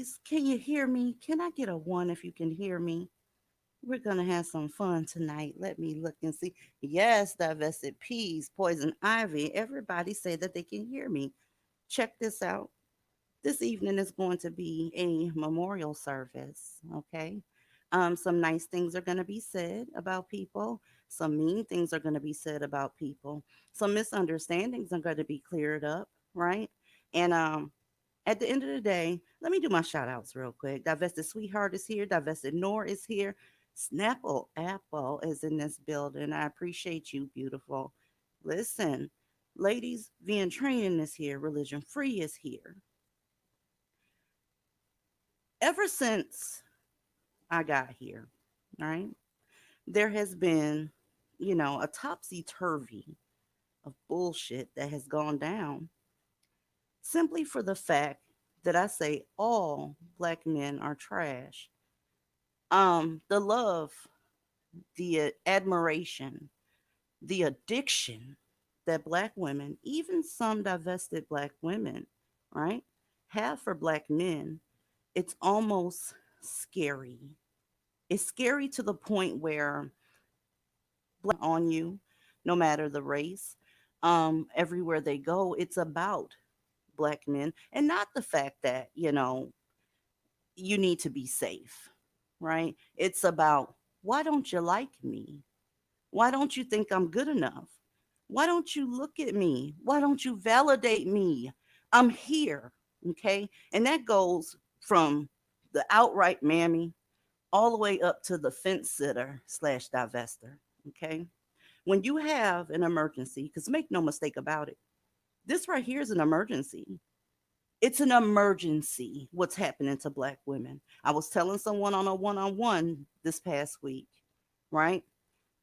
ladies, can you hear me? Can I get a one if you can hear me? We're gonna have some fun tonight. Let me look and see. Yes, divested peas, poison ivy. Everybody say that they can hear me. Check this out. This evening is going to be a memorial service. Okay. Some nice things are going to be said about people. Some mean things are going to be said about people. Some misunderstandings are going to be cleared up, right? And at the end of the day, let me do my shout outs real quick. Divested Sweetheart is here. Divested Nor is here. Snapple Apple is in this building. I appreciate you, beautiful. Listen, ladies, VN Training is here. Religion Free is here. Ever since I got here, right, there has been, a topsy turvy of bullshit that has gone down simply for the fact that I say all black men are trash. The love, the admiration, the addiction that black women, even some divested black women, right, have for black men, it's almost scary. It's scary to the point where on you, no matter the race, everywhere they go, it's about black men and not the fact that, you need to be safe, right? It's about why don't you like me? Why don't you think I'm good enough? Why don't you look at me? Why don't you validate me? I'm here. Okay. And that goes from the outright mammy all the way up to the fence sitter slash divester. Okay. When you have an emergency, because make no mistake about it, this right here is an emergency. It's an emergency what's happening to black women. I was telling someone on one this past week, right?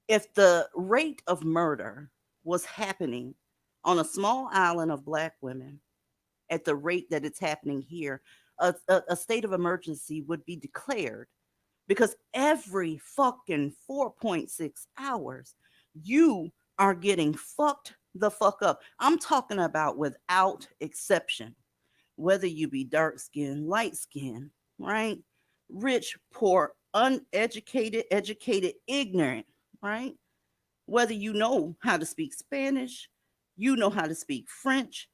If the rate of murder was happening on a small island of black women at the rate that it's happening here, a state of emergency would be declared because every fucking 4.6 hours, you are getting fucked the fuck up. I'm talking about without exception, whether you be dark skinned, light skinned, right? Rich, poor, uneducated, educated, ignorant, right? Whether you know how to speak Spanish, you know how to speak French,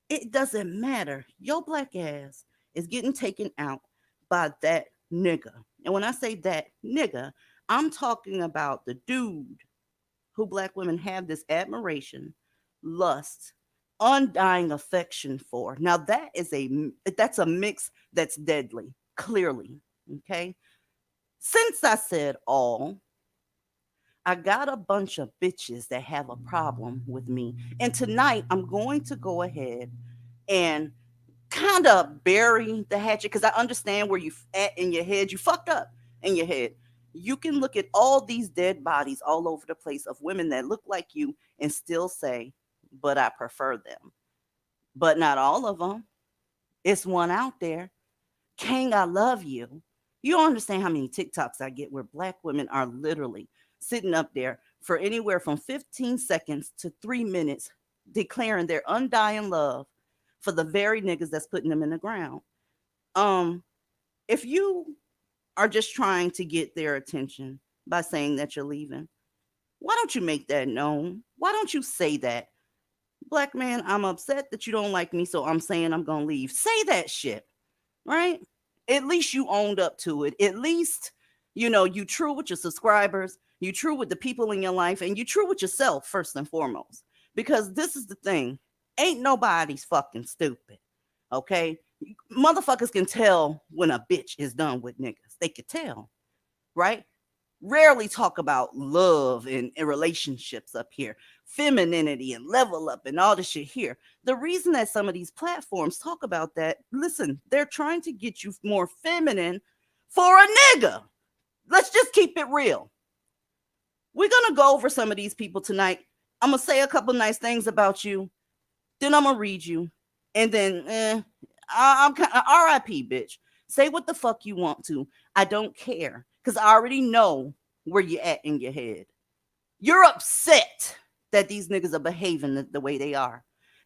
it doesn't matter. Your black ass is getting taken out by that nigga. And when I say that nigga, I'm talking about the dude who black women have this admiration, lust, undying affection for. Now that's a mix that's deadly, clearly. Okay. Since I said all, I got a bunch of bitches that have a problem with me. And tonight I'm going to go ahead and kind of bury the hatchet because I understand where you at in your head. You fucked up in your head. You can look at all these dead bodies all over the place of women that look like you and still say, but I prefer them. But not all of them. It's one out there. King, I love you. You don't understand how many TikToks I get where black women are literally sitting up there for anywhere from 15 seconds to 3 minutes declaring their undying love for the very niggas that's putting them in the ground. Um, if you are just trying to get their attention by saying that you're leaving, why don't you make that known? Why don't you say that? Black man, I'm upset that you don't like me, so I'm saying I'm gonna leave. Say that shit, right? At least you owned up to it. At least, you true with your subscribers, you true with the people in your life, and you true with yourself first and foremost. Because this is the thing. Ain't nobody's fucking stupid. Okay? Motherfuckers can tell when a bitch is done with niggas. They can tell, right? Rarely talk about love and relationships up here, femininity and level up and all this shit here. The reason that some of these platforms talk about that, listen, they're trying to get you more feminine for a nigga. Let's just keep it real. We're going to go over some of these people tonight. I'm going to say a couple nice things about you. Then I'm going to read you. And then, I'm kind of R.I.P, bitch. Say what the fuck you want to. I don't care. Because I already know where you're at in your head. You're upset that these niggas are behaving the way they are.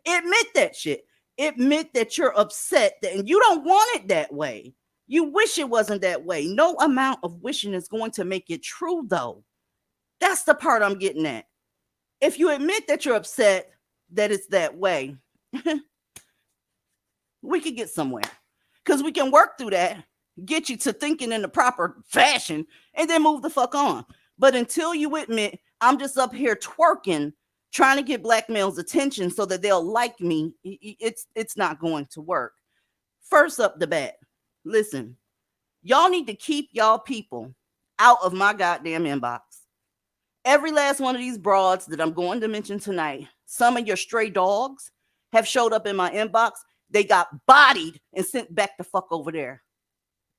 Admit that shit. Admit that you're upset and you don't want it that way. You wish it wasn't that way. No amount of wishing is going to make it true, though. That's the part I'm getting at. If you admit that you're upset that it's that way, we could get somewhere. Because we can work through that, get you to thinking in the proper fashion, and then move the fuck on. But until you admit, I'm just up here twerking, trying to get black males' attention so that they'll like me, it's not going to work. First up the bat, listen, y'all need to keep y'all people out of my goddamn inbox. Every last one of these broads that I'm going to mention tonight, some of your stray dogs have showed up in my inbox. They got bodied and sent back the fuck over there.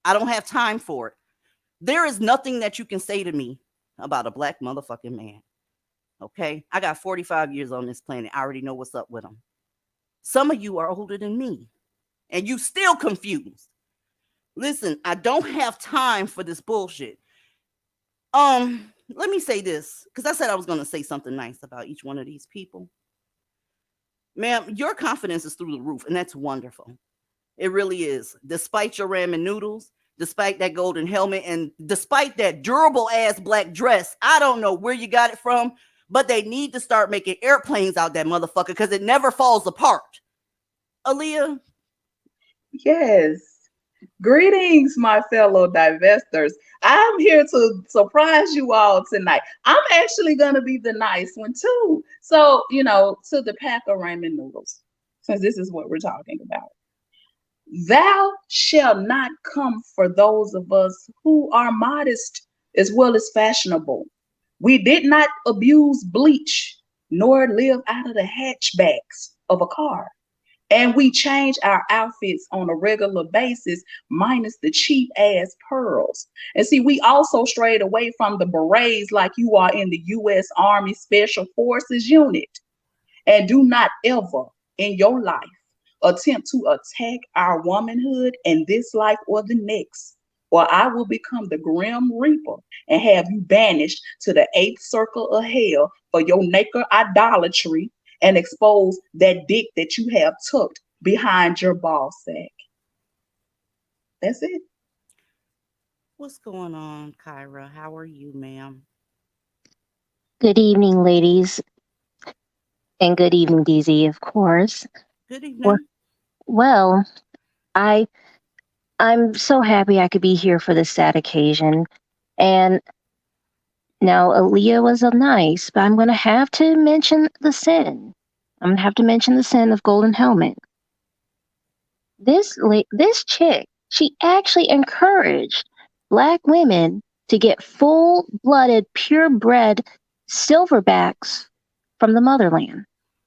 I don't have time for it. There is nothing that you can say to me about a black motherfucking man. Okay? I got 45 years on this planet. I already know what's up with them. Some of you are older than me, and you still confused. Listen, I don't have time for this bullshit. Let me say this, because I said I was going to say something nice about each one of these people. Ma'am, your confidence is through the roof, and that's wonderful. It really is. Despite your ramen noodles, despite that golden helmet, and despite that durable ass black dress, I don't know where you got it from, but they need to start making airplanes out that motherfucker because it never falls apart. Aaliyah? Yes. Greetings, my fellow divestors. I'm here to surprise you all tonight. I'm actually going to be the nice one too. So, to the pack of ramen noodles, since this is what we're talking about. Thou shalt not come for those of us who are modest as well as fashionable. We did not abuse bleach nor live out of the hatchbacks of a car. And we change our outfits on a regular basis, minus the cheap ass pearls. And see, we also strayed away from the berets like you are in the U.S. Army Special Forces unit. And do not ever in your life attempt to attack our womanhood in this life or the next, or I will become the Grim Reaper and have you banished to the eighth circle of hell for your naked idolatry and expose that dick that you have tucked behind your ball sack. That's it. What's going on, Kyra? How are you, ma'am? Good evening, ladies, and good evening, DZ, of course. Good Well, evening. well, I I'm so happy I could be here for this sad occasion. And now Aaliyah was a nice, but I'm gonna have to mention the sin. I'm gonna have to mention the sin of Golden Helmet. This chick, she actually encouraged black women to get full-blooded, purebred silverbacks from the motherland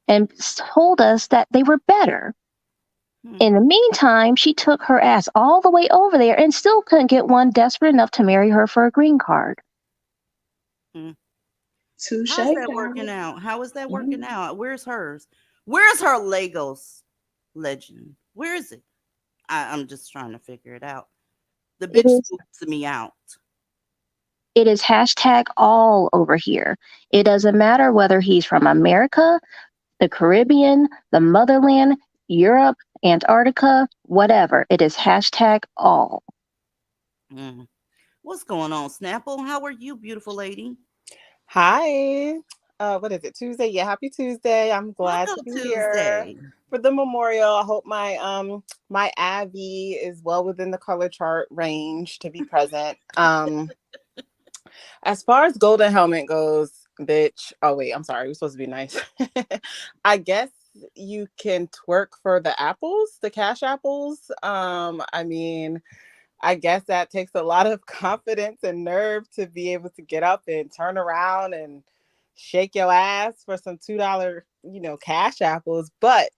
and told us that they were better. Hmm. In the meantime, she took her ass all the way over there and still couldn't get one desperate enough to marry her for a green card. Hmm. Touche, How's that Kyra. working out? How is that working Mhm. out? Where's hers? Where's her Lagos legend? Where is it? I'm just trying to figure it out. The It bitch is scoops me out. it is hashtag all over here. It doesn't matter whether he's from America, the Caribbean, the motherland, Europe, Antarctica, whatever. It is hashtag all. Mm. What's going on, Snapple? How are you, beautiful lady? Hi. What is it? Tuesday? Yeah, happy Tuesday. I'm glad to Welcome be here Tuesday. for the memorial. I hope my Abby is well within the color chart range to be present. As far as Golden Helmet goes, bitch. Oh wait, I'm sorry. We're supposed to be nice. I guess you can twerk for the apples, the cash apples. I mean, I guess that takes a lot of confidence and nerve to be able to get up and turn around and shake your ass for some $2, cash apples. But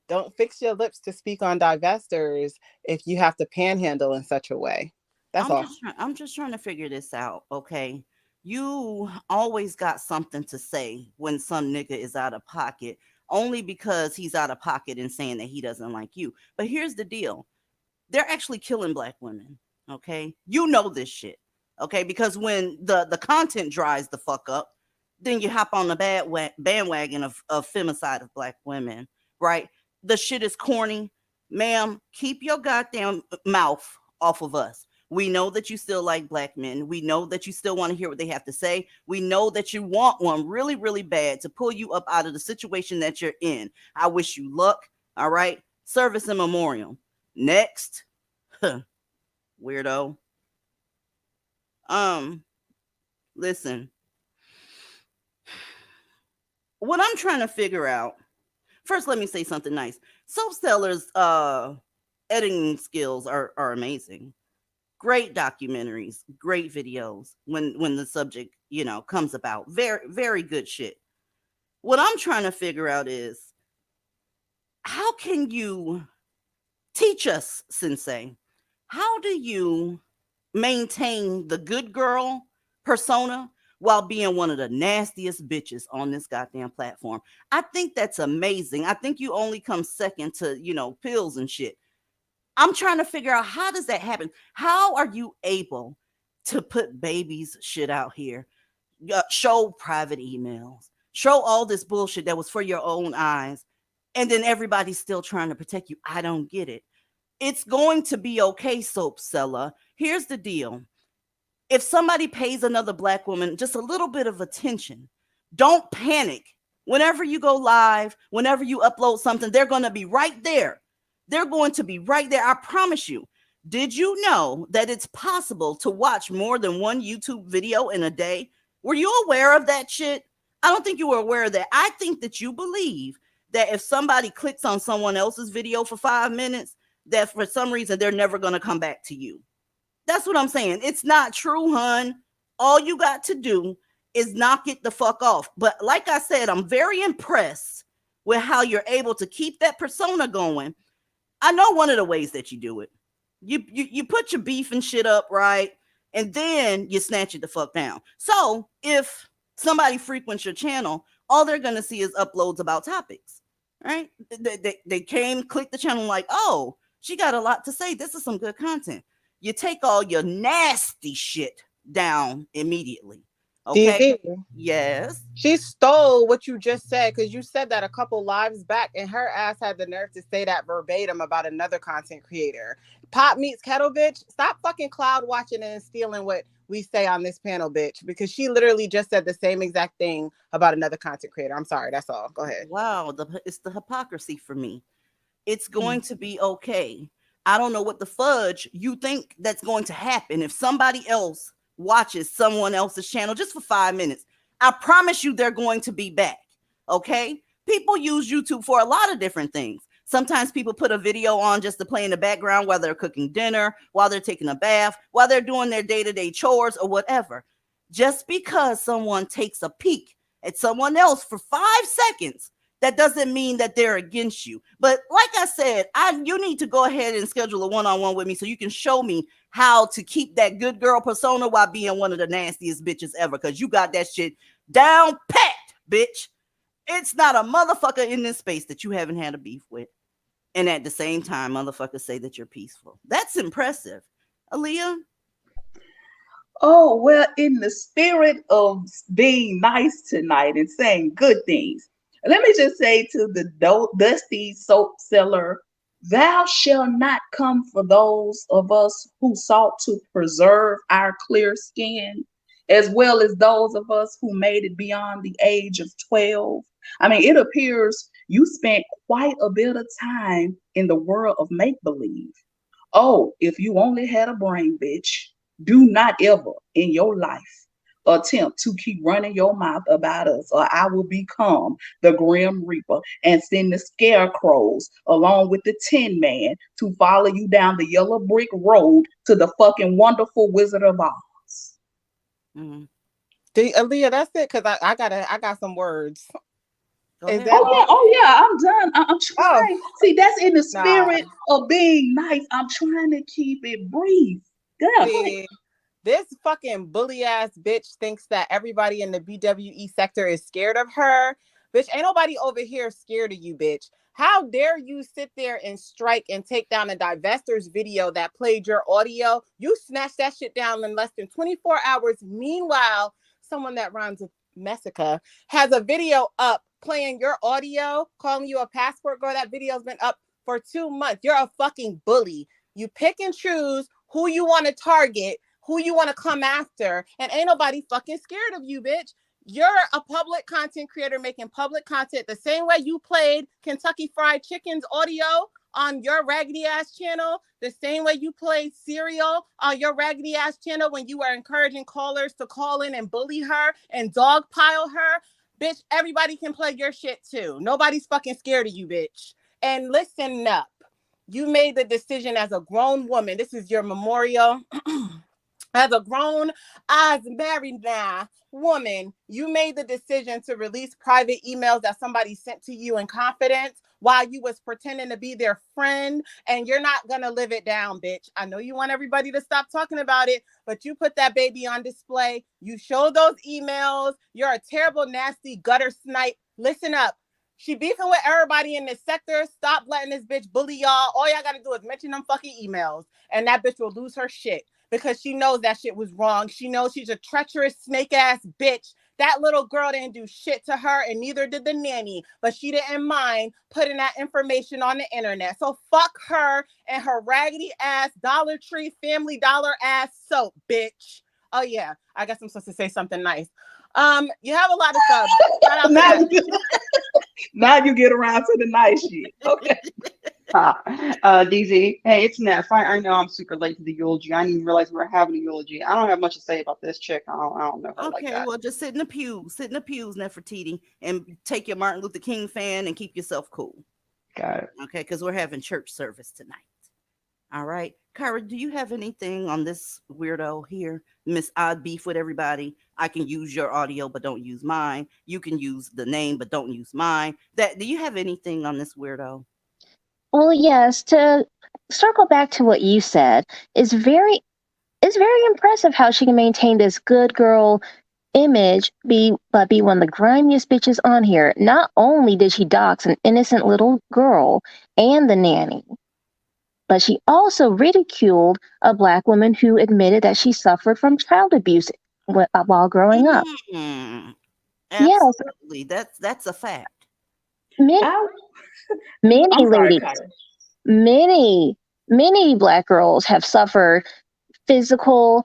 don't fix your lips to speak on divestors if you have to panhandle in such a way. That's all. I'm just trying to figure this out, okay? You always got something to say when some nigga is out of pocket, only because he's out of pocket and saying that he doesn't like you. But here's the deal. They're actually killing black women, okay? You know this shit, okay? Because when the content dries the fuck up, then you hop on the bandwagon of femicide of black women, right? The shit is corny. Ma'am, keep your goddamn mouth off of us. We know that you still like black men. We know that you still want to hear what they have to say. We know that you want one really, really bad to pull you up out of the situation that you're in. I wish you luck. All right. Service and memoriam. Next. Weirdo. Listen. What I'm trying to figure out. First, let me say something nice. Soap sellers editing skills are amazing. Great documentaries, great videos when the subject, comes about. Very, very good shit. What I'm trying to figure out is how can you teach us, Sensei? How do you maintain the good girl persona while being one of the nastiest bitches on this goddamn platform? I think that's amazing. I think you only come second to, pills and shit. I'm trying to figure out, how does that happen? How are you able to put babies shit out here? Show private emails, show all this bullshit that was for your own eyes, and then everybody's still trying to protect you. I don't get it. It's going to be okay, soap seller. Here's the deal. If somebody pays another black woman just a little bit of attention, don't panic. Whenever you go live, whenever you upload something, they're going to be right there. They're going to be right there. I promise you. Did you know that it's possible to watch more than one YouTube video in a day? Were you aware of that shit? I don't think you were aware of that. I think that you believe that if somebody clicks on someone else's video for 5 minutes, that for some reason they're never going to come back to you. That's what I'm saying. It's not true, hun. All you got to do is knock it the fuck off. But like I said, I'm very impressed with how you're able to keep that persona going. I know one of the ways that you do it. You put your beef and shit up, right? And then you snatch it the fuck down. So if somebody frequents your channel, all they're going to see is uploads about topics, right? They came, clicked the channel like, oh, she got a lot to say. This is some good content. You take all your nasty shit down immediately. Okay. DV. Yes. She stole what you just said, because you said that a couple lives back, and her ass had the nerve to say that verbatim about another content creator. Pop meets kettle, bitch. Stop fucking cloud watching and stealing what we say on this panel, bitch, because she literally just said the same exact thing about another content creator. I'm sorry. That's all. Go ahead. Wow. It's the hypocrisy for me. It's going to be okay. I don't know what the fudge you think that's going to happen if somebody else watches someone else's channel just for 5 minutes. I promise you they're going to be back. Okay? People use YouTube for a lot of different things. Sometimes people put a video on just to play in the background while they're cooking dinner, while they're taking a bath, while they're doing their day-to-day chores or whatever. Just because someone takes a peek at someone else for 5 seconds, that doesn't mean that they're against you. But like I said, you need to go ahead and schedule a one-on-one with me so you can show me how to keep that good girl persona while being one of the nastiest bitches ever, because you got that shit down pat, bitch. It's not a motherfucker in this space that you haven't had a beef with. And at the same time, motherfuckers say that you're peaceful. That's impressive. Aaliyah? Oh, well, in the spirit of being nice tonight and saying good things, let me just say to the dusty soap seller, thou shalt not come for those of us who sought to preserve our clear skin, as well as those of us who made it beyond the age of 12. I mean, it appears you spent quite a bit of time in the world of make-believe. Oh, if you only had a brain, bitch, do not ever in your life attempt to keep running your mouth about us, or I will become the Grim Reaper and send the scarecrows along with the Tin Man to follow you down the yellow brick road to the fucking wonderful Wizard of Oz. Mm-hmm. Aaliyah, that's it, because I got some words. Is that oh yeah, I'm done. I'm trying. Oh. See, that's in the spirit of being nice. I'm trying to keep it brief. Yeah. See, this fucking bully ass bitch thinks that everybody in the BWE sector is scared of her. Bitch, ain't nobody over here scared of you, bitch. How dare you sit there and strike and take down a divestors video that played your audio? You snatched that shit down in less than 24 hours. Meanwhile, someone that rhymes with Messica has a video up playing your audio, calling you a passport girl. That video's been up for 2 months. You're a fucking bully. You pick and choose who you want to target, who you want to come after, and ain't nobody fucking scared of you, bitch. You're a public content creator making public content the same way you played Kentucky Fried Chicken's audio on your raggedy ass channel, the same way you played Serial on your raggedy ass channel when you were encouraging callers to call in and bully her and dogpile her. Bitch, everybody can play your shit too. Nobody's fucking scared of you, bitch. And listen up. You made the decision as a grown woman. This is your memorial. As a grown, as married now woman, you made the decision to release private emails that somebody sent to you in confidence while you was pretending to be their friend, and you're not gonna live it down, bitch. I know you want everybody to stop talking about it, but you put that baby on display. You showed those emails. You're a terrible, nasty gutter snipe. Listen up. She beefing with everybody in this sector. Stop letting this bitch bully y'all. All y'all gotta do is mention them fucking emails, and that bitch will lose her shit. Because she knows that shit was wrong. She knows she's a treacherous snake ass bitch. That little girl didn't do shit to her, and neither did the nanny, but she didn't mind putting that information on the internet. So fuck her and her raggedy ass Dollar Tree Family Dollar ass soap, bitch. Oh yeah, I guess I'm supposed to say something nice. You have a lot of subs. Shout out to now, that. you, now you get around to the nice shit. Okay. DZ, hey, it's Neff. I know I'm super late to the eulogy. I didn't even realize we were having a eulogy. I don't have much to say about this chick. I don't know her like Okay, that. well, just sit in the pews, Nefertiti, and take your Martin Luther King fan and keep yourself cool. Got it. Okay, because we're having church service tonight. All right, Kyra, do you have anything on this weirdo here, Miss Odd Beef with everybody? I can use your audio, but don't use mine. You can use the name, but don't use mine. Do you have anything on this weirdo? Well, yes, to circle back to what you said, it's very impressive how she can maintain this good girl image, but be one of the grimiest bitches on here. Not only did she dox an innocent little girl and the nanny, but she also ridiculed a black woman who admitted that she suffered from child abuse while growing up. Mm, Yes, absolutely, that's a fact. many, I, many I'm sorry, ladies, Kyra. many black girls have suffered physical,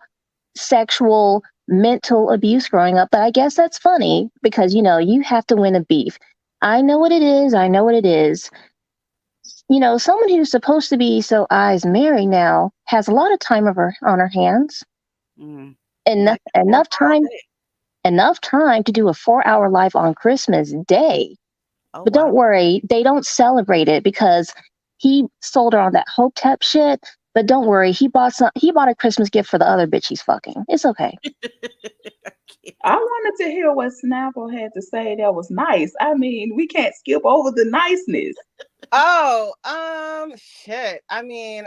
sexual, mental abuse growing up. But I guess that's funny because, you have to win a beef. I know what it is. I know what it is. Someone who's supposed to be so eyes Mary now has a lot of time on her hands. Mm. Enough, That can work enough all time, day. enough time to do a 4-hour live on Christmas Day. Oh But wow. don't worry, they don't celebrate it because he sold her on that Hotep shit. But don't worry, he bought a Christmas gift for the other bitch he's fucking. It's okay. I wanted to hear what Snapple had to say that was nice. I mean, we can't skip over the niceness. Oh, shit. I mean,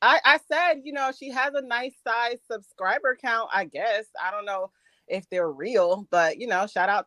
I said, she has a nice size subscriber count, I guess. I don't know if they're real, but shout out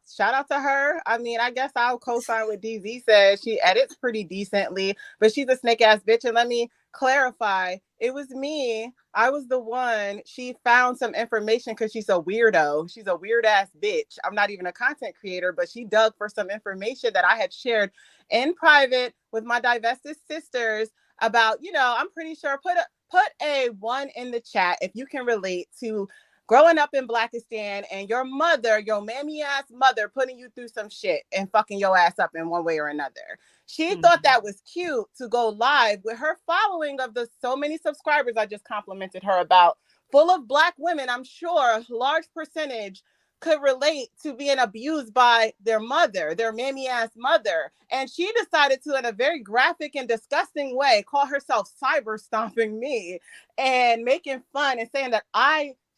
to her. I mean, I guess I'll co-sign what DZ says. She edits pretty decently, but she's a snake ass bitch. And let me clarify, it was me. I was the one. She found some information because she's a weirdo. She's a weird ass bitch. I'm not even a content creator, but she dug for some information that I had shared in private with my divested sisters about, I'm pretty sure put a 1 in the chat if you can relate to growing up in Blackistan and your mother, your mammy ass mother, putting you through some shit and fucking your ass up in one way or another. She thought that was cute to go live with her following of the so many subscribers I just complimented her about, full of Black women. I'm sure a large percentage could relate to being abused by their mother, their mammy ass mother. And she decided to, in a very graphic and disgusting way, call herself cyber stomping me and making fun and saying that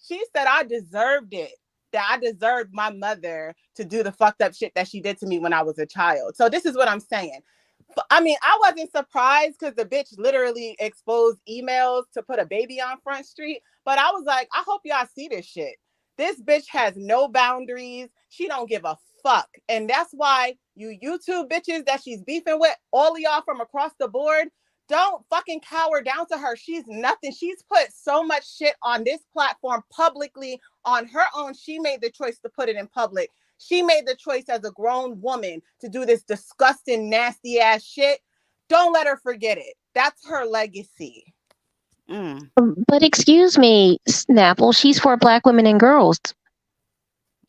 she said I deserved it, that I deserved my mother to do the fucked up shit that she did to me when I was a child. So this is what I'm saying. I mean, I wasn't surprised because the bitch literally exposed emails to put a baby on Front Street. But I was like, I hope y'all see this shit. This bitch has no boundaries. She don't give a fuck. And that's why you YouTube bitches that she's beefing with, all of y'all from across the board, don't fucking cower down to her. She's nothing. She's put so much shit on this platform publicly on her own. She made the choice to put it in public. She made the choice as a grown woman to do this disgusting, nasty ass shit. Don't let her forget it. That's her legacy. Mm. But excuse me, Snapple, she's for black women and girls.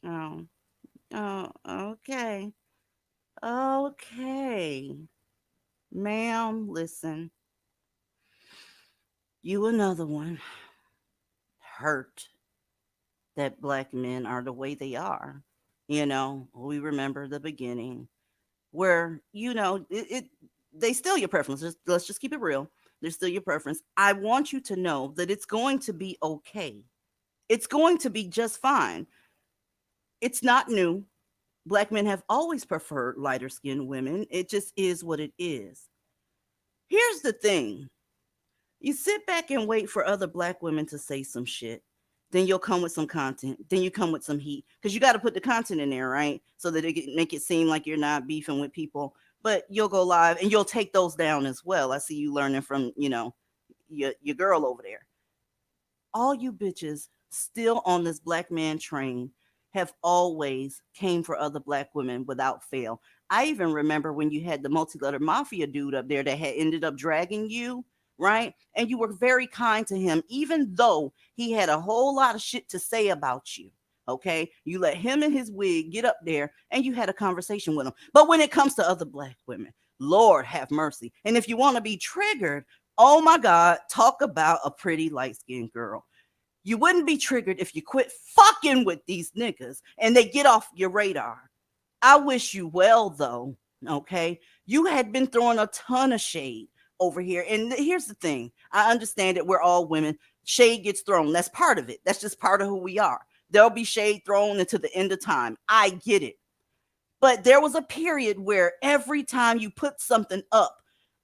Oh. Oh. Okay. Okay. Ma'am, listen. You another one hurt that black men are the way they are. We remember the beginning where, they still your preference. Let's just keep it real. They're still your preference. I want you to know that it's going to be okay. It's going to be just fine. It's not new. Black men have always preferred lighter skinned women. It just is what it is. Here's the thing. You sit back and wait for other black women to say some shit. Then you'll come with some content. Then you come with some heat. Because you got to put the content in there, right? So that it can make it seem like you're not beefing with people. But you'll go live and you'll take those down as well. I see you learning from, your girl over there. All you bitches still on this black man train have always came for other black women without fail. I even remember when you had the multi-letter mafia dude up there that had ended up dragging you, right? And you were very kind to him, even though he had a whole lot of shit to say about you. Okay, you let him and his wig get up there and you had a conversation with him. But when it comes to other black women, Lord have mercy. And if you want to be triggered, oh my God, talk about a pretty light skinned girl. You wouldn't be triggered if you quit fucking with these niggas and they get off your radar. I wish you well, though. Okay. You had been throwing a ton of shade over here. And here's the thing, I understand that we're all women. Shade gets thrown. That's part of it. That's just part of who we are. There'll be shade thrown until the end of time. I get it. But there was a period where every time you put something up,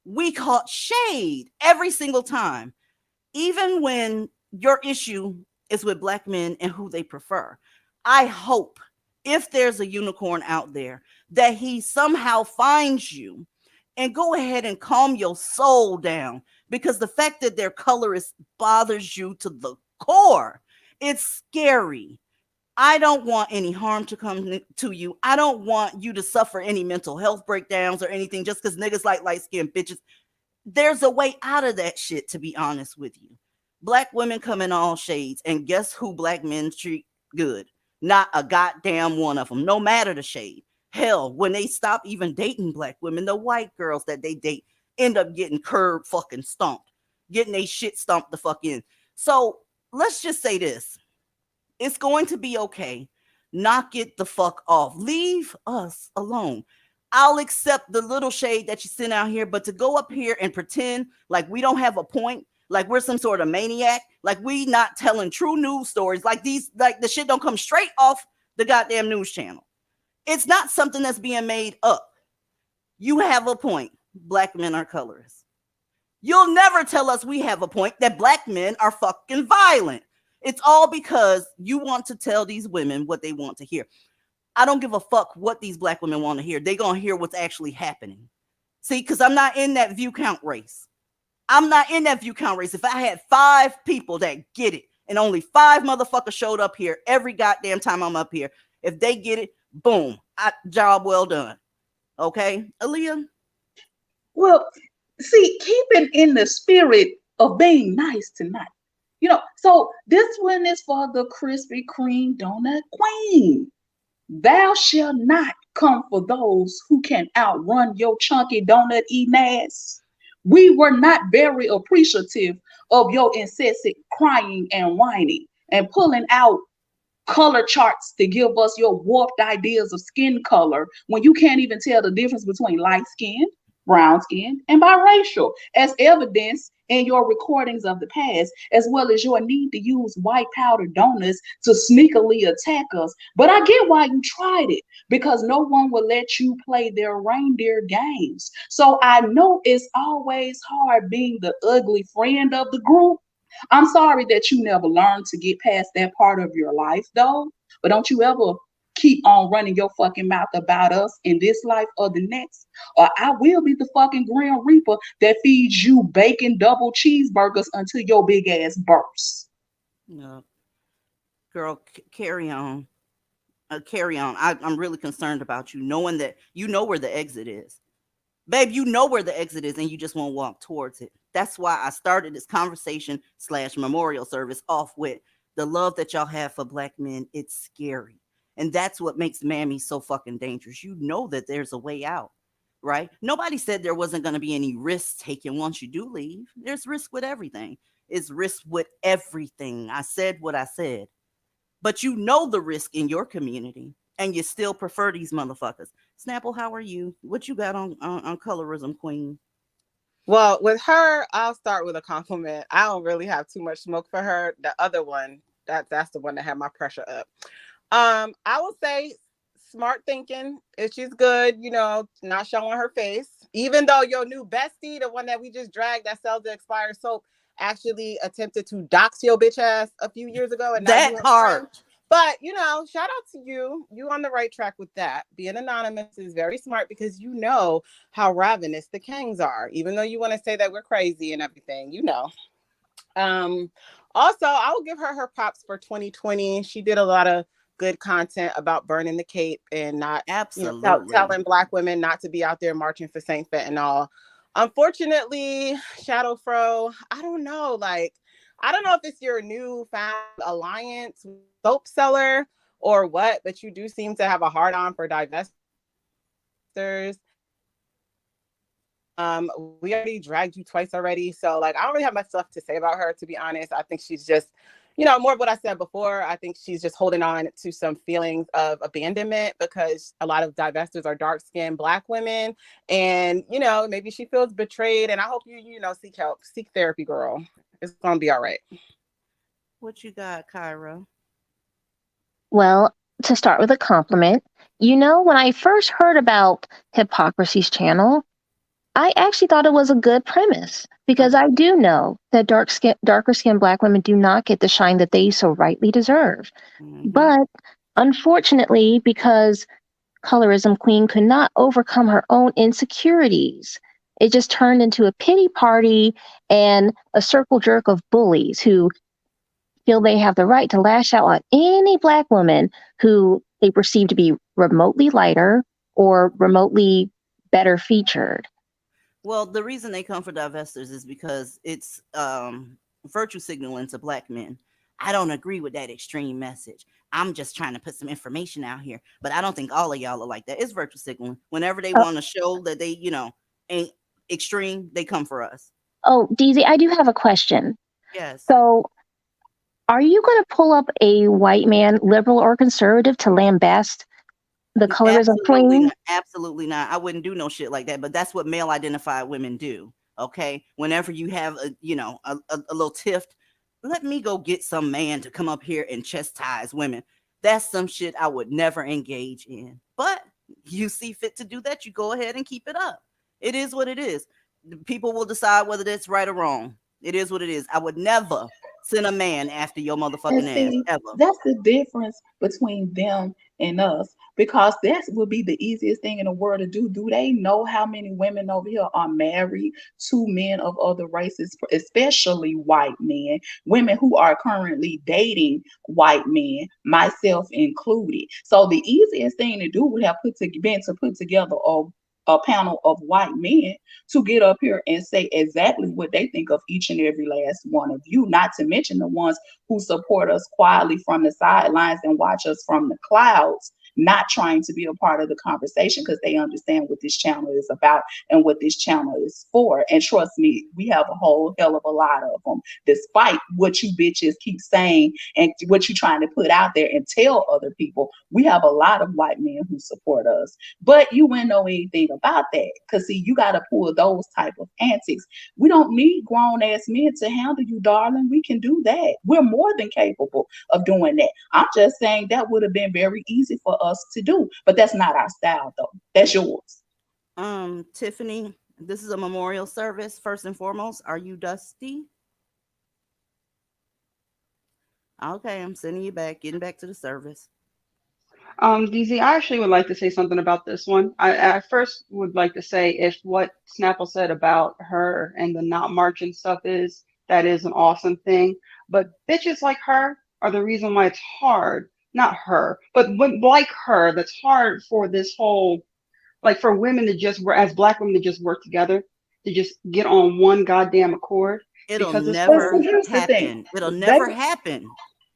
we caught shade every single time, even when your issue is with black men and who they prefer. I hope if there's a unicorn out there that he somehow finds you and go ahead and calm your soul down, because the fact that their colorist bothers you to the core, it's scary. I don't want any harm to come to you. I don't want you to suffer any mental health breakdowns or anything just because niggas like light skinned bitches. There's a way out of that shit, to be honest with you. Black women come in all shades, and guess who black men treat good? Not a goddamn one of them, no matter the shade. Hell, when they stop even dating black women, the white girls that they date end up getting curb fucking stomped, getting they shit stomped the fuck in. So let's just say this. It's going to be okay. Knock it the fuck off. Leave us alone. I'll accept the little shade that you send out here, but to go up here and pretend like we don't have a point, like we're some sort of maniac, like we not telling true news stories, like the shit don't come straight off the goddamn news channel. It's not something that's being made up. You have a point. Black men are colorists. You'll never tell us we have a point that black men are fucking violent. It's all because you want to tell these women what they want to hear. I don't give a fuck what these black women want to hear. They're going to hear what's actually happening. See, because I'm not in that view count race. I'm not in that view count race. If I had 5 people that get it and only 5 motherfuckers showed up here every goddamn time I'm up here, if they get it, boom, job well done. Okay, Aaliyah? Well, see, keeping in the spirit of being nice tonight. So this one is for the Krispy Kreme donut queen. Thou shalt not come for those who can outrun your chunky donut eating ass. We were not very appreciative of your incessant crying and whining and pulling out color charts to give us your warped ideas of skin color when you can't even tell the difference between light skin, brown skin, and biracial, as evidence in your recordings of the past, as well as your need to use white powder donuts to sneakily attack us. But I get why you tried it, because no one will let you play their reindeer games. So I know it's always hard being the ugly friend of the group. I'm sorry that you never learned to get past that part of your life, though. But don't you ever keep on running your fucking mouth about us in this life or the next, or I will be the fucking Grim Reaper that feeds you bacon double cheeseburgers until your big ass bursts. No. Girl, carry on. Carry on. I'm really concerned about you, knowing that you know where the exit is. Babe, you know where the exit is and you just won't walk towards it. That's why I started this conversation slash memorial service off with the love that y'all have for black men. It's scary. And that's what makes Mammy so fucking dangerous. You know that there's a way out, right? Nobody said there wasn't going to be any risk taken once you do leave. There's risk with everything. It's risk with everything. I said what I said. But you know the risk in your community and you still prefer these motherfuckers. Snapple, how are you? What you got on colorism, queen? Well, with her, I'll start with a compliment. I don't really have too much smoke for her. The other one, that's the one that had my pressure up. I will say smart thinking. If she's good, not showing her face. Even though your new bestie, the one that we just dragged that sells the expired soap, actually attempted to dox your bitch ass a few years ago, and now That you her friend. part. But shout out to you. You on the right track with that. Being anonymous is very smart because you know how ravenous the Kangs are. Even though you want to say that we're crazy and everything, Also, I will give her props for 2020. She did a lot of good content about burning the cape and not, Absolutely. telling Black women not to be out there marching for Saint Fentanyl. Unfortunately, Shadow Fro, I don't know. I don't know if it's your new found alliance soap seller or what, but you do seem to have a hard on for divestors. We already dragged you twice already. So I don't really have much stuff to say about her, to be honest. I think she's just, more of what I said before. I think she's just holding on to some feelings of abandonment because a lot of divestors are dark-skinned Black women. And, maybe she feels betrayed. And I hope you seek help, seek therapy, girl. It's going to be all right. What you got, Kyra? Well, to start with a compliment, when I first heard about Hypocrisy's channel, I actually thought it was a good premise because I do know that darker skinned Black women do not get the shine that they so rightly deserve. Mm-hmm. But unfortunately, because Colorism Queen could not overcome her own insecurities, it just turned into a pity party and a circle jerk of bullies who feel they have the right to lash out on any Black woman who they perceive to be remotely lighter or remotely better featured. Well, the reason they come for divestors is because it's virtue signaling to Black men. I don't agree with that extreme message. I'm just trying to put some information out here, but I don't think all of y'all are like that. It's virtue signaling. Whenever they want to show that they, ain't extreme, they come for us. Oh, DZ, I do have a question. Yes. So, are you going to pull up a white man, liberal or conservative, to lambast the Colorism Absolutely Queen? not. Absolutely not. I wouldn't do no shit like that. But that's what male identified women do. Okay. Whenever you have a little tiff, let me go get some man to come up here and chastise women. That's some shit I would never engage in. But you see fit to do that, you go ahead and keep it up. It is what it is. People will decide whether that's right or wrong. It is what it is. I would never send a man after your And motherfucking ass see, ever. that's the difference between them and us because that would be the easiest thing in the world to do. Do they know how many women over here are married to men of other races, especially white men, women who are currently dating white men, myself included? So the easiest thing to do would have been to put together a panel of white men to get up here and say exactly what they think of each and every last one of you, not to mention the ones who support us quietly from the sidelines and watch us from the clouds, not trying to be a part of the conversation because they understand what this channel is about and what this channel is for. And trust me, we have a whole hell of a lot of them, despite what you bitches keep saying and what you're trying to put out there and tell other people. We have a lot of white men who support us, but you wouldn't know anything about that because see, you got to pull those type of antics. We don't need grown ass men to handle you, darling. We can do that. We're more than capable of doing that. I'm just saying that would have been very easy for us to do, but that's not our style though. That's yours. Tiffany, this is a memorial service. First and foremost, are you dusty? Okay, I'm sending you back, getting back to the service. DZ, I actually would like to say something about this one. I first would like to say if what Snapple said about her and the not marching stuff that is an awesome thing. But bitches like her are the reason why it's hard. Not her, but like her, that's hard for this whole, like for women to just, as Black women to just work together. to just get on one goddamn accord It'll because it's But never see, cool. here's the thing. happen. It'll They never happen.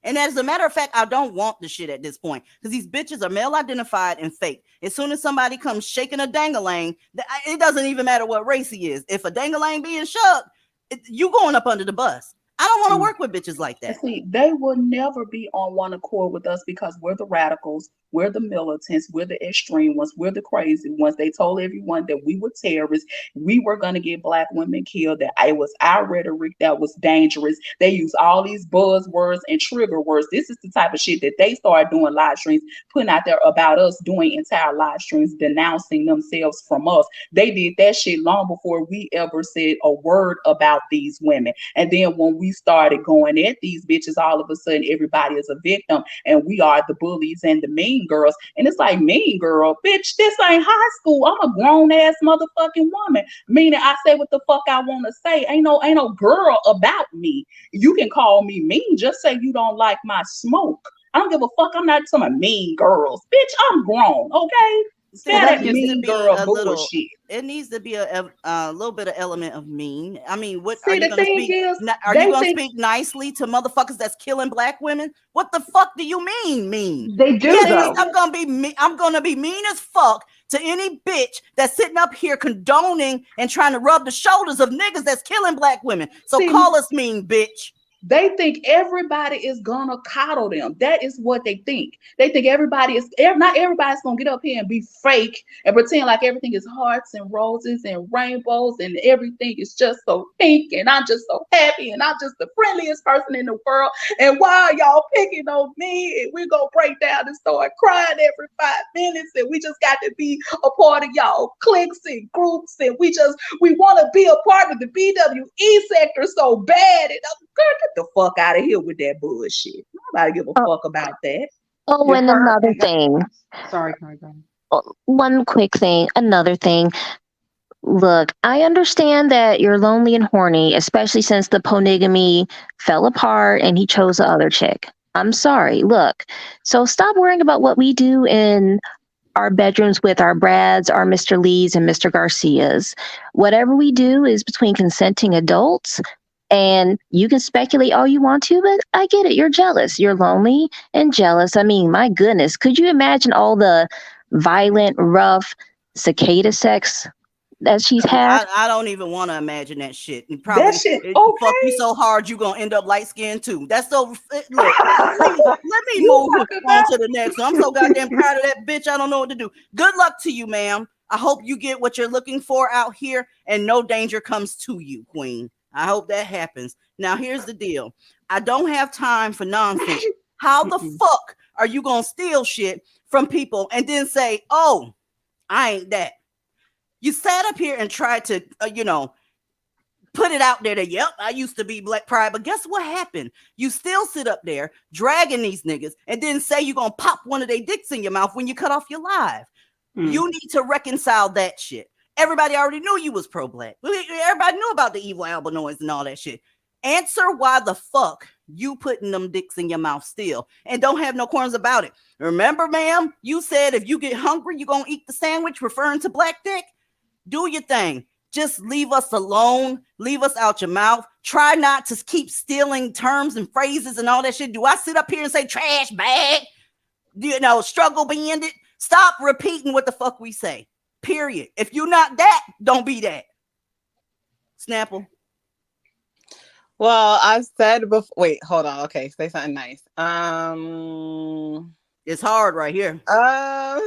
And as a matter of fact, I don't want the shit at this point because these bitches are male identified and fake. As soon as somebody comes shaking a dangalang, it doesn't even matter what race he is. If a dangalang being shook, you going up under the bus. I don't want to Mm. work with bitches like that. see, they will never be on one accord with us because we're the radicals, we're the militants, we're the extreme ones, we're the crazy ones. They told everyone that we were terrorists, we were going to get black women killed, that it was our rhetoric that was dangerous. They use all these buzzwords and trigger words. This is the type of shit that they started doing live streams, putting out there about us, doing entire live streams, denouncing themselves from us. They did that shit long before we ever said a word about these women. And then when we started going at these bitches, all of a sudden everybody is a victim and we are the bullies and the mean girls. And it's like, mean girl, bitch, this ain't high school. I'm a grown ass motherfucking woman. Meaning I say what the fuck I want to say. Ain't no girl about me. You can call me mean. Just say you don't like my smoke. I don't give a fuck. I'm not some mean girls. Bitch, I'm grown, okay? See, Stand there that that's needs to mean be girl a little. bullshit. It needs to be a little bit of element of mean. I mean, what are See, you the going to thing speak? is, Are you they going to think, speak nicely to motherfuckers that's killing black women? What the fuck do you mean, mean? they do Yes, see, though. I'm gonna be mean. I'm gonna be mean as fuck to any bitch that's sitting up here condoning and trying to rub the shoulders of niggas that's killing black women. So see, call us mean, bitch. they think everybody is gonna coddle them. That is what they think. They think not everybody's gonna get up here and be fake and pretend like everything is hearts and roses and rainbows and everything is just so pink and I'm just so happy and I'm just the friendliest person in the world. And while y'all picking on me and we're gonna break down and start crying every 5 minutes and we just got to be a part of y'all cliques and groups and we want to be a part of the BWE sector so bad. And girl, get the fuck out of here with that bullshit. Nobody give a Oh, fuck about that. oh, Yeah, and her another thing. sorry, can I go? Oh, one quick thing. Another thing. Look, I understand that you're lonely and horny, especially since the polygamy fell apart and he chose the other chick. I'm sorry. Look, so stop worrying about what we do in our bedrooms with our Brads, our Mr. Lees, and Mr. Garcias. Whatever we do is between consenting adults. And you can speculate all you want to, but I get it. You're jealous. You're lonely and jealous. I mean, my goodness, could you imagine all the violent, rough cicada sex that she's had? I don't even want to imagine that shit. And That probably shit, it fuck you okay. so hard you gonna end up light skinned too. That's so look. Let me You move talking on about to the next one. I'm so goddamn tired of that bitch. I don't know what to do. Good luck to you, ma'am. I hope you get what you're looking for out here and no danger comes to you, queen. I hope that happens. Now, here's the deal. I don't have time for nonsense. How the Mm-mm. fuck are you going to steal shit from people and then say, oh, I ain't that? You sat up here and tried to, put it out there that, yep, I used to be Black Pride. But guess what happened? You still sit up there dragging these niggas and then say you're going to pop one of their dicks in your mouth when you cut off your live. Mm. You need to reconcile that shit. Everybody already knew you was pro-black. Everybody knew about the evil albinoids and all that shit. Answer why the fuck you putting them dicks in your mouth still and don't have no qualms about it. Remember, ma'am, you said if you get hungry, you're going to eat the sandwich, referring to black dick. Do your thing. Just leave us alone. Leave us out your mouth. Try not to keep stealing terms and phrases and all that shit. Do I sit up here and say trash bag? Struggle bandit? Stop repeating what the fuck we say. Period. If you're not that, don't be that. Snapple. Well, I've said before. Wait, hold on. Okay, say something nice. It's hard right here. I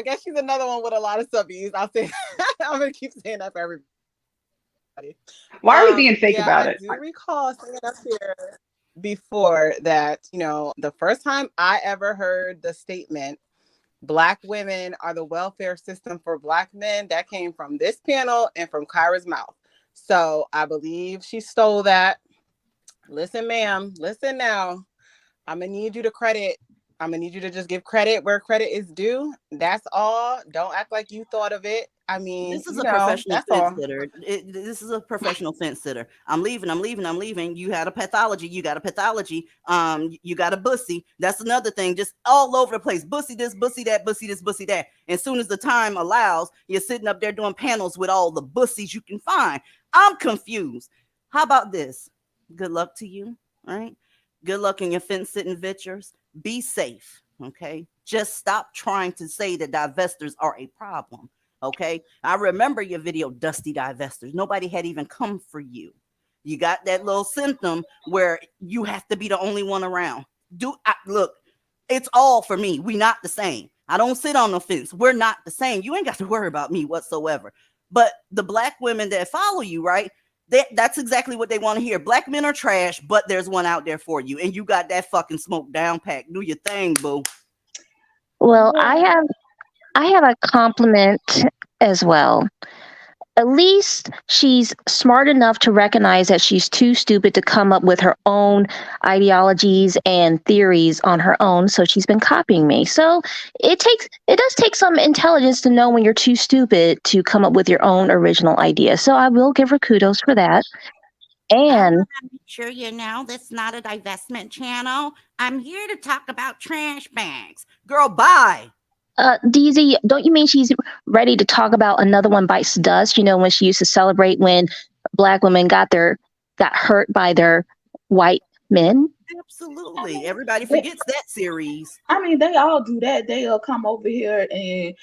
guess she's another one with a lot of subbies. I'll say. I'm gonna keep saying that for everybody. Why are we being fake Yeah, about I it? do recall saying up here before that, the first time I ever heard the statement, Black women are the welfare system for Black men, that came from this panel and from Kyra's mouth. So I believe she stole that. Listen, ma'am, listen now. I'm going to need you to credit I'm gonna need you to just give credit where credit is due. That's all. Don't act like you thought of it. I mean, This is a professional that's fence all. sitter. This is a professional fence sitter. I'm leaving. I'm leaving. I'm leaving. You had a pathology. You got a pathology. You got a bussy. That's another thing. Just all over the place. Bussy this, bussy that, bussy this, bussy that. As soon as the time allows, you're sitting up there doing panels with all the bussies you can find. I'm confused. How about this? Good luck to you. All right. Good luck in your fence sitting ventures. Be safe. Okay. Just stop trying to say that divestors are a problem. Okay. I remember your video, Dusty Divestors. Nobody had even come for you. You got that little symptom where you have to be the only one around. Look, it's all for me. We not the same. I don't sit on the fence. We're not the same. You ain't got to worry about me whatsoever. But the black women that follow you, right? That's exactly what they want to hear. Black men are trash, but there's one out there for you. And you got that fucking smoke down pack. Do your thing, boo. Well, Well, I have a compliment as well. At least she's smart enough to recognize that she's too stupid to come up with her own ideologies and theories on her own, so she's been copying me. So it does take some intelligence to know when you're too stupid to come up with your own original idea. So I will give her kudos for that. I want And to make sure you know that's not a divestment channel. I'm here to talk about trash bags. Girl, bye. DZ, don't you mean she's ready to talk about Another One Bites the Dust? You know, when she used to celebrate when black women got hurt by their white men. I Absolutely. mean, Everybody they, forgets that series. they all do that. They'll come over here and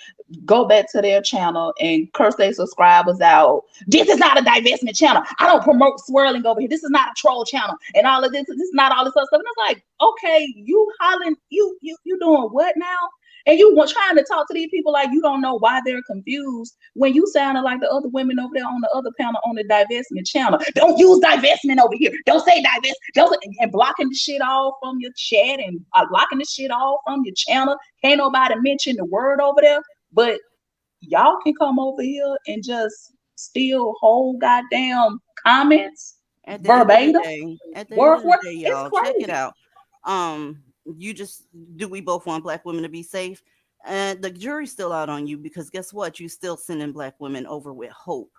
go back to their channel and curse their subscribers out. This is not a divestment channel. I don't promote swirling over here. This is not a troll channel. And all of this is not all this other stuff. And it's like, okay, you hollering, you doing what now? And you were trying to talk to these people like you don't know why they're confused when you sounded like the other women over there on the other panel on the divestment channel. Don't use divestment over here. Don't say divest. Don't, and blocking the shit off from your chat and blocking the shit off from your channel. Can't nobody mention the word over there. But y'all can come over here and just steal whole goddamn comments At the end of the verbatim, day, at the end word of for the word. day, It's y'all, check it crazy. out. You just do we both want black women to be safe? And the jury's still out on you because guess what? You still sending black women over with hope.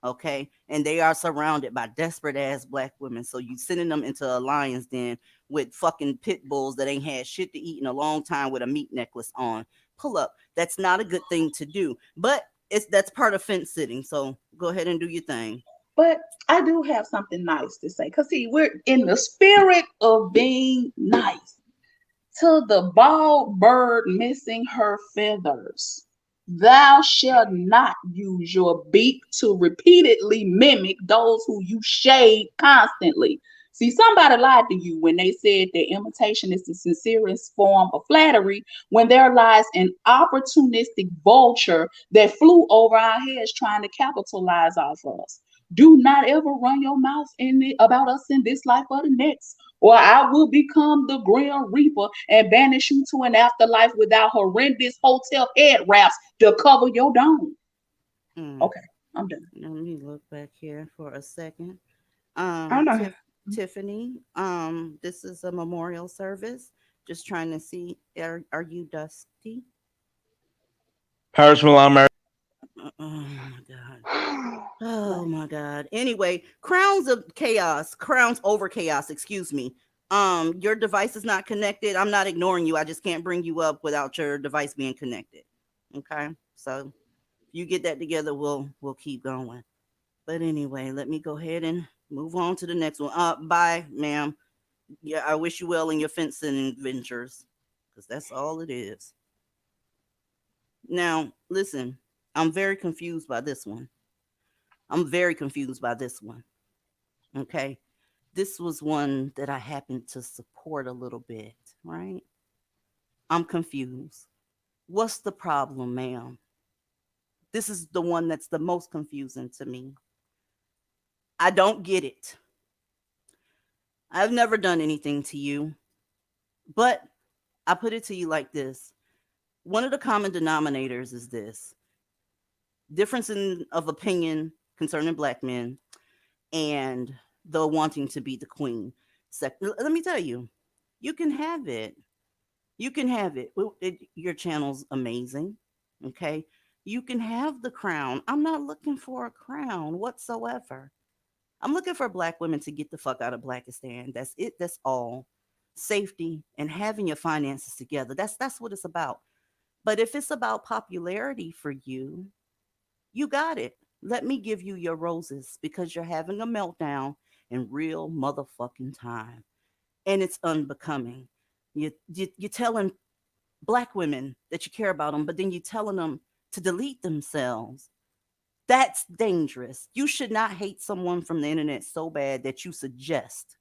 Okay. And they are surrounded by desperate ass black women. So you sending them into a lion's den with fucking pit bulls that ain't had shit to eat in a long time with a meat necklace on. Pull up. That's not a good thing to do. But that's part of fence sitting. So go ahead and do your thing. But I do have something nice to say. Because, see, we're in the spirit of being nice. To the bald bird missing her feathers, thou shalt not use your beak to repeatedly mimic those who you shade constantly. See, somebody lied to you when they said that imitation is the sincerest form of flattery, when there lies an opportunistic vulture that flew over our heads trying to capitalize off us. Do not ever run your mouth about us in this life or the next, or I will become the Grim Reaper and banish you to an afterlife without horrendous hotel head wraps to cover your dome. Mm. Okay, I'm done. Let me look back here for a second. I don't know. Tiffany, this is a memorial service. Just trying to see, are you Dusty? Paris Milan, Oh my God. Oh my God. Anyway, crowns over chaos, excuse me. Your device is not connected. I'm not ignoring you. I just can't bring you up without your device being connected. Okay. So if you get that together, we'll keep going. But anyway, let me go ahead and move on to the next one. Bye, ma'am. Yeah, I wish you well in your fencing adventures. Because that's all it is. Now, listen, I'm very confused by this one. I'm very confused by this one. Okay. This was one that I happened to support a little bit, right? I'm confused. What's the problem, ma'am? This is the one that's the most confusing to me. I don't get it. I've never done anything to you, but I put it to you like this. One of the common denominators is this difference of opinion concerning black men and the wanting to be the queen. Let me tell you, you can have it. You can have it. Your channel's amazing. Okay. You can have the crown. I'm not looking for a crown whatsoever. I'm looking for black women to get the fuck out of Blackistan. That's it. That's all. Safety and having your finances together. That's what it's about. But if it's about popularity for you, you got it. Let me give you your roses because you're having a meltdown in real motherfucking time. And it's unbecoming. You're telling black women that you care about them, but then you're telling them to delete themselves. That's dangerous. You should not hate someone from the internet so bad that you suggest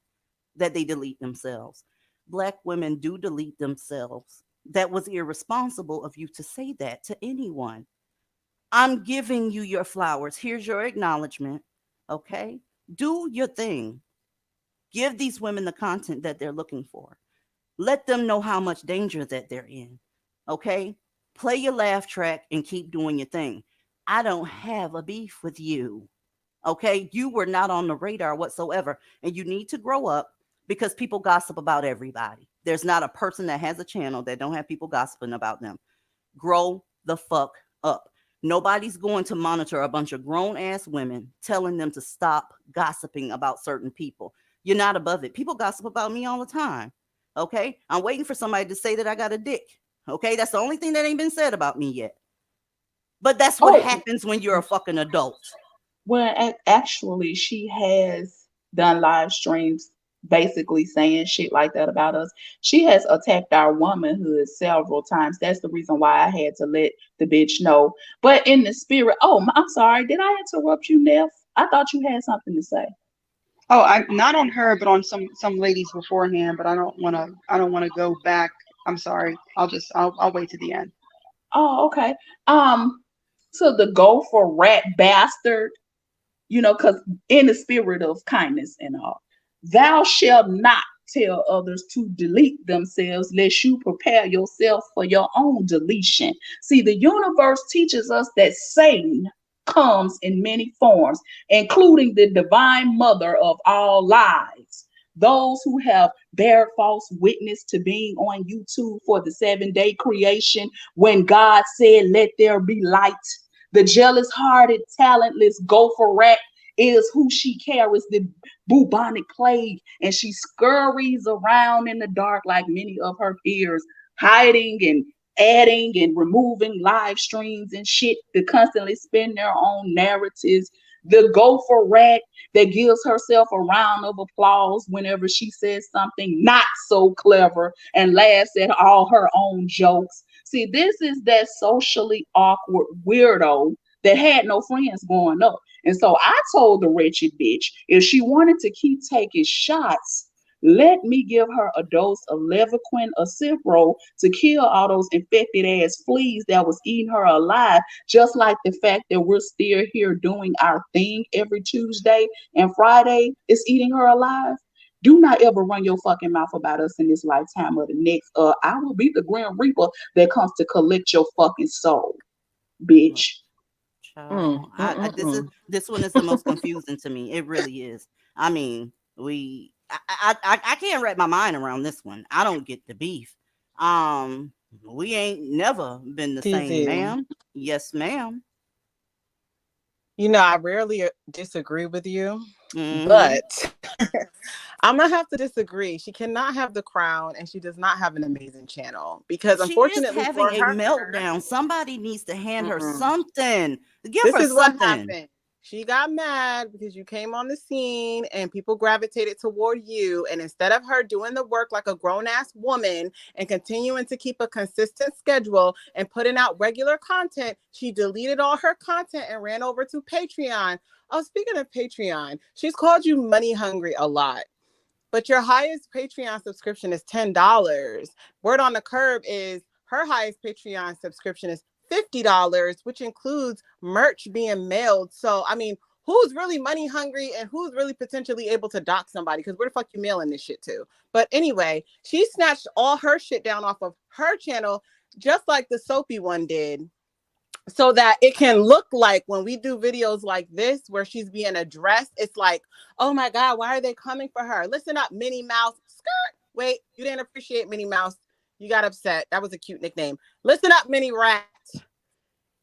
that they delete themselves. Black women do delete themselves. That was irresponsible of you to say that to anyone. I'm giving you your flowers. Here's your acknowledgement. Okay? Do your thing. Give these women the content that they're looking for. Let them know how much danger that they're in. Okay? Play your laugh track and keep doing your thing. I don't have a beef with you. Okay? You were not on the radar whatsoever. And you need to grow up because people gossip about everybody. There's not a person that has a channel that don't have people gossiping about them. Grow the fuck up. Nobody's going to monitor a bunch of grown ass women telling them to stop gossiping about certain people. You're not above it. People gossip about me all the time. Okay? I'm waiting for somebody to say that I got a dick. Okay? That's the only thing that ain't been said about me yet. But that's what Oh, happens when you're a fucking adult. well, actually, she has done live streams basically saying shit like that about us. She has attacked our womanhood several times. That's the reason why I had to let the bitch know. But in the spirit, oh, I'm sorry. Did I interrupt you, Neff? I thought you had something to say. Oh, I not on her, but on some ladies beforehand. But I don't wanna go back. I'm sorry. I'll wait to the end. Oh, okay. Um, so the go for rat bastard, because in the spirit of kindness and all, thou shalt not tell others to delete themselves, lest you prepare yourself for your own deletion. See, the universe teaches us that Satan comes in many forms, including the divine mother of all lies. Those who have bear false witness to being on YouTube for the 7-day creation when God said, "Let there be light." The jealous hearted, talentless gopher rat is who she carries the bubonic plague, and she scurries around in the dark like many of her peers, hiding and adding and removing live streams and shit to constantly spin their own narratives. The gopher rat that gives herself a round of applause whenever she says something not so clever and laughs at all her own jokes. See, this is that socially awkward weirdo that had no friends growing up. And so I told the wretched bitch if she wanted to keep taking shots, let me give her a dose of Levaquin or Cipro to kill all those infected ass fleas that was eating her alive. Just like the fact that we're still here doing our thing every Tuesday and Friday is eating her alive. Do not ever run your fucking mouth about us in this lifetime or the next. I will be the Grim Reaper that comes to collect your fucking soul, bitch. Child, this one is the most confusing to me. It really is. I mean, I can't wrap my mind around this one. I don't get the beef. Um, we ain't never been the same, TZ. ma'am. Yes, ma'am. I rarely disagree with you, Mm-hmm. but I'm gonna have to disagree. She cannot have the crown, and she does not have an amazing channel because, She is unfortunately having for a her, meltdown. Somebody needs to hand her mm-mm. something. Give This her is what something. happened. She got mad because you came on the scene and people gravitated toward you. And instead of her doing the work like a grown ass woman and continuing to keep a consistent schedule and putting out regular content, she deleted all her content and ran over to Patreon. Oh, speaking of Patreon, she's called you money hungry a lot. But your highest Patreon subscription is $10. Word on the curb is her highest Patreon subscription is $50, which includes merch being mailed. So, I mean, who's really money hungry and who's really potentially able to dock somebody? Because where the fuck you mailing this shit to? But anyway, she snatched all her shit down off of her channel, just like the Soapy one did, so that it can look like when we do videos like this where she's being addressed, it's like, oh my God, why are they coming for her? Listen up, Minnie Mouse. Skirt. Wait, you didn't appreciate Minnie Mouse. You got upset. That was a cute nickname. Listen up, Mini Rat.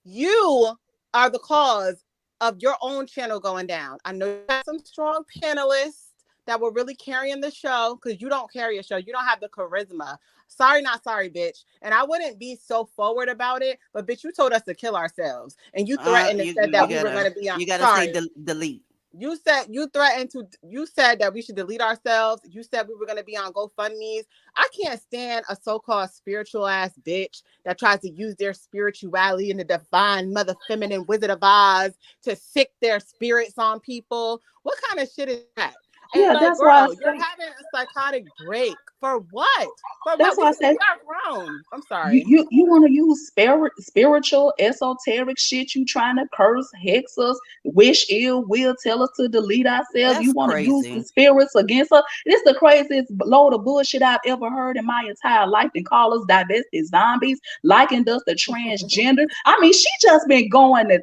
You are the cause of your own channel going down. I know you have some strong panelists that were really carrying the show, because you don't carry a show. You don't have the charisma. Sorry, not sorry, bitch. And I wouldn't be so forward about it, but bitch, you told us to kill ourselves, and you threatened and said that we were going to be on. You gotta Sorry. say delete. You said that we should delete ourselves. You said we were going to be on GoFundMe's. I can't stand a so-called spiritual ass bitch that tries to use their spirituality and the divine mother feminine Wizard of Oz to sick their spirits on people. What kind of shit is that? And Yeah, like, that's girl, why I you're said, having a psychotic break. For what? For that's what? why I We said are grown. I'm sorry. you want to use spiritual, esoteric shit. You trying to curse, hex us, wish ill will, tell us to delete ourselves. You That's want to use the crazy. spirits against us. This is the craziest load of bullshit I've ever heard in my entire life. And call us divested zombies, likened us to transgender. I mean, she just been going to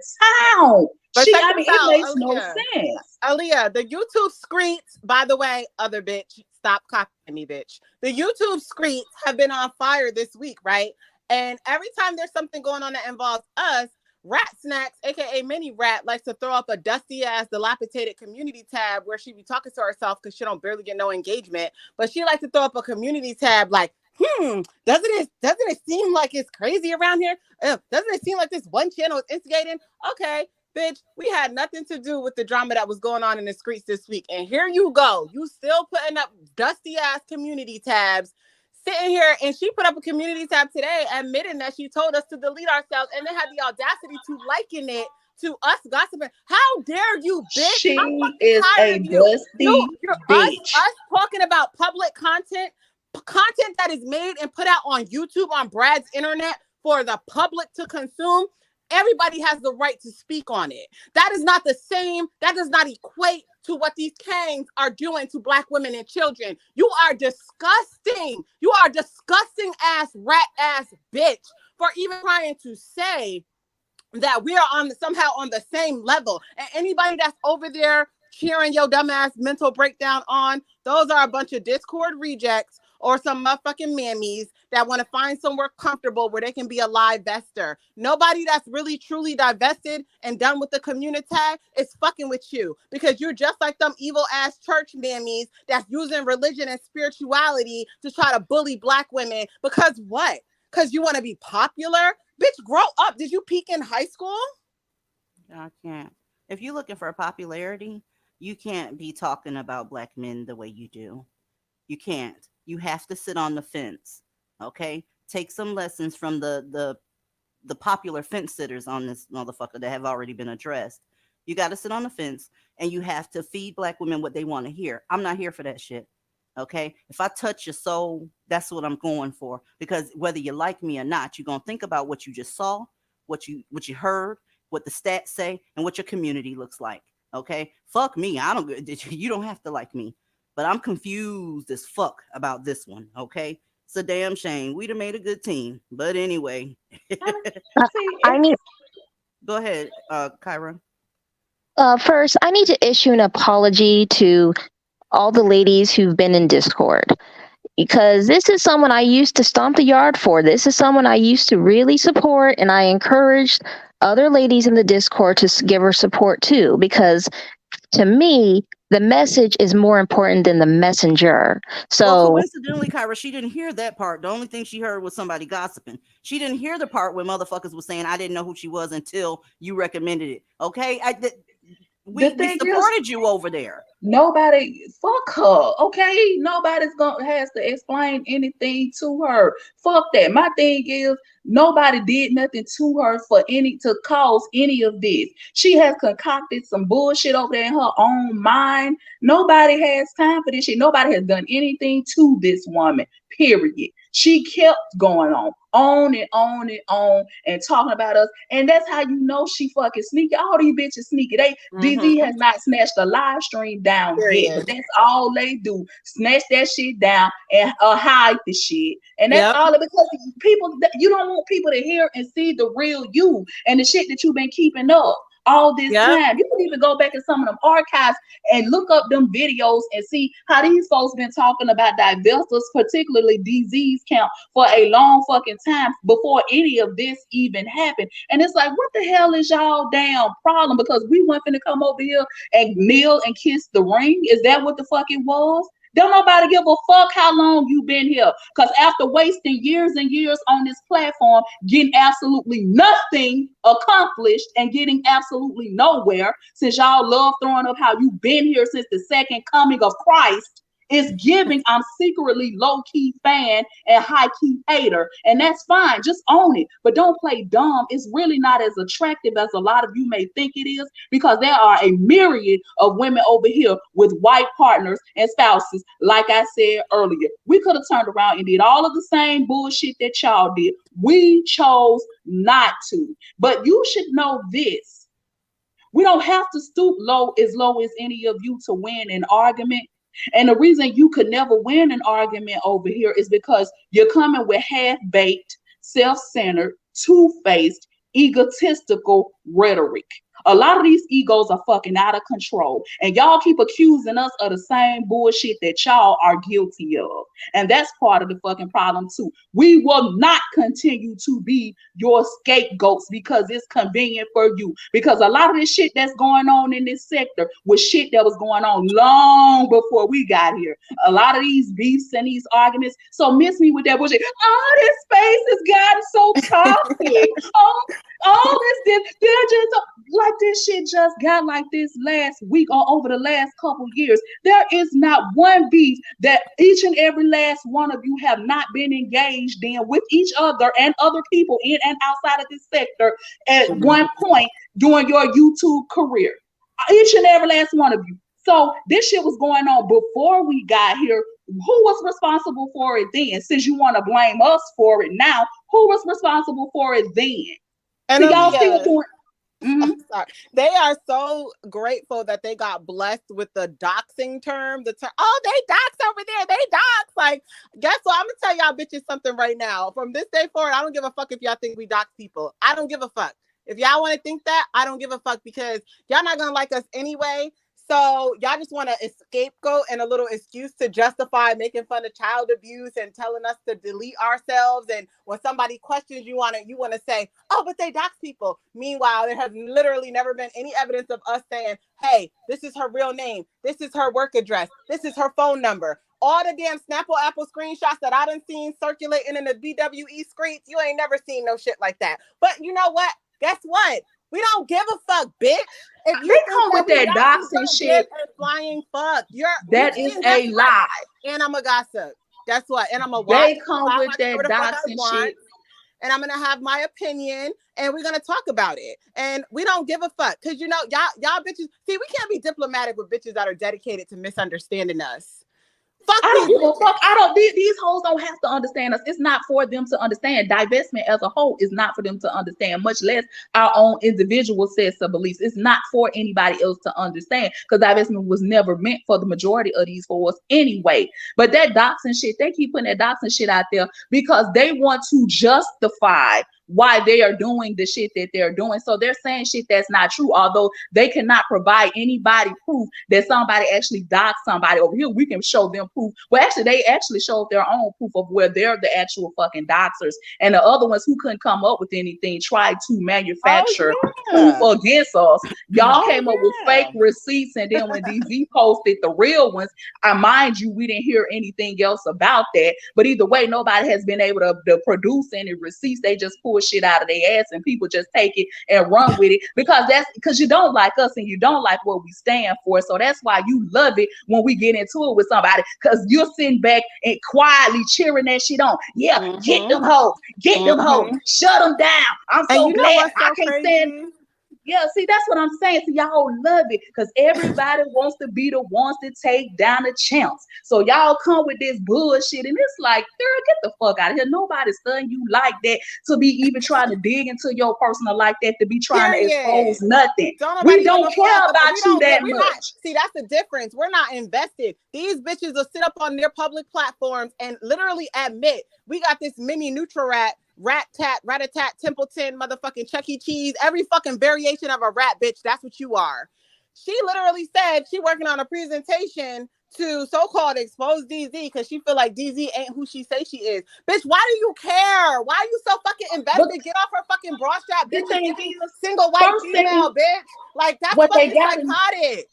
town. But check this It out, makes no Aaliyah. sense. Aaliyah, the YouTube screens, by the way, other bitch, stop copying me, bitch. The YouTube screens have been on fire this week, right? And every time there's something going on that involves us, Rat Snacks, aka Mini Rat, likes to throw up a dusty ass, dilapidated community tab where she be talking to herself because she don't barely get no engagement. But she likes to throw up a community tab like, doesn't it seem like it's crazy around here? Doesn't it seem like this one channel is instigating? Okay. Bitch, we had nothing to do with the drama that was going on in the streets this week. And here you go. You still putting up dusty ass community tabs, sitting here. And she put up a community tab today admitting that she told us to delete ourselves, and then had the audacity to liken it to us gossiping. How dare you, bitch? She I'm fucking is tired a of you. dusty You're bitch. us talking about public content that is made and put out on YouTube, on Brad's internet for the public to consume. Everybody has the right to speak on it. That is not the same. That does not equate to what these kangs are doing to Black women and children. You are disgusting. You are disgusting ass, rat ass bitch for even trying to say that we are somehow on the same level. And anybody that's over there cheering your dumbass mental breakdown on, those are a bunch of Discord rejects or some motherfucking mammies that want to find somewhere comfortable where they can be a live vester. Nobody that's really truly divested and done with the community is fucking with you, because you're just like them evil ass church mammies that's using religion and spirituality to try to bully Black women. Because what? Because you want to be popular? Bitch, grow up. Did you peak in high school? I can't. If you're looking for popularity, you can't be talking about Black men the way you do. You can't. You have to sit on the fence. Okay? Take some lessons from the popular fence sitters on this motherfucker that have already been addressed. You got to sit on the fence, and you have to feed Black women what they want to hear. I'm not here for that shit. Okay? If I touch your soul, that's what I'm going for. Because whether you like me or not, you're going to think about what you just saw, what you heard, what the stats say, and what your community looks like. Okay? Fuck me. You don't have to like me. But I'm confused as fuck about this one. Okay? It's a damn shame. We'd have made a good team. But anyway. I need Go ahead, Kyra. first, I need to issue an apology to all the ladies who've been in Discord, because this is someone I used to stomp the yard for. This is someone I used to really support, and I encouraged other ladies in the Discord to give her support too, because to me, the message is more important than the messenger. So, well, coincidentally, Kyra, she didn't hear that part. The only thing she heard was somebody gossiping. She didn't hear the part where motherfuckers was saying, I didn't know who she was until you recommended it. Okay? We supported you over there. Nobody, fuck her, okay? Nobody's has to explain anything to her. Fuck that. My thing is, nobody did nothing to her to cause any of this. She has concocted some bullshit over there in her own mind. Nobody has time for this shit. Nobody has done anything to this woman, period. She kept going on and on and on and talking about us. And that's how you know she fucking sneaky. All these bitches sneaky. DZ has not snatched a live stream down yet, but that's all they do. Snatch that shit down and hide the shit. And that's all because people, you don't want people to hear and see the real you and the shit that you've been keeping up. all this Yep. time. You can even go back in some of them archives and look up them videos and see how these folks been talking about divestors, particularly disease count, for a long fucking time before any of this even happened. And it's like, what the hell is y'all damn problem? Because we want to come over here and kneel and kiss the ring? Is that what the fuck it was? Don't nobody give a fuck how long you been here. Because after wasting years and years on this platform, getting absolutely nothing accomplished and getting absolutely nowhere, since y'all love throwing up how you've been here since the second coming of Christ, is giving I'm secretly low-key fan and high-key hater. And that's fine. Just own it. But don't play dumb. It's really not as attractive as a lot of you may think it is, because there are a myriad of women over here with white partners and spouses. Like I said earlier, we could have turned around and did all of the same bullshit that y'all did. We chose not to. But you should know this. We don't have to stoop low as any of you to win an argument. And the reason you could never win an argument over here is because you're coming with half-baked, self-centered, two-faced, egotistical rhetoric. A lot of these egos are fucking out of control. And y'all keep accusing us of the same bullshit that y'all are guilty of. And that's part of the fucking problem too. We will not continue to be your scapegoats because it's convenient for you. Because a lot of this shit that's going on in this sector was shit that was going on long before we got here. A lot of these beefs and these arguments. So miss me with that bullshit. Oh, this space has gotten so toxic. They're just like this shit just got like this last week or over the last couple years. There is not one beef that each and every last one of you have not been engaged in with each other and other people in and outside of this sector at one point during your YouTube career. Each and every last one of you. So this shit was going on before we got here. Who was responsible for it then? Since you want to blame us for it now, who was responsible for it then? And so y'all still doing. I'm sorry. They are so grateful that they got blessed with the doxing term. Oh, they dox over there. They dox. Like, guess what? I'm gonna tell y'all bitches something right now. From this day forward, I don't give a fuck if y'all think we dox people. I don't give a fuck. If y'all want to think that, I don't give a fuck, because y'all not gonna like us anyway. So y'all just want a scapegoat and a little excuse to justify making fun of child abuse and telling us to delete ourselves. And when somebody questions you on it, you want to say, oh, but they dox people. Meanwhile, there has literally never been any evidence of us saying, hey, this is her real name. This is her work address. This is her phone number. All the damn Snapple Apple screenshots that I done seen circulating in the BWE streets, you ain't never seen no shit like that. But you know what? Guess what? We don't give a fuck, bitch. If you come with that doxing shit, flying fuck. That is a lie. And I'm a gossip. Guess what? And I'm a They come with that doxing shit. And I'm gonna have my opinion, and we're gonna talk about it. And we don't give a fuck, because you know, y'all bitches. See, we can't be diplomatic with bitches that are dedicated to misunderstanding us. Fuck I don't give a fuck. These hoes don't have to understand us. It's not for them to understand. Divestment as a whole is not for them to understand, much less our own individual sets of beliefs. It's not for anybody else to understand, because divestment was never meant for the majority of these fools anyway. But that doxing shit, they keep putting that doxing shit out there because they want to justify why they are doing the shit that they're doing. So they're saying shit that's not true, although they cannot provide anybody proof that somebody actually doxed somebody. Over here, we can show them proof. Well, actually, they actually showed their own proof of where they're the actual fucking doxers. And the other ones who couldn't come up with anything tried to manufacture proof against us. Y'all came up with fake receipts, and then when DZ posted the real ones, mind you, we didn't hear anything else about that. But either way, nobody has been able to produce any receipts. They just pull shit out of their ass, and people just take it and run with it because you don't like us and you don't like what we stand for. So that's why you love it when we get into it with somebody, because you're sitting back and quietly cheering that shit on. Yeah, get them hoes, them hoes, shut them down. I'm so glad I can't stand. Yeah, see, that's what I'm saying. So y'all love it because everybody wants to be the ones to take down the champs. So y'all come with this bullshit, and it's like, girl, get the fuck out of here. Nobody's studying you like that to be even trying to dig into your personal like that, to be trying to expose nothing. We don't care about you that much. See, that's the difference. We're not invested. These bitches will sit up on their public platforms and literally admit we got this mini Nutri-Rat Rat Tat, Rat-a-tat, Templeton, motherfucking Chuck E. Cheese, every fucking variation of a rat, bitch. That's what you are. She literally said she working on a presentation to so-called expose DZ because she feel like DZ ain't who she say she is. Bitch, why do you care? Why are you so fucking invested? But Get off her fucking bra strap, the bitch. thing Give me is, single white first thing, female, bitch. Like, that's what they fucking got in, psychotic.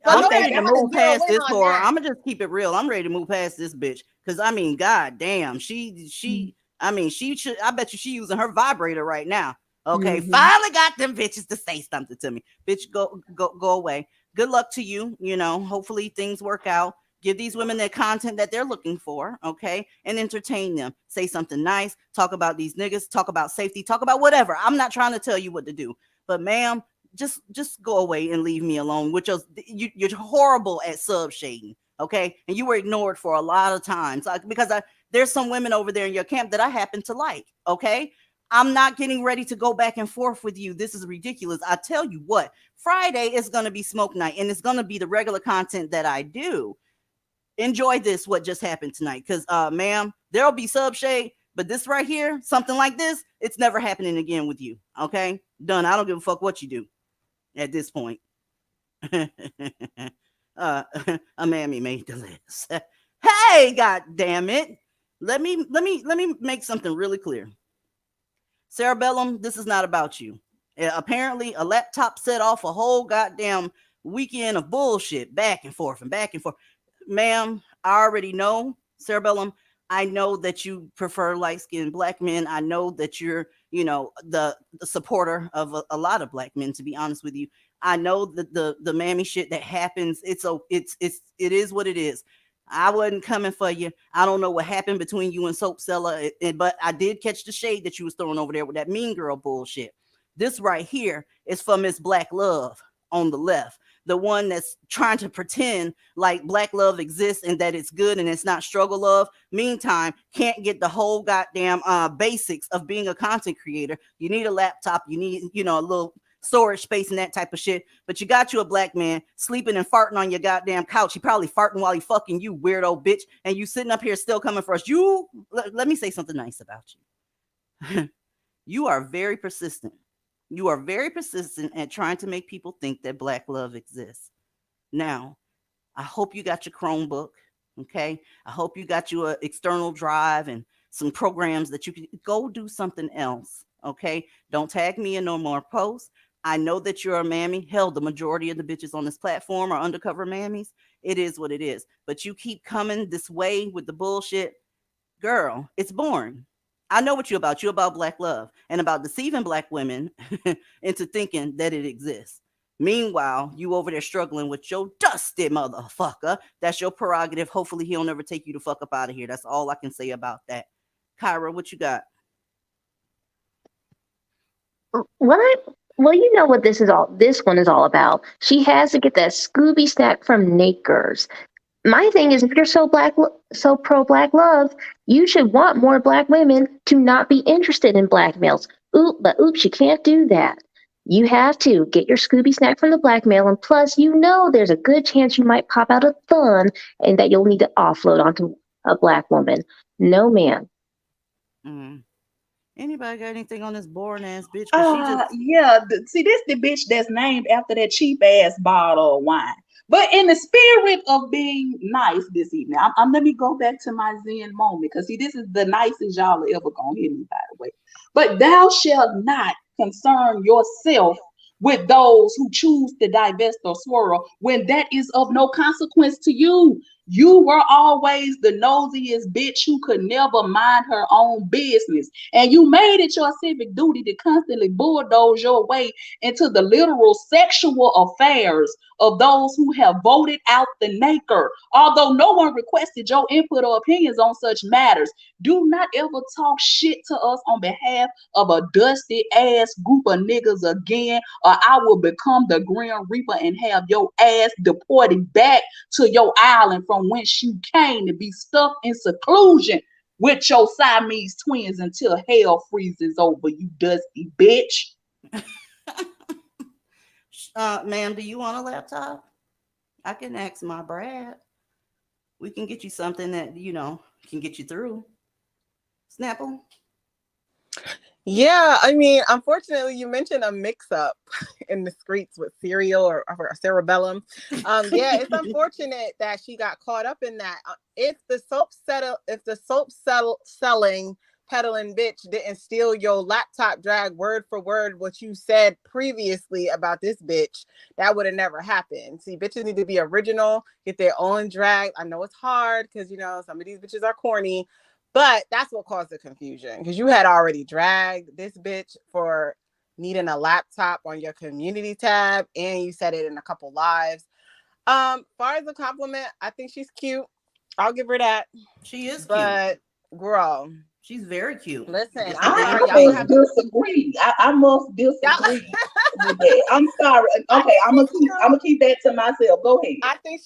But I'm what they ready nobody to got want to move in, zero past in this on for her. that. I'm gonna just keep it real. I'm ready to move past this bitch because I mean, god damn, she. I mean, she should. I bet you she using her vibrator right now. Okay, finally got them bitches to say something to me. Bitch, go away. Good luck to you. You know, hopefully things work out. Give these women the content that they're looking for, okay, and entertain them. Say something nice. Talk about these niggas. Talk about safety. Talk about whatever. I'm not trying to tell you what to do, but ma'am, just go away and leave me alone. Which is you're horrible at sub shading, okay, and you were ignored for a lot of times because there's some women over there in your camp that I happen to like, okay. I'm not getting ready to go back and forth with you. This is ridiculous. I tell you what, Friday is going to be smoke night and it's going to be the regular content that I do. Enjoy this, what just happened tonight, because ma'am, there'll be sub shade, but this right here, something like this, it's never happening again with you, okay? Done. I don't give a fuck what you do at this point. A mammy made the list. Hey, god damn it. Let me make something really clear. Cerebellum, this is not about you. Apparently, a laptop set off a whole goddamn weekend of bullshit back and forth and back and forth. Ma'am, I already know, Cerebellum. I know that you prefer light-skinned black men. I know that you're, the supporter of a lot of black men, to be honest with you. I know that the mammy shit that happens, it is what it is. I wasn't coming for you. I don't know what happened between you and Soap Seller, but I did catch the shade that you was throwing over there with that mean girl bullshit. This right here is for Miss Black Love on the left, the one that's trying to pretend like black love exists and that it's good and it's not struggle love. Meantime, can't get the whole goddamn basics of being a content creator. You need a laptop. You need, a little storage space and that type of shit. But you got you a black man sleeping and farting on your goddamn couch. He probably farting while he fucking you, weirdo bitch. And you sitting up here still coming for us. Let me say something nice about you. You are very persistent. You are very persistent at trying to make people think that black love exists. Now, I hope you got your Chromebook. Okay. I hope you got you an external drive and some programs that you can go do something else. Okay. Don't tag me in no more posts. I know that you're a mammy. Hell, the majority of the bitches on this platform are undercover mammies. It is what it is. But you keep coming this way with the bullshit. Girl, it's boring. I know what you're about. You're about black love and about deceiving black women into thinking that it exists. Meanwhile, you over there struggling with your dusty motherfucker. That's your prerogative. Hopefully, he'll never take you the fuck up out of here. That's all I can say about that. Kyra, what you got? Well, you know what this one is all about. She has to get that Scooby snack from Nakers. My thing is, if you're so pro black love, you should want more black women to not be interested in black males. Oops, you can't do that. You have to get your Scooby snack from the black male, and plus, there's a good chance you might pop out a thun and that you'll need to offload onto a black woman. No, man. Mm. Anybody got anything on this boring ass bitch? Because she just. Yeah. See, this the bitch that's named after that cheap ass bottle of wine. But in the spirit of being nice this evening, let me go back to my Zen moment, because see, this is the nicest y'all are ever gonna hear me, by the way. But thou shalt not concern yourself with those who choose to divest or swirl when that is of no consequence to you. You were always the nosiest bitch who could never mind her own business. And you made it your civic duty to constantly bulldoze your way into the literal sexual affairs of those who have voted out the Naker. Although no one requested your input or opinions on such matters, do not ever talk shit to us on behalf of a dusty ass group of niggas again, or I will become the Grim Reaper and have your ass deported back to your island from whence you came to be stuck in seclusion with your Siamese twins until hell freezes over, you dusty bitch. Ma'am, do you want a laptop? I can ask my Brad. We can get you something that, can get you through. Snapple? Yeah, I mean, unfortunately, you mentioned a mix-up in the streets with cereal or cerebellum. Yeah, it's unfortunate that she got caught up in that. If the selling peddling bitch didn't steal your laptop drag word for word what you said previously about this bitch, that would have never happened. See, bitches need to be original, get their own drag. I know it's hard because some of these bitches are corny, but that's what caused the confusion because you had already dragged this bitch for needing a laptop on your community tab and you said it in a couple lives. Far as a compliment, I think she's cute. I'll give her that. She is cute. But girl, she's very cute. listen, Just I'm the I sorry, damn y'all gonna must have truth. to. disagree. I must Y'all, disagree with that. I'm sorry. I Okay, think I'm she's gonna keep. I'm cute. gonna keep that to myself. Go ahead. I think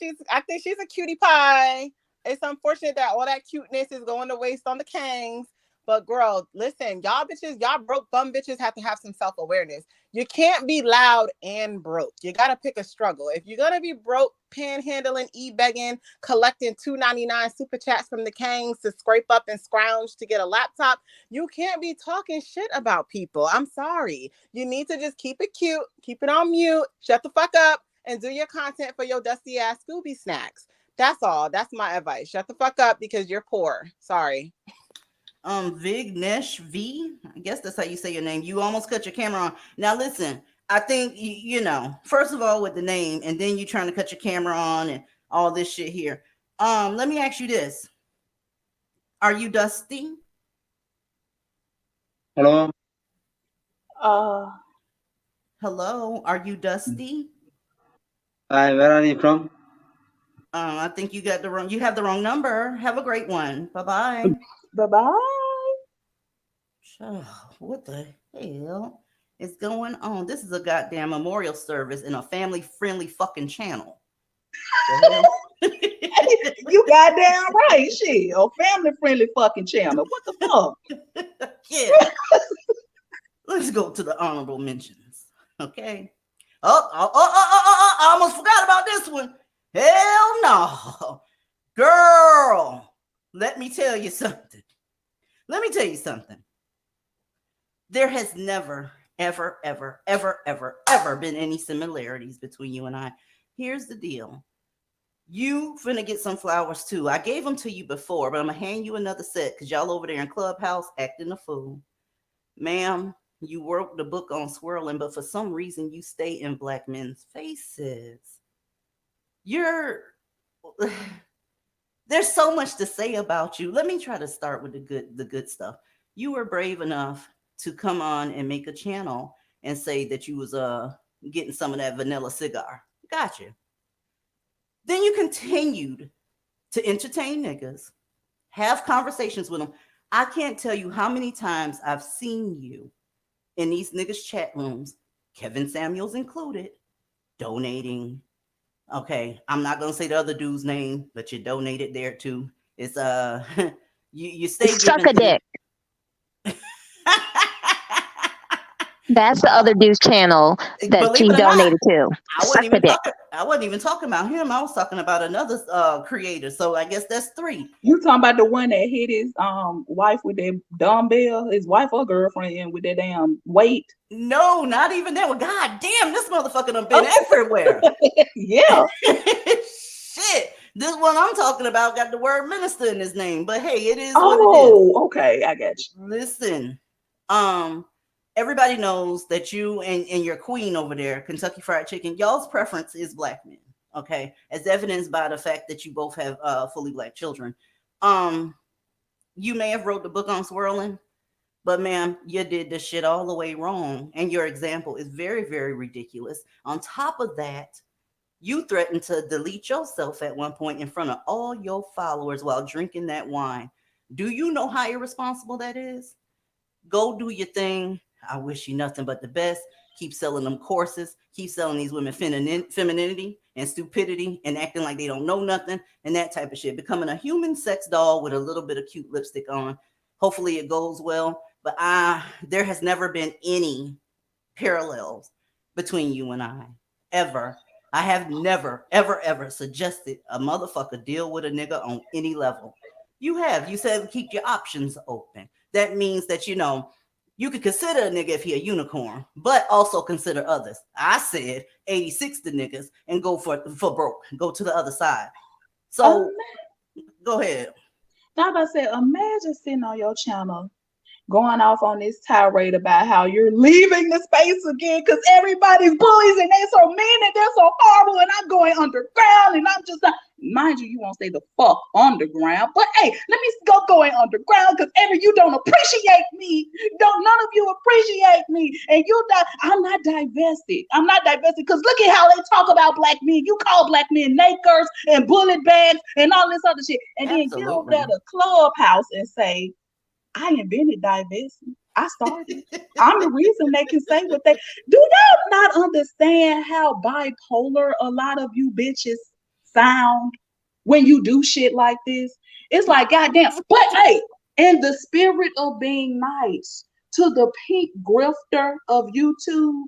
she's a cutie pie. It's unfortunate that all that cuteness is going to waste on the Kangs. But girl, listen, y'all bitches, y'all broke bum bitches have to have some self-awareness. You can't be loud and broke. You gotta pick a struggle. If you're gonna be broke, panhandling, e-begging, collecting $2.99 super chats from the Kangs to scrape up and scrounge to get a laptop, you can't be talking shit about people. I'm sorry. You need to just keep it cute, keep it on mute, shut the fuck up, and do your content for your dusty ass Scooby snacks. That's all. That's my advice. Shut the fuck up because you're poor. Sorry. Vignesh V. I guess that's how you say your name. You almost cut your camera on. Now listen, I think first of all with the name, and then you trying to cut your camera on and all this shit here. Let me ask you this: are you Dusty? Hello. Uh, Hello, are you Dusty? Hi, where are you from? I think you got the wrong. You have the wrong number. Have a great one. Bye bye. bye bye. What the hell is going on? This is a goddamn memorial service in a family-friendly fucking channel. The hell? You goddamn right. Shit, a family friendly fucking channel. What the fuck? Yeah. Let's go to the honorable mentions. Okay. I almost forgot about this one. Hell no. Girl, let me tell you something. There has never, ever, ever, ever, ever, ever been any similarities between you and I. Here's the deal. You finna get some flowers too. I gave them to you before, but I'm gonna hand you another set because y'all over there in Clubhouse acting a fool. Ma'am, you wrote the book on swirling, but for some reason you stay in black men's faces. You're there's so much to say about you. Let me try to start with the good stuff. You were brave enough to come on and make a channel and say that you was getting some of that vanilla cigar. Gotcha. Then you continued to entertain niggas, have conversations with them. I can't tell you how many times I've seen you in these niggas' chat rooms, Kevin Samuels included, donating. Okay, I'm not gonna say the other dude's name, but you donated there too. It's you stay Suck giving a to the dick. That's the other dude's channel that believe she it or not, donated to. Suck a dick. I wasn't even talking about him. I was talking about another creator. So I guess that's three. You talking about the one that hit his wife with that dumbbell, his wife or girlfriend with that damn weight? No, not even that. Well, god damn, this motherfucker done been everywhere. Yeah. Shit. This one I'm talking about got the word minister in his name. But hey, it is what it is. Oh, okay. I got you. Listen, everybody knows that you and your queen over there, Kentucky Fried Chicken, y'all's preference is black men. Okay, as evidenced by the fact that you both have fully black children. You may have wrote the book on swirling, but ma'am, you did this shit all the way wrong, and your example is very, very ridiculous. On top of that, you threatened to delete yourself at one point in front of all your followers while drinking that wine. Do you know how irresponsible that is? Go do your thing. I wish you nothing but the best. Keep selling them courses. Keep selling these women femininity and stupidity and acting like they don't know nothing and that type of shit. Becoming a human sex doll with a little bit of cute lipstick on. Hopefully it goes well. But there has never been any parallels between you and I. Ever. I have never, ever, ever suggested a motherfucker deal with a nigga on any level. You have. You said keep your options open. That means that, You could consider a nigga if he a unicorn, but also consider others. I said 86 the niggas and go for broke. Go to the other side. Um, So go ahead. now I said, imagine sitting on your channel going off on this tirade about how you're leaving the space again because everybody's bullies and they're so mean and they're so horrible and I'm going underground and I'm just not. Mind you, you won't stay the fuck underground, but hey, let me go going underground because ever you don't appreciate me, don't none of you appreciate me, and you not. I'm not divested. I'm not divested because look at how they talk about black men. You call black men nakers and bullet bags and all this other shit, and then get over there Absolutely. to Clubhouse and say I invented divestment. I started. I'm the reason they can say what they do. Y'all not understand how bipolar a lot of you bitches sound when you do shit like this? It's like goddamn. But hey, in the spirit of being nice to the pink grifter of YouTube,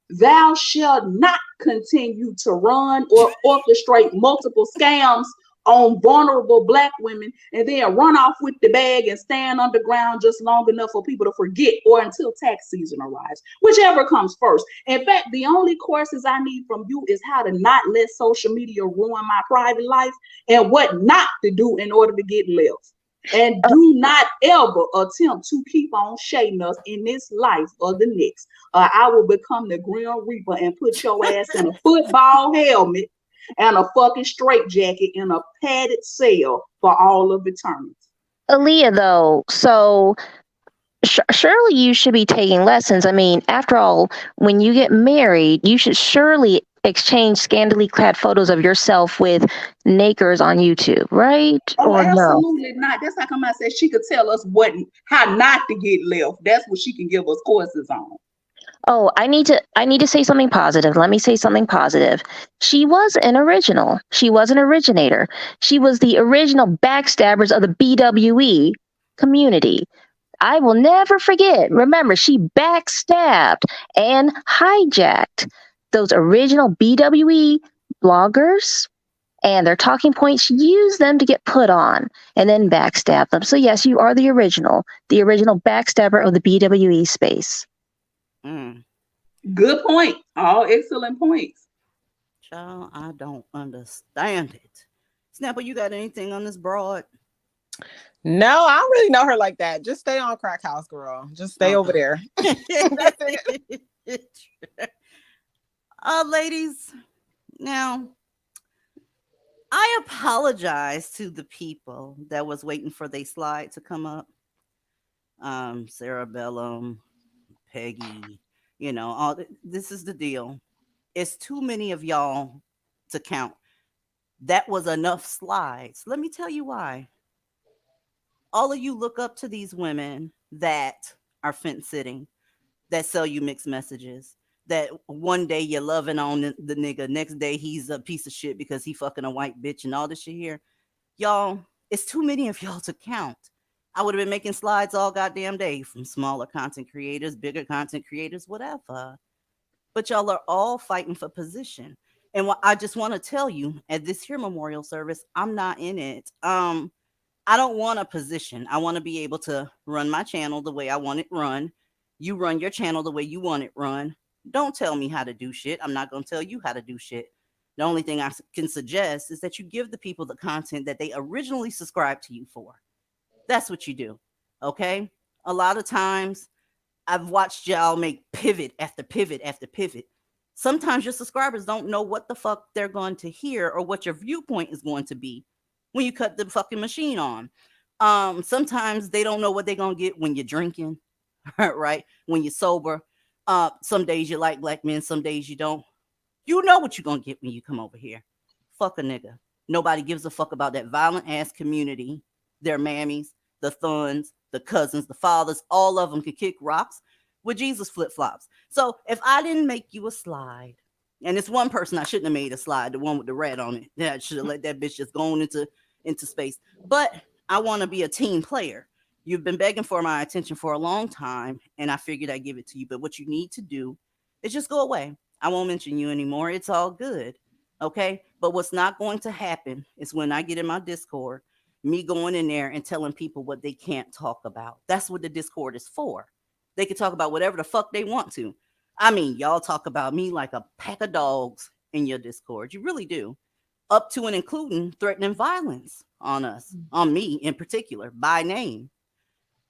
thou shalt not continue to run or orchestrate multiple scams on vulnerable black women and then run off with the bag and stand underground just long enough for people to forget or until tax season arrives, whichever comes first. In fact, the only courses I need from you is how to not let social media ruin my private life and what not to do in order to get left. And do not ever attempt to keep on shading us in this life or the next. I will become the Grim Reaper and put your ass in a football helmet and a fucking straitjacket in a padded cell for all of eternity. Aaliyah, though, so surely you should be taking lessons. I mean, after all, when you get married, you should surely exchange scantily clad photos of yourself with nakers on YouTube, right? Oh, Or no? absolutely not. That's how come I said she could tell us how not to get left. That's what she can give us courses on. Oh, I need to say something positive. Let me say something positive. She was an original. She was an originator. She was the original backstabbers of the BWE community. I will never forget. Remember, she backstabbed and hijacked those original BWE bloggers and their talking points, used them to get put on and then backstab them. So yes, you are the original backstabber of the BWE space. Mm. Good point. All excellent points. Child, I don't understand it. Snapper, you got anything on this broad? No, I don't really know her like that. Just stay on Crack House, girl. Just stay over there. That's it. Ladies, now I apologize to the people that was waiting for their slide to come up. Sarah Bellum, Peggy, this is the deal. It's too many of y'all to count. That was enough slides. Let me tell you why. All of you look up to these women that are fence sitting, that sell you mixed messages. That one day you're loving on the nigga, next day he's a piece of shit because he fucking a white bitch and all this shit here. Y'all, it's too many of y'all to count. I would have been making slides all goddamn day from smaller content creators, bigger content creators, whatever. But y'all are all fighting for position. And what I just want to tell you at this here memorial service, I'm not in it. I don't want a position. I want to be able to run my channel the way I want it run. You run your channel the way you want it run. Don't tell me how to do shit. I'm not going to tell you how to do shit. The only thing I can suggest is that you give the people the content that they originally subscribed to you for. That's what you do. Okay? A lot of times I've watched y'all make pivot after pivot after pivot. Sometimes your subscribers don't know what the fuck they're going to hear or what your viewpoint is going to be when you cut the fucking machine on. Sometimes they don't know what they're gonna get when you're drinking, right? When you're sober. Some days you like black men, some days you don't. You know what you're gonna get when you come over here. Fuck a nigga. Nobody gives a fuck about that violent ass community. Their mammies, the thuns, the cousins, the fathers, all of them can kick rocks with Jesus flip flops. So if I didn't make you a slide, and it's one person I shouldn't have made a slide, the one with the red on it. Yeah, I should have let that bitch just go on into space. But I want to be a team player. You've been begging for my attention for a long time, and I figured I'd give it to you. But what you need to do is just go away. I won't mention you anymore. It's all good. Okay. But what's not going to happen is when I get in my Discord, me going in there and telling people what they can't talk about. That's what the Discord is for. They can talk about whatever the fuck they want to. I mean, y'all talk about me like a pack of dogs in your Discord. You really do. Up to and including threatening violence on us, on me in particular, by name.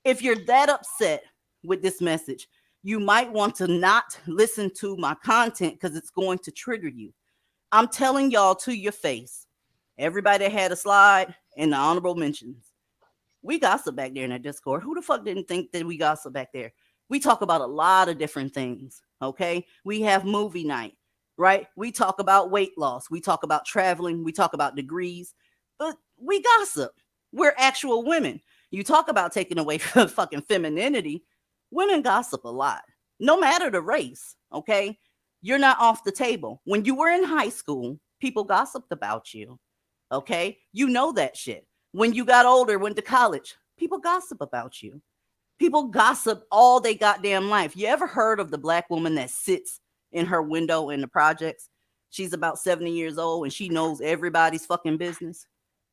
If you're that upset with this message, you might want to not listen to my content because it's going to trigger you. I'm telling y'all to your face. Everybody that had a slide in the honorable mentions. We gossip back there in that Discord. Who the fuck didn't think that we gossip back there? We talk about a lot of different things. Okay. We have movie night, right? We talk about weight loss. We talk about traveling. We talk about degrees, but we gossip. We're actual women. You talk about taking away fucking femininity. Women gossip a lot, no matter the race. Okay. You're not off the table. When you were in high school, people gossiped about you. Okay. You know that shit. When you got older, went to college, people gossip about you. People gossip all they goddamn life. You ever heard of the black woman that sits in her window in the projects? She's about 70 years old and she knows everybody's fucking business.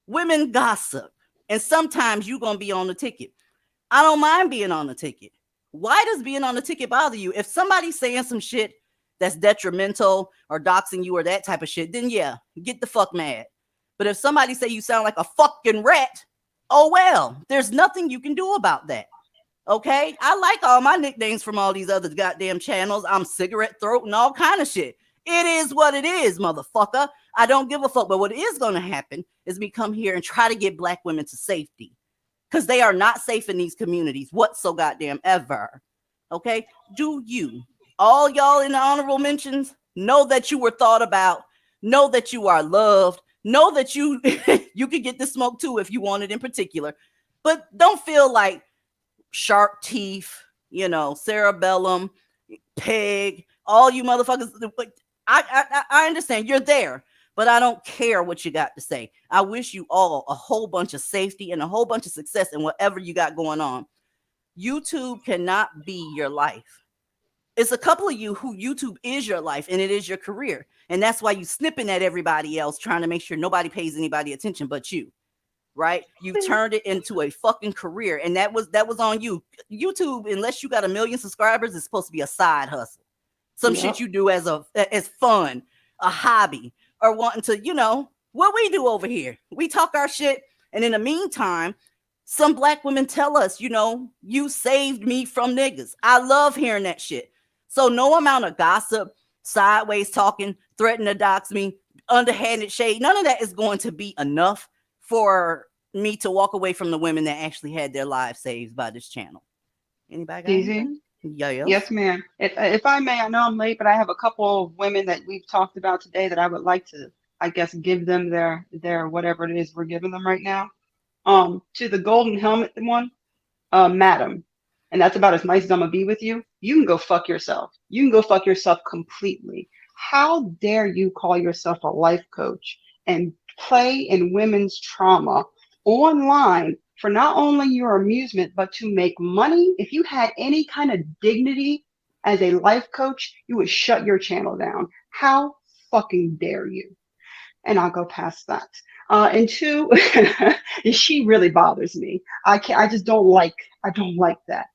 Women gossip. And sometimes you're going to be on the ticket. I don't mind being on the ticket. Why does being on the ticket bother you? If somebody's saying some shit that's detrimental or doxing you or that type of shit, then yeah, get the fuck mad. But if somebody say you sound like a fucking rat, oh well, there's nothing you can do about that. Okay? I like all my nicknames from all these other goddamn channels. I'm cigarette throat and all kind of shit. It is what it is, motherfucker. I don't give a fuck. But what is going to happen is me come here and try to get black women to safety. Because they are not safe in these communities whatsoever goddamn ever. Okay? Do you, all y'all in the honorable mentions, know that you were thought about, know that you are loved, know that you you could get the smoke too if you want it in particular, but don't feel like shark teeth, cerebellum, peg, all you motherfuckers. I understand you're there, but I don't care what you got to say. I wish you all a whole bunch of safety and a whole bunch of success in whatever you got going on. YouTube cannot be your life. It's a couple of you who YouTube is your life and it is your career. And that's why you snipping at everybody else, trying to make sure nobody pays anybody attention but you. Right? You've turned it into a fucking career. And that was on you. YouTube, unless you got 1 million subscribers, is supposed to be a side hustle. Some shit you do as fun, a hobby, or wanting to, what we do over here. We talk our shit. And in the meantime, some black women tell us, you saved me from niggas. I love hearing that shit. So no amount of gossip, sideways talking, threatening to dox me, underhanded shade, none of that is going to be enough for me to walk away from the women that actually had their lives saved by this channel. Anybody got Easy. anything? Yeah. Yes, ma'am. If I may, I know I'm late, but I have a couple of women that we've talked about today that I would like to, I guess, give them their whatever it is we're giving them right now. To the golden helmet one, madam, and that's about as nice as I'm gonna be with you. You can go fuck yourself. You can go fuck yourself completely. How dare you call yourself a life coach and play in women's trauma online for not only your amusement, but to make money? If you had any kind of dignity as a life coach, you would shut your channel down. How fucking dare you? And I'll go past that. And two, she really bothers me. I don't like that.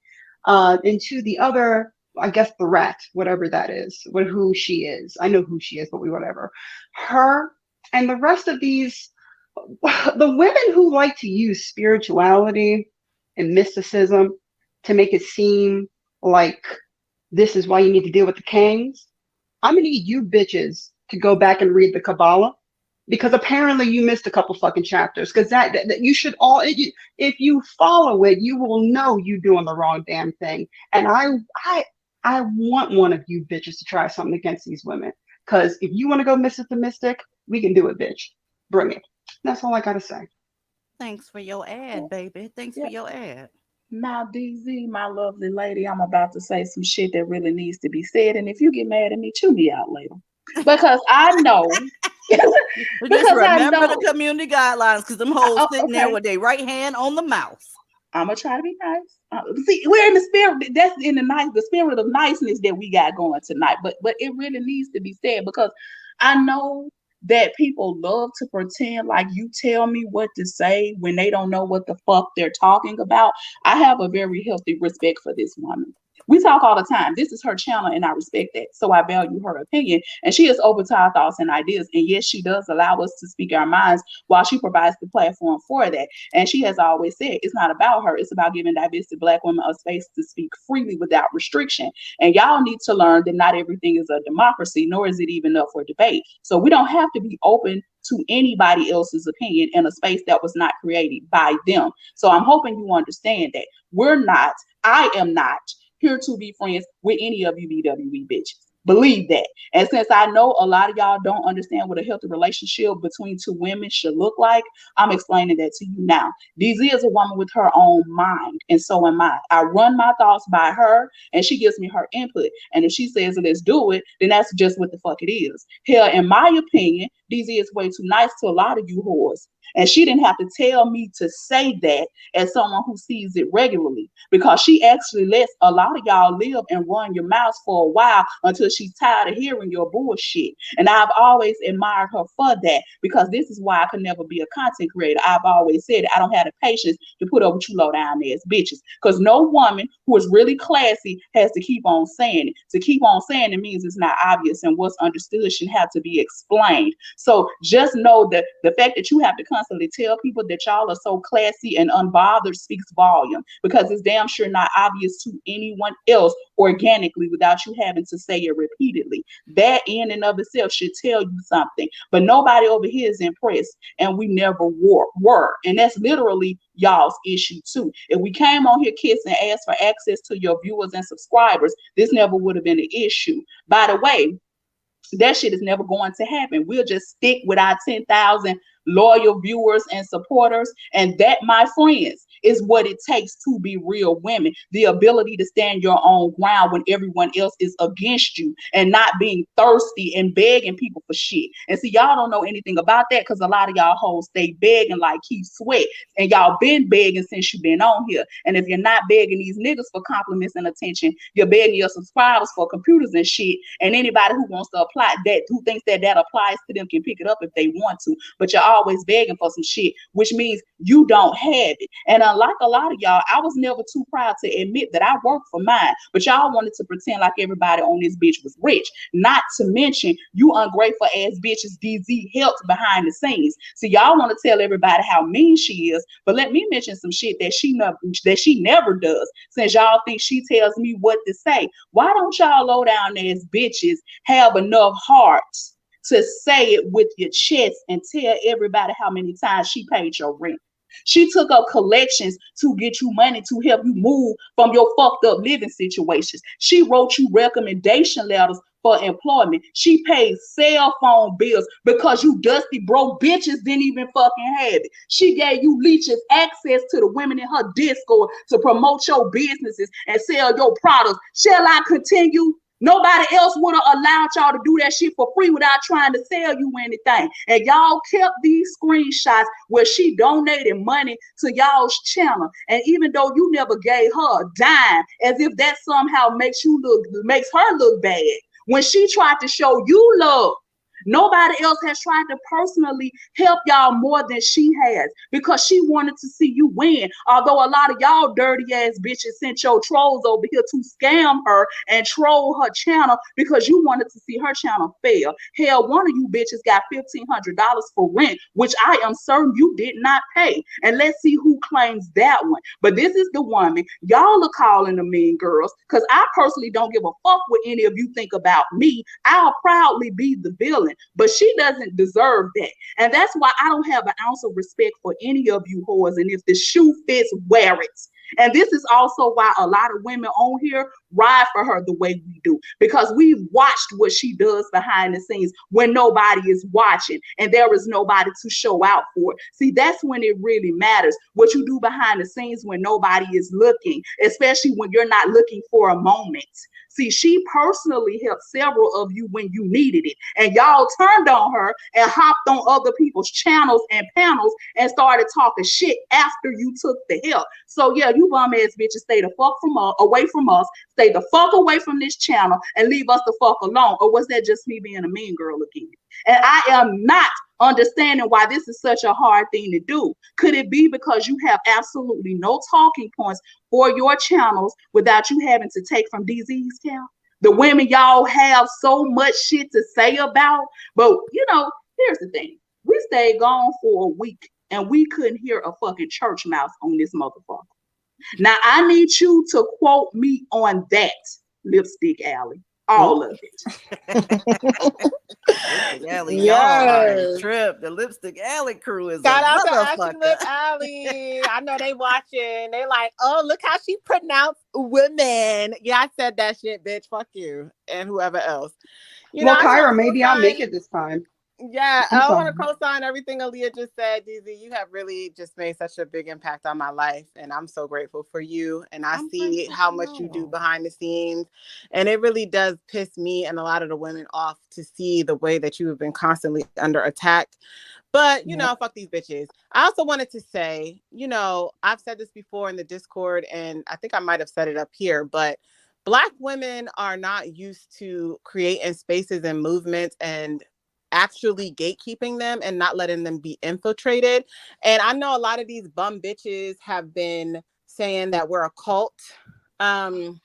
And to the other, I guess the rat, whatever that is, who she is. I know who she is, but whatever. Her and the rest of these, the women who like to use spirituality and mysticism to make it seem like this is why you need to deal with the kings. I'm gonna need you bitches to go back and read the Kabbalah, because apparently you missed a couple fucking chapters. Because that you should all, if you follow it, you will know you doing the wrong damn thing. And I want one of you bitches to try something against these women. Because if you want to go mystic, we can do it, bitch. Bring it. That's all I gotta say. Thanks for your ad, baby. Thanks for your ad. Now, DZ, my lovely lady, I'm about to say some shit that really needs to be said. And if you get mad at me, chew me out later. Because I know. Just remember the community guidelines, because them hoes sitting there with their right hand on the mouse. I'm going to try to be nice. See, we're in the spirit. That's in the spirit of niceness that we got going tonight. But it really needs to be said, because I know that people love to pretend like you tell me what to say when they don't know what the fuck they're talking about. I have a very healthy respect for this woman. We talk all the time. This is her channel, and I respect that. So I value her opinion. And she is open to our thoughts and ideas. And yes, she does allow us to speak our minds while she provides the platform for that. And she has always said it's not about her, it's about giving divested Black women a space to speak freely without restriction. And y'all need to learn that not everything is a democracy, nor is it even up for debate. So we don't have to be open to anybody else's opinion in a space that was not created by them. So I'm hoping you understand that I am not here to be friends with any of you BWE bitches. Believe that. And since I know a lot of y'all don't understand what a healthy relationship between two women should look like, I'm explaining that to you now. DZ is a woman with her own mind, and so am I. I run my thoughts by her, and she gives me her input. And if she says, let's do it, then that's just what the fuck it is. Hell, in my opinion, DZ is way too nice to a lot of you whores. And she didn't have to tell me to say that as someone who sees it regularly, because she actually lets a lot of y'all live and run your mouths for a while until she's tired of hearing your bullshit. And I've always admired her for that, because this is why I could never be a content creator. I've always said I don't have the patience to put up with you low down ass bitches, because no woman who is really classy has to keep on saying it. To keep on saying it means it's not obvious, and what's understood should have to be explained. So just know that the fact that you have to constantly tell people that y'all are so classy and unbothered speaks volume, because it's damn sure not obvious to anyone else organically without you having to say it repeatedly. That in and of itself should tell you something. But nobody over here is impressed, and we never were. And that's literally y'all's issue too. If we came on here kissing and asked for access to your viewers and subscribers, this never would have been an issue. By the way, that shit is never going to happen. We'll just stick with our 10,000 loyal viewers and supporters. And that, my friends, is what it takes to be real women. The ability to stand your own ground when everyone else is against you, and not being thirsty and begging people for shit. And see, y'all don't know anything about that, because a lot of y'all hoes stay begging like Keith Sweat. And y'all been begging since you've been on here. And if you're not begging these niggas for compliments and attention, you're begging your subscribers for computers and shit. And anybody who wants to apply that, who thinks that that applies to them, can pick it up if they want to. But you're always begging for some shit, which means you don't have it. And unlike a lot of y'all, I was never too proud to admit that I worked for mine. But y'all wanted to pretend like everybody on this bitch was rich. Not to mention, you ungrateful ass bitches DZ helped behind the scenes. So y'all want to tell everybody how mean she is, but let me mention some shit that she never does. Since y'all think she tells me what to say, why don't y'all low down ass bitches have enough hearts to say it with your chest and tell everybody how many times she paid your rent? She took up collections to get you money to help you move from your fucked up living situations. She wrote you recommendation letters for employment. She paid cell phone bills because you dusty broke bitches didn't even fucking have it. She gave you leeches access to the women in her Discord to promote your businesses and sell your products. Shall I continue? Nobody else would have allowed y'all to do that shit for free without trying to sell you anything. And y'all kept these screenshots where she donated money to y'all's channel. And even though you never gave her a dime, as if that somehow makes her look bad, when she tried to show you love, nobody else has tried to personally help y'all more than she has, because she wanted to see you win. Although a lot of y'all dirty ass bitches sent your trolls over here to scam her and troll her channel because you wanted to see her channel fail. Hell, one of you bitches got $1,500 for rent, which I am certain you did not pay. And let's see who claims that one. But this is the woman y'all are calling the mean girls, because I personally don't give a fuck what any of you think about me. I'll proudly be the villain. But she doesn't deserve that. And that's why I don't have an ounce of respect for any of you whores. And if the shoe fits, wear it. And this is also why a lot of women on here ride for her the way we do, because we've watched what she does behind the scenes when nobody is watching and there is nobody to show out for. See, that's when it really matters, what you do behind the scenes when nobody is looking, especially when you're not looking for a moment. See, she personally helped several of you when you needed it, and y'all turned on her and hopped on other people's channels and panels and started talking shit after you took the help. So yeah, you bum ass bitches, stay the fuck away from us. Stay stay the fuck away from this channel and leave us the fuck alone? Or was that just me being a mean girl again? And I am not understanding why this is such a hard thing to do. Could it be because you have absolutely no talking points for your channels without you having to take from DZ's channel? The women y'all have so much shit to say about. But, you know, here's the thing. We stayed gone for a week and we couldn't hear a fucking church mouse on this motherfucker. Now, I need you to quote me on that, Lipstick Alley. All of it. Lipstick Alley, y'all are a Yes. trip. The Lipstick Alley crew is Shout a out to Ashley Lip motherfucker. Alley. I know they watching. They like, oh, look how she pronounced women. Yeah, I said that shit, bitch. Fuck you and whoever else. You know, Well, I want Kyra, to maybe I'll make co-sign. it this time. Yeah, I'm I sorry. want to co-sign everything Aaliyah just said. DZ, you have really just made such a big impact on my life, and I'm so grateful for you. And I I'm see grateful how for much you do y'all. behind the scenes, and it really does piss me and a lot of the women off to see the way that you have been constantly under attack. But, you know, fuck these bitches. I also wanted to say, you know, I've said this before in the Discord, and I think I might have said it up here, but Black women are not used to creating spaces and movements and actually gatekeeping them and not letting them be infiltrated. And I know a lot of these bum bitches have been saying that we're a cult. You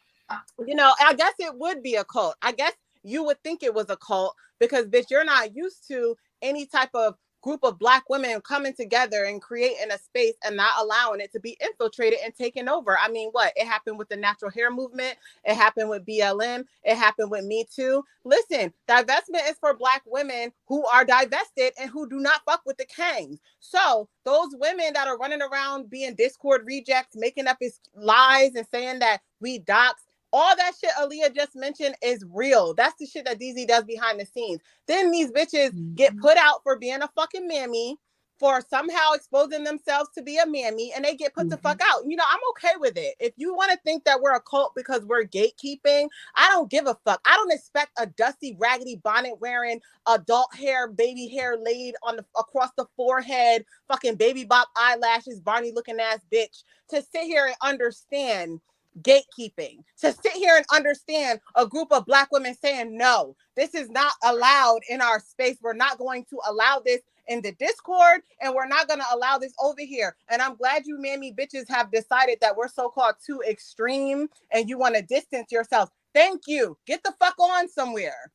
know, I guess it would be a cult. I guess you would think it was a cult because, bitch, you're not used to any type of group of Black women coming together and creating a space and not allowing it to be infiltrated and taken over. I mean, what? It happened with the natural hair movement. It happened with BLM. It happened with Me Too. Listen, divestment is for Black women who are divested and who do not fuck with the Kangs. So those women that are running around being Discord rejects, making up his lies and saying that we dox, all that shit Aaliyah just mentioned is real. That's the shit that DZ does behind the scenes. Then these bitches get put out for being a fucking mammy, for somehow exposing themselves to be a mammy, and they get put the fuck out. You know, I'm okay with it. If you want to think that we're a cult because we're gatekeeping, I don't give a fuck. I don't expect a dusty, raggedy bonnet wearing, adult hair, baby hair laid on the across the forehead, fucking baby bop eyelashes, Barney looking ass bitch to sit here and understand gatekeeping, to sit here and understand a group of Black women saying, no, this is not allowed in our space. We're not going to allow this in the Discord, and we're not going to allow this over here. And I'm glad you mammy bitches have decided that we're so-called too extreme and you want to distance yourselves. Thank you. Get the fuck on somewhere.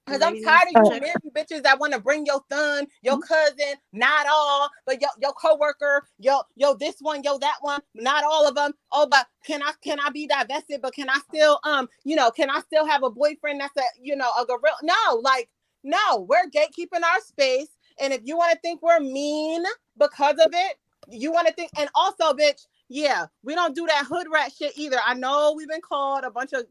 Because I'm tired of you Check. married bitches that want to bring your son, your cousin, not all, but your coworker, yo this one, yo that one, not all of them. Oh, but can I be divested? But can I still can I still have a boyfriend that's a gorilla? No, like no, we're gatekeeping our space. And if you want to think we're mean because of it, you want to think, and also, bitch, yeah, we don't do that hood rat shit either. I know we've been called a bunch of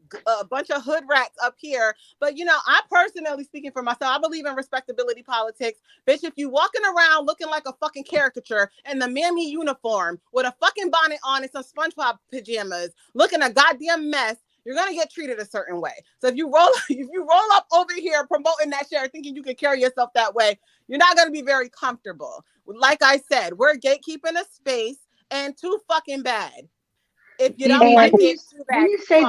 hood rats up here, but I personally, speaking for myself, I believe in respectability politics. Bitch, if you walking around looking like a fucking caricature in the mammy uniform with a fucking bonnet on and some SpongeBob pajamas, looking a goddamn mess, you're gonna get treated a certain way. So if you roll up over here promoting that shit or thinking you can carry yourself that way, you're not gonna be very comfortable. Like I said, we're gatekeeping a space. And too fucking bad. If you don't DZ, like it, too bad. didn't you say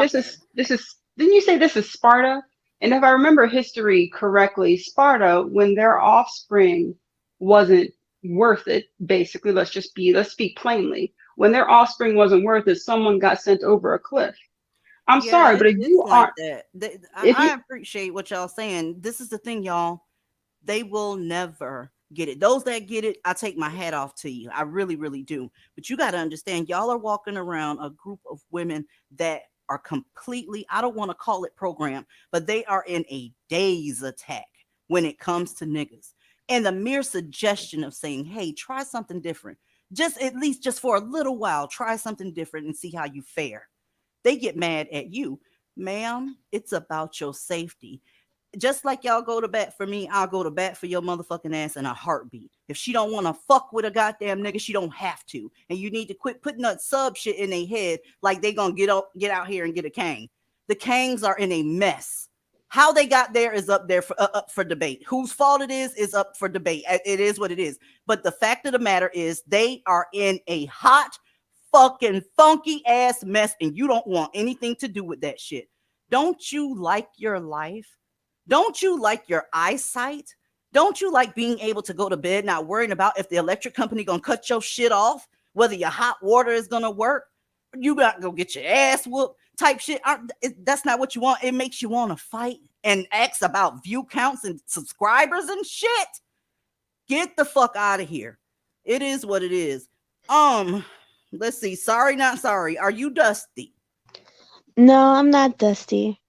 didn't you say this is Sparta? And if I remember history correctly, Sparta, when their offspring wasn't worth it, basically, let's speak plainly. When their offspring wasn't worth it, someone got sent over a cliff. I'm Yeah, sorry, but if it's you like aren't, that. if I you, appreciate what y'all saying. This is the thing, y'all. They will never get it. Those that get it, I take my hat off to you. I really, really do. But you got to understand, y'all are walking around a group of women that are completely, I don't want to call it program, but they are in a days attack when it comes to niggas. And the mere suggestion of saying, hey, try something different, just at least just for a little while, try something different and see how you fare. They get mad at you. Ma'am, it's about your safety. Just like y'all go to bat for me, I'll go to bat for your motherfucking ass in a heartbeat. If she don't want to fuck with a goddamn nigga, she don't have to. And you need to quit putting that sub shit in their head like they gonna get out here and get a Kang. The Kangs are in a mess. How they got there is up there up for debate. Whose fault it is up for debate. It is what it is. But the fact of the matter is they are in a hot fucking funky ass mess, and you don't want anything to do with that shit. Don't you like your life? Don't you like your eyesight? Don't you like being able to go to bed not worrying about if the electric company gonna cut your shit off, whether your hot water is gonna work? You got to go get your ass whooped type shit. That's not what you want. It makes you want to fight and ask about view counts and subscribers and shit. Get the fuck out of here. It is what it is. Let's see. Sorry, not sorry. Are you Dusty? No, I'm not Dusty.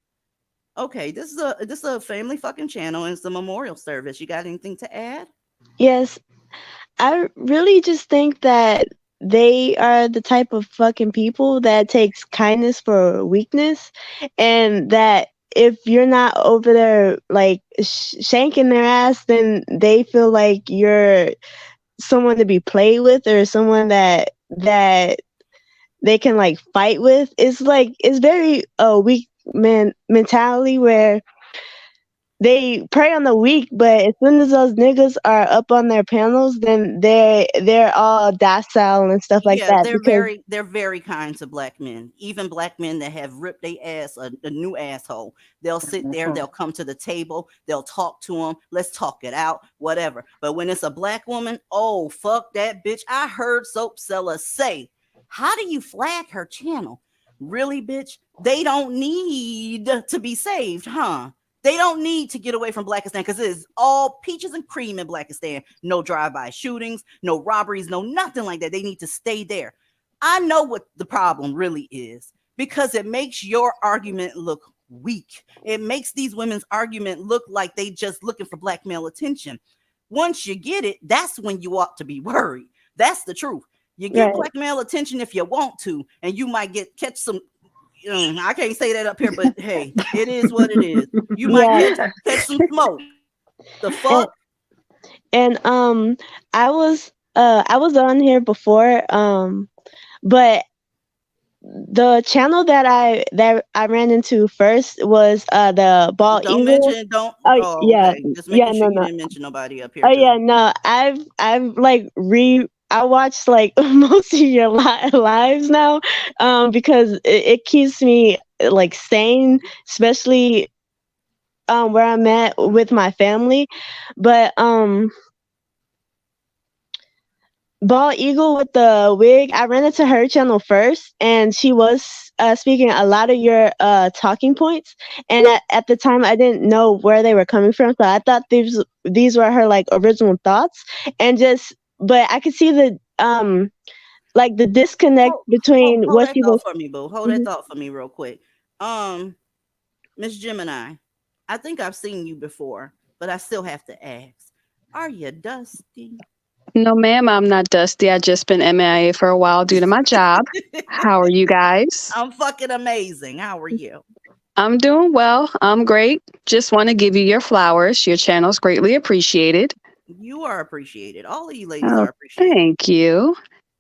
Okay, this is a family fucking channel and it's a memorial service. You got anything to add? Yes, I really just think that they are the type of fucking people that takes kindness for weakness, and that if you're not over there like shanking their ass, then they feel like you're someone to be played with or someone that they can like fight with. It's like it's very weak mentality where they prey on the weak, but as soon as those niggas are up on their panels, then they're all docile and stuff like Yeah, that. Because they're very kind to black men. Even black men that have ripped their ass a new asshole. They'll sit there, they'll come to the table, they'll talk to them, let's talk it out, whatever. But when it's a black woman, oh fuck that bitch. I heard Soap Seller say, how do you flag her channel? Really, bitch? They don't need to be saved, huh? They don't need to get away from Blackistan because it is all peaches and cream in Blackistan. No drive-by shootings, no robberies, no nothing like that. They need to stay there. I know what the problem really is because it makes your argument look weak. It makes these women's argument look like they just looking for black male attention. Once you get it, that's when you ought to be worried. That's the truth. You get right. black male attention if you want to, and you might catch some. I can't say that up here, but hey, it is what it is. You might Yeah. catch some smoke. The fuck? And I was on here before, but the channel that I ran into first was the Bald Don't Eagle. mention. Don't. Oh Oh, yeah, okay. Just making sure no, you no. didn't mention nobody up here Oh yeah, too. no. I've like I watched like most of your lives now, because it keeps me like sane, especially where I'm at with my family. But Bald Eagle with the wig, I ran into her channel first, and she was speaking a lot of your talking points. And at the time, I didn't know where they were coming from, so I thought these were her like original thoughts, and just but I could see the like the disconnect between Hold what that she was. thought for me, boo. Hold that Mhm. thought for me real quick. Miss Gemini, I think I've seen you before, but I still have to ask: are you Dusty? No, ma'am, I'm not Dusty. I just been MIA for a while due to my job. How are you guys? I'm fucking amazing. How are you? I'm doing well. I'm great. Just want to give you your flowers. Your channel's greatly appreciated. You are appreciated. All of you ladies Oh, are appreciated. thank you.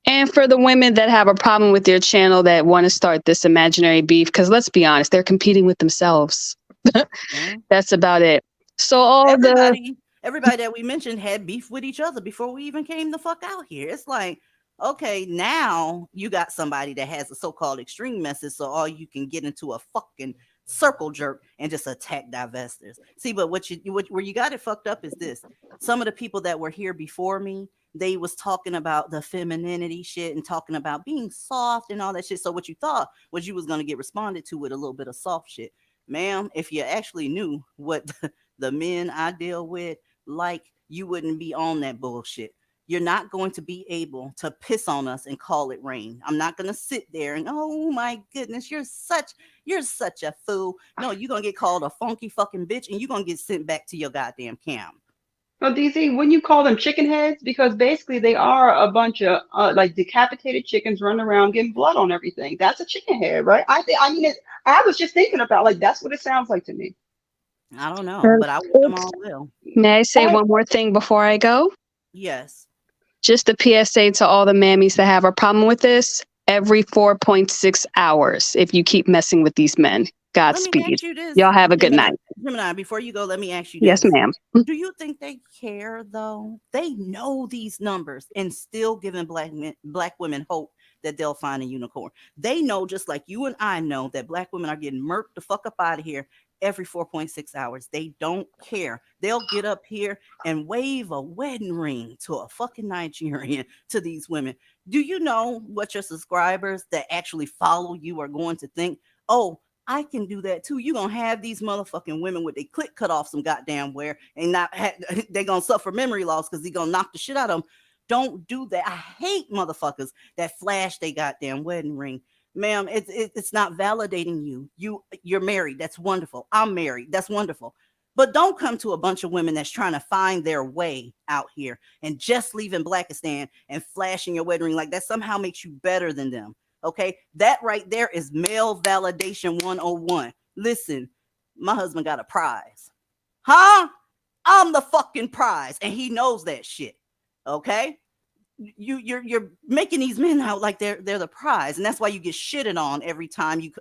And for the women that have a problem with your channel that want to start this imaginary beef, because let's be honest, they're competing with themselves. Yeah. That's about it. So all the Everybody that we mentioned had beef with each other before we even came the fuck out here. It's like, okay, now you got somebody that has a so-called extreme message, so all you can get into a fucking circle jerk and just attack divestors. See, but where you got it fucked up is this. Some of the people that were here before me, they was talking about the femininity shit and talking about being soft and all that shit. So what you thought was you was gonna get responded to with a little bit of soft shit. Ma'am, if you actually knew what the men I deal with, like, you wouldn't be on that bullshit. You're not going to be able to piss on us and call it rain. I'm not going to sit there and, oh my goodness, you're such a fool. No, you're going to get called a funky fucking bitch and you're going to get sent back to your goddamn camp. well, DZ, wouldn't you call them chicken heads? Because basically they are a bunch of like decapitated chickens running around getting blood on everything. That's a chicken head, right? I was just thinking about like that's what it sounds like to me. I don't know, but I wish them all well. May I say one more thing before I go? Yes. Just a PSA to all the mammies that have a problem with this. Every 4.6 hours, if you keep messing with these men. Let me Godspeed. ask you this. Y'all have a good night. Gemini, before you go, let me ask you Yes, this. ma'am. Do you think they care though? They know these numbers and still giving black women hope that they'll find a unicorn. They know, just like you and I know, that black women are getting murked the fuck up out of here every 4.6 hours. They don't care. They'll get up here and wave a wedding ring to a fucking Nigerian to these women. Do you know what your subscribers that actually follow you are going to think? Oh, I can do that too. You're going to have these motherfucking women with their clit cut off some goddamn where and not they're going to suffer memory loss because he's going to knock the shit out of them. Don't do that. I hate motherfuckers that flash they goddamn wedding ring. Ma'am, it's not validating you. You're married. That's wonderful. I'm married. That's wonderful. But don't come to a bunch of women that's trying to find their way out here and just leaving Blackistan and flashing your wedding ring like that somehow makes you better than them. Okay, that right there is male validation 101. Listen, my husband got a prize. Huh? I'm the fucking prize, and he knows that shit. Okay? You're making these men out like they're the prize, and that's why you get shitted on every time you.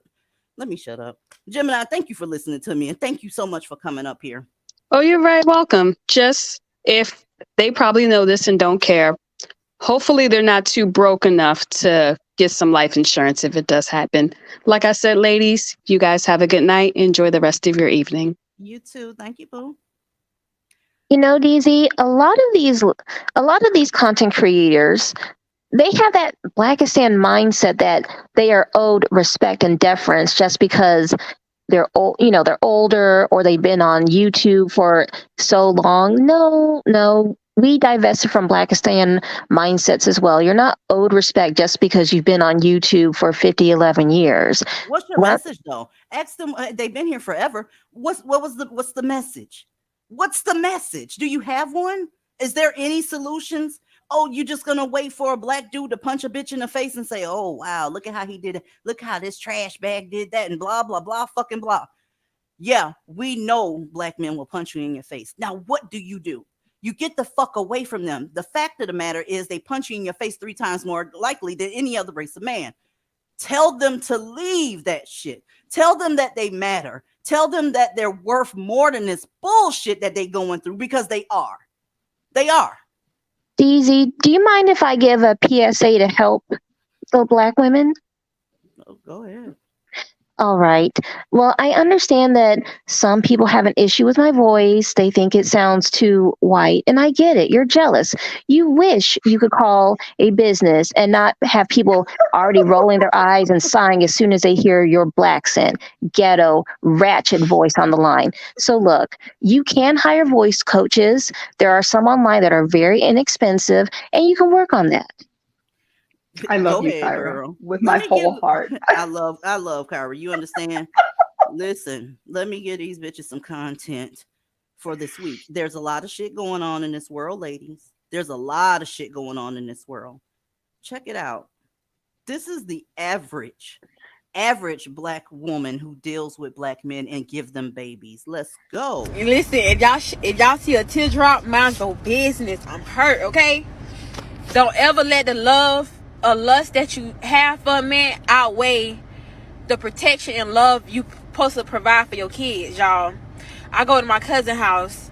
Let me shut up. Gemini, thank you for listening to me, and thank you so much for coming up here. Oh, you're very welcome. Just if they probably know this and don't care, hopefully they're not too broke enough to get some life insurance if it does happen. Like I said, ladies, you guys have a good night. Enjoy the rest of your evening. You too. Thank you, boo. You know, DZ, a lot of these content creators, they have that Blackistan mindset that they are owed respect and deference just because they're old, they're older or they've been on YouTube for so long. No, we divested from Blackistan mindsets as well. You're not owed respect just because you've been on YouTube for 11 years. What's your message though? Ask them. They've been here forever. What's the message? What's the message? Do you have one? Is there any solutions? Oh, you just gonna wait for a black dude to punch a bitch in the face and say, oh, wow, look at how he did it. Look how this trash bag did that and blah, blah, blah, fucking blah. Yeah, we know black men will punch you in your face. Now, what do? You get the fuck away from them. The fact of the matter is they punch you in your face 3 times more likely than any other race of man. Tell them to leave that shit. Tell them that they matter. Tell them that they're worth more than this bullshit that they're going through, because they are. They are. DZ, do you mind if I give a PSA to help the black women? Oh, go ahead. All right. Well, I understand that some people have an issue with my voice. They think it sounds too white, and I get it. You're jealous. You wish you could call a business and not have people already rolling their eyes and sighing as soon as they hear your black accent, ghetto, ratchet voice on the line. So look, you can hire voice coaches. There are some online that are very inexpensive, and you can work on that. I love you, Kyra, with my whole heart. I love Kyra. You understand? Listen, let me give these bitches some content for this week. There's a lot of shit going on in this world, ladies. There's a lot of shit going on in this world. Check it out. This is the average black woman who deals with black men and give them babies. Let's go. And listen, if y'all see a teardrop, mind your business. I'm hurt, okay? Don't ever let the love or lust that you have for a man outweigh the protection and love you supposed to provide for your kids, y'all. I go to my cousin's house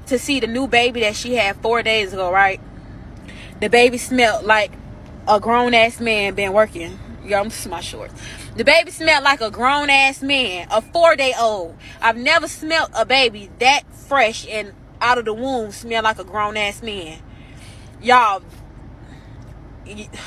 to see the new baby that she had 4 days ago, right? The baby smelled like a grown-ass man been working. Yo, I'm just my shorts. The baby smelled like a grown-ass man, a 4-day-old. I've never smelled a baby that fresh and out of the womb smell like a grown-ass man. Y'all,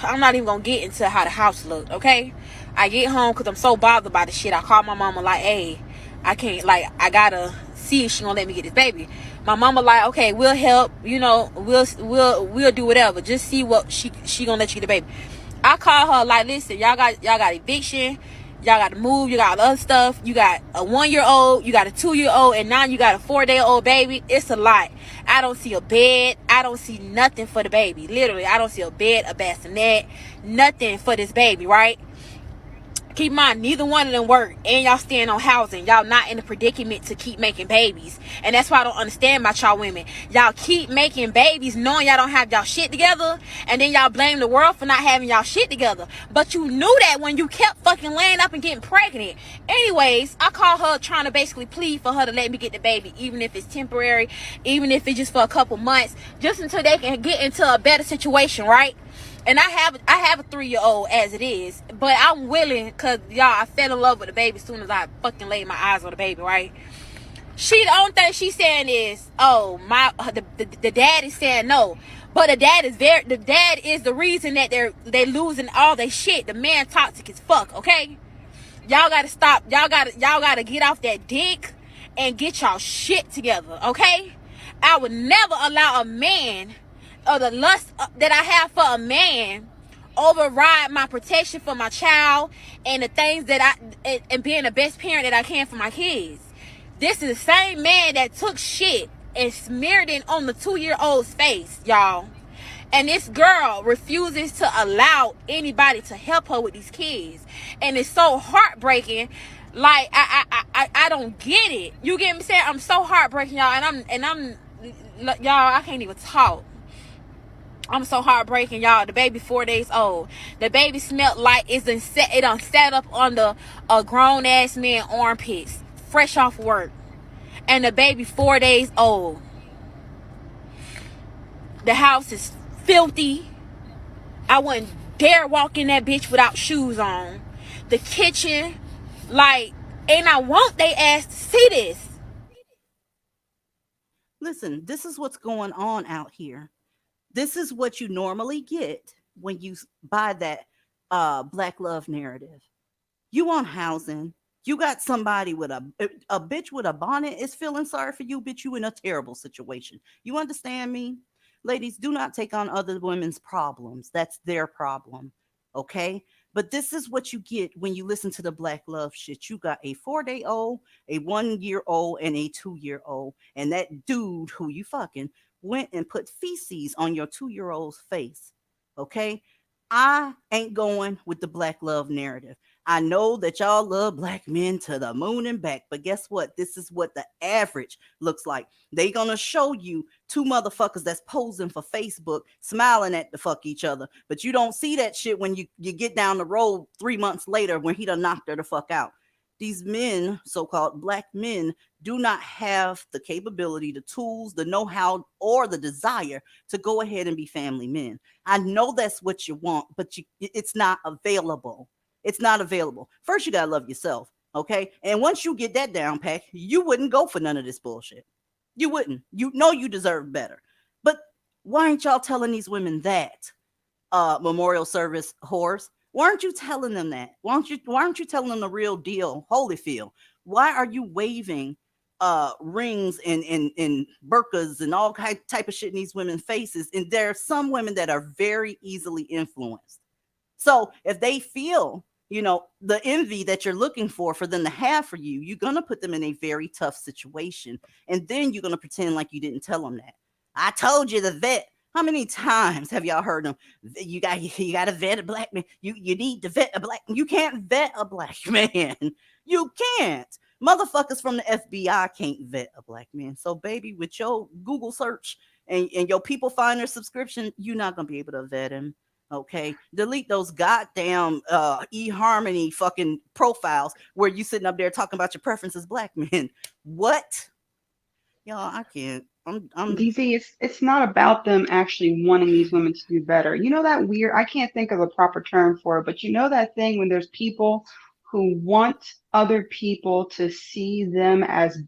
I'm not even gonna get into how the house looked, okay? I get home because I'm so bothered by the shit. I call my mama like, hey, I can't, like, I gotta see if she gonna let me get this baby. My mama like, okay, we'll help, we'll do whatever. Just see what she gonna let you get the baby. I call her like, listen, y'all got eviction, y'all got to move, you got other stuff, you got a 1-year-old, you got a 2-year-old, and now you got a 4-day-old baby. It's a lot. I don't see a bed. I don't see nothing for the baby. Literally, I don't see a bed, a bassinet, nothing for this baby, right? Keep in mind, neither one of them work, and y'all staying on housing. Y'all not in a predicament to keep making babies. And that's why I don't understand about y'all women. Y'all keep making babies knowing y'all don't have y'all shit together, and then y'all blame the world for not having y'all shit together. But you knew that when you kept fucking laying up and getting pregnant. Anyways, I call her trying to basically plead for her to let me get the baby, even if it's temporary, even if it's just for a couple months, just until they can get into a better situation, right? And I have a 3-year-old as it is, but I'm willing, cause y'all, I fell in love with the baby as soon as I fucking laid my eyes on the baby, right? She, the only thing she's saying is, oh, the dad is saying no. But the dad is the reason that they losing all their shit. The man toxic as fuck, okay? Y'all gotta stop. Y'all gotta get off that dick and get y'all shit together, okay? I would never allow a man, or the lust that I have for a man, override my protection for my child and the things that and being the best parent that I can for my kids. This is the same man that took shit and smeared it on the 2-year-old's face, y'all. And this girl refuses to allow anybody to help her with these kids. And it's so heartbreaking. Like, I don't get it. You get me saying? I'm so heartbreaking, y'all. And I'm y'all, I can't even talk. I'm so heartbreaking, y'all. The baby 4 days old. The baby smelled like it done sat up under a grown ass man armpits, fresh off work. And the baby 4 days old. The house is filthy. I wouldn't dare walk in that bitch without shoes on. The kitchen, like, and I want they ass to see this. Listen, this is what's going on out here. This is what you normally get when you buy that black love narrative. You want housing. You got somebody with a bitch with a bonnet is feeling sorry for you, bitch. You in a terrible situation. You understand me? Ladies, do not take on other women's problems. That's their problem. Okay? But this is what you get when you listen to the black love shit. You got a 4-day-old, a 1-year-old, and a 2-year-old. And that dude who you fucking went and put feces on your 2-year-old's face. Okay? I ain't going with the black love narrative. I know that y'all love black men to the moon and back, but guess what? This is what the average looks like. They gonna show you two motherfuckers that's posing for Facebook, smiling at the fuck each other, but you don't see that shit when you get down the road 3 months later when he done knocked her the fuck out. These men, so-called black men, do not have the capability, the tools, the know-how, or the desire to go ahead and be family men. I know that's what you want, but it's not available. It's not available. First, you gotta love yourself, okay? And once you get that down pat, you wouldn't go for none of this bullshit. You wouldn't. You know you deserve better. But why ain't y'all telling these women that? Memorial service whores. Why aren't you telling them that? Why aren't you telling them the real deal, Holyfield? Why are you waving rings and burkas and all type of shit in these women's faces? And there are some women that are very easily influenced. So if they feel, the envy that you're looking for them to have for you, you're going to put them in a very tough situation. And then you're going to pretend like you didn't tell them that. I told you to vet. How many times have y'all heard them? You got to vet a black man. You need to vet a black man. You can't vet a black man. You can't. Motherfuckers from the FBI can't vet a black man. So, baby, with your Google search and your People Finder subscription, you're not going to be able to vet him. Okay, delete those goddamn eHarmony fucking profiles where you sitting up there talking about your preferences, black men. What? Y'all, I can't. I'm DZ, it's not about them actually wanting these women to do better. You know that weird, I can't think of a proper term for it, but you know that thing when there's people who want other people to see them as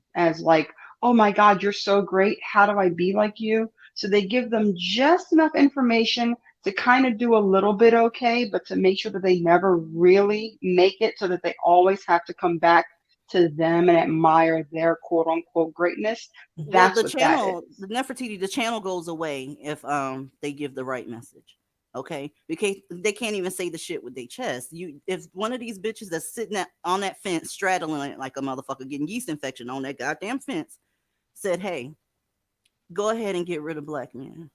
like, oh my God, you're so great. How do I be like you? So they give them just enough information to kind of do a little bit okay, but to make sure that they never really make it so that they always have to come back to them and admire their quote unquote greatness. That's the what channel, that is. the Nefertiti, the channel goes away if they give the right message. Okay, because they can't even say the shit with their chest. If one of these bitches that's sitting on that fence straddling it like a motherfucker getting yeast infection on that goddamn fence said, hey, go ahead and get rid of black men,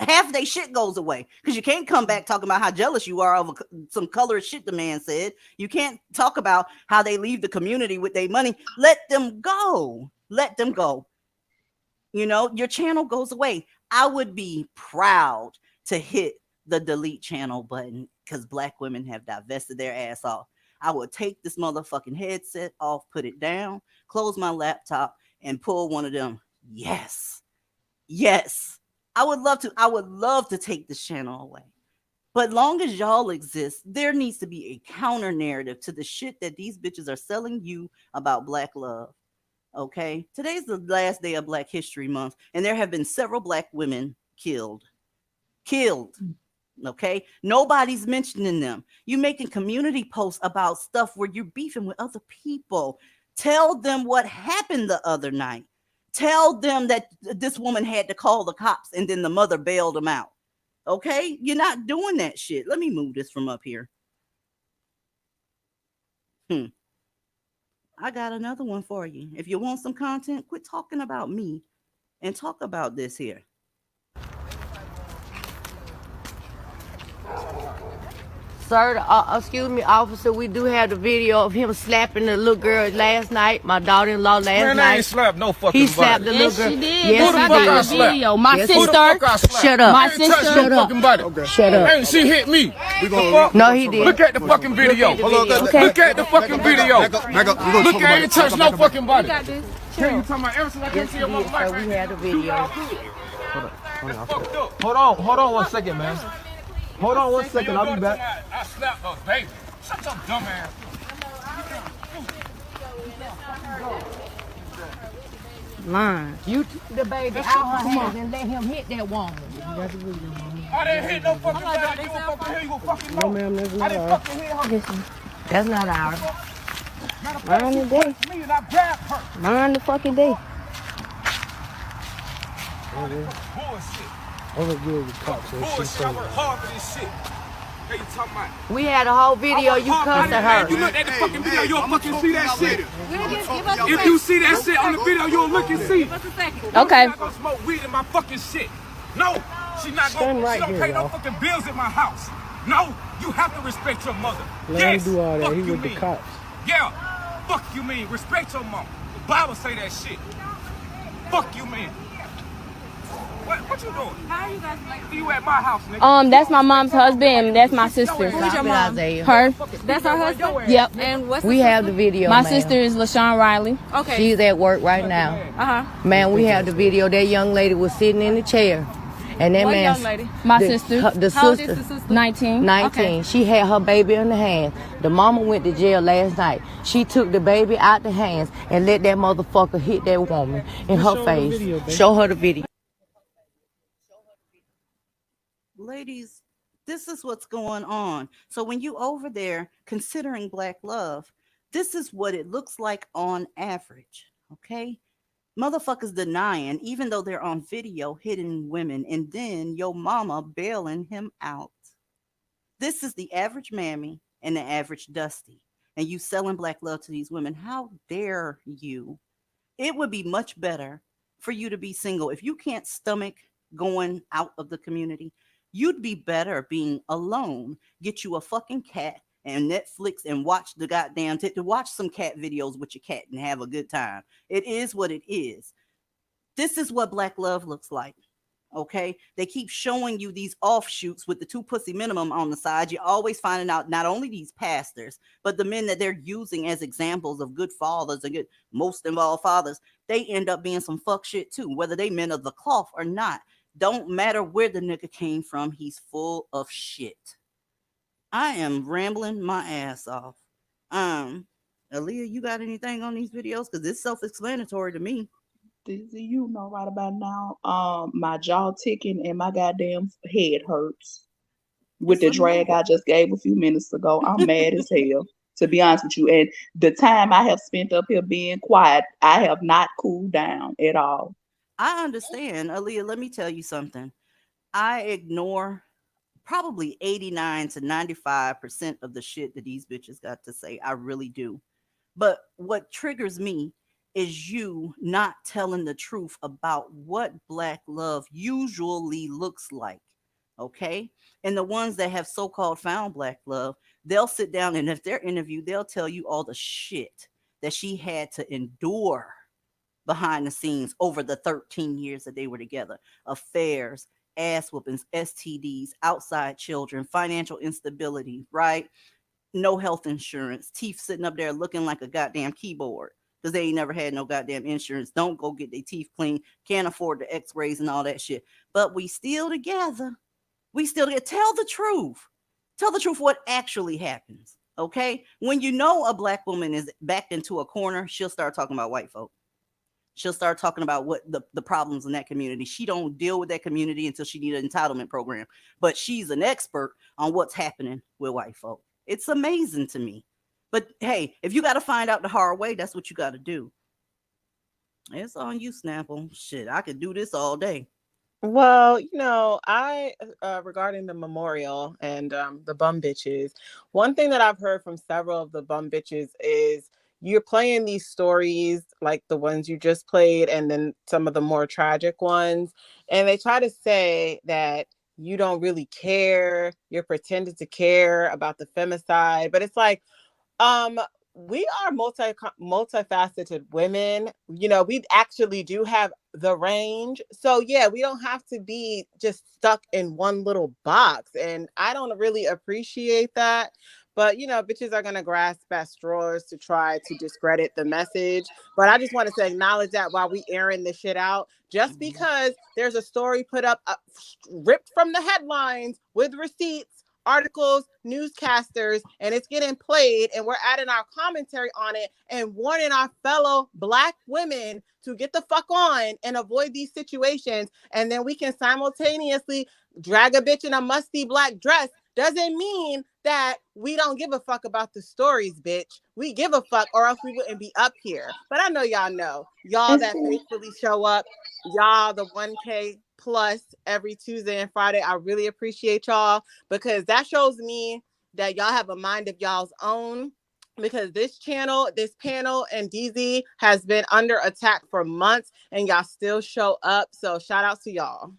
half their shit goes away, because you can't come back talking about how jealous you are over some color shit the man said. You can't talk about how they leave the community with their money. Let them go. Let them go. Your channel goes away. I would be proud to hit the delete channel button because black women have divested their ass off. I would take this motherfucking headset off, put it down, close my laptop, and pull one of them. Yes. I would love to take this channel away. But long as y'all exist, there needs to be a counter narrative to the shit that these bitches are selling you about black love. Okay? Today's the last day of Black History Month, and there have been several black women killed. Killed. Okay? Nobody's mentioning them. You making community posts about stuff where you're beefing with other people. Tell them what happened the other night. Tell them that this woman had to call the cops and then the mother bailed them out. Okay? You're not doing that shit. Let me move this from up here. I got another one for you. If you want some content, quit talking about me and talk about this here. Sir, excuse me, officer, we do have the video of him slapping the little girl last night, my daughter-in-law last night. Man, I ain't slapped no fucking He slapped the body. little girl. She did. Yes, Who the he fuck did. I slapped? Video. My Yes, Who the fuck I sister. slapped? Shut up. My I ain't touched sister. no fucking body. Shut up. Ain't she hit me? No, he did. Look at the fucking video. Okay. Look at the fucking video. Look, I ain't touched no fucking body. Got this. Here you talking about ever since I came Yes, to he your did, mother sir. life. We had the video. Hold on 1 second, man. Hold on 1 second, I'll be back. I slapped her, baby. Shut your dumb ass. Line. You took the baby out her hands and let him hit that woman. I didn't hit no fucking body. You don't fucking hear, you gon' fucking know. No, ma'am, that's I not didn't ours. fucking hear her. That's not ours. Mind the day. Me and I grabbed her. Mind the fucking day. Bullshit. I look good with cops. and shit, Bullshit. I so- work hard for this shit. Hey, you talking about? We had a whole video you cussing You her. look at the fucking video, you don't fucking see that shit. If you see that shit on the video, you'll look and see. Okay. She's not gonna smoke weed in my fucking shit. No, she's not Stand gonna. right She don't here, pay no y'all. fucking bills in my house. No, you have to respect your mother. Let Yes, him do all that. fuck He you with the mean. cops. Yeah, fuck you mean. Respect your mom. The Bible say that shit. Fuck you mean. What you doing? How you guys like? You at my house, nigga. That's my mom's husband. That's my sister. Who's your mom? Her. That's her husband? Yep. And what's We have the video, My ma'am. sister is LaShawn Riley. Okay. She's at work right now. Uh-huh. Man, we have the video. That young lady was sitting in the chair. And that What man, young lady? My the, sister. the How old sister, is the sister? 19. 19. Okay. She had her baby in the hand. The mama went to jail last night. She took the baby out the hands and let that motherfucker hit that woman in her face. Show her the video. Ladies, this is what's going on. So when you over there considering black love, this is what it looks like on average. Okay? Motherfuckers denying, even though they're on video, hitting women, and then your mama bailing him out. This is the average mammy and the average Dusty. And you selling black love to these women. How dare you? It would be much better for you to be single. If you can't stomach going out of the community, you'd be better being alone. Get you a fucking cat and Netflix and watch the goddamn to watch some cat videos with your cat and have a good time. It is what it is. This is what black love looks like. Okay, they keep showing you these offshoots with the 2 pussy minimum on the side. You're always finding out not only these pastors, but the men that they're using as examples of good fathers and good most involved fathers. They end up being some fuck shit too, whether they men of the cloth or not. Don't matter where the nigga came from, he's full of shit. I am rambling my ass off. Aaliyah, you got anything on these videos? Because it's self-explanatory to me. Dizzy, you know right about now, my jaw ticking and my goddamn head hurts with the It's drag I just gave a few minutes ago. I'm mad as hell, to be honest with you. And the time I have spent up here being quiet, I have not cooled down at all. I understand. Aaliyah, let me tell you something. I ignore probably 89 to 95% of the shit that these bitches got to say. I really do. But what triggers me is you not telling the truth about what black love usually looks like. Okay? And the ones that have so-called found black love, they'll sit down and if they're interviewed, they'll tell you all the shit that she had to endure behind the scenes over the 13 years that they were together. Affairs, ass whoopings, STDs, outside children, financial instability, right? No health insurance, teeth sitting up there looking like a goddamn keyboard because they ain't never had no goddamn insurance. Don't go get their teeth cleaned, can't afford the x-rays and all that shit. But we still together. We still get tell the truth. Tell the truth what actually happens. Okay? When you know a black woman is backed into a corner, she'll start talking about white folk. She'll start talking about what the problems in that community. She don't deal with that community until she need an entitlement program. But she's an expert on what's happening with white folk. It's amazing to me. But hey, if you got to find out the hard way, that's what you got to do. It's on you, Snapple. Shit, I could do this all day. Well, I regarding the memorial and the bum bitches, one thing that I've heard from several of the bum bitches is you're playing these stories like the ones you just played and then some of the more tragic ones, and they try to say that you don't really care, you're pretending to care about the femicide, but it's like, we are multifaceted women. We actually do have the range. So yeah, we don't have to be just stuck in one little box. And I don't really appreciate that. But bitches are gonna grasp at straws to try to discredit the message. But I just wanted to acknowledge that while we airing this shit out, just because there's a story put up, ripped from the headlines with receipts, articles, newscasters, and it's getting played, and we're adding our commentary on it and warning our fellow Black women to get the fuck on and avoid these situations, and then we can simultaneously drag a bitch in a musty black dress, doesn't mean that we don't give a fuck about the stories, bitch. We give a fuck, or else we wouldn't be up here. But I know y'all that faithfully show up, y'all the 1K plus every Tuesday and Friday. I really appreciate y'all, because that shows me that y'all have a mind of y'all's own, because this channel, this panel, and DZ has been under attack for months, and y'all still show up. So shout out to y'all.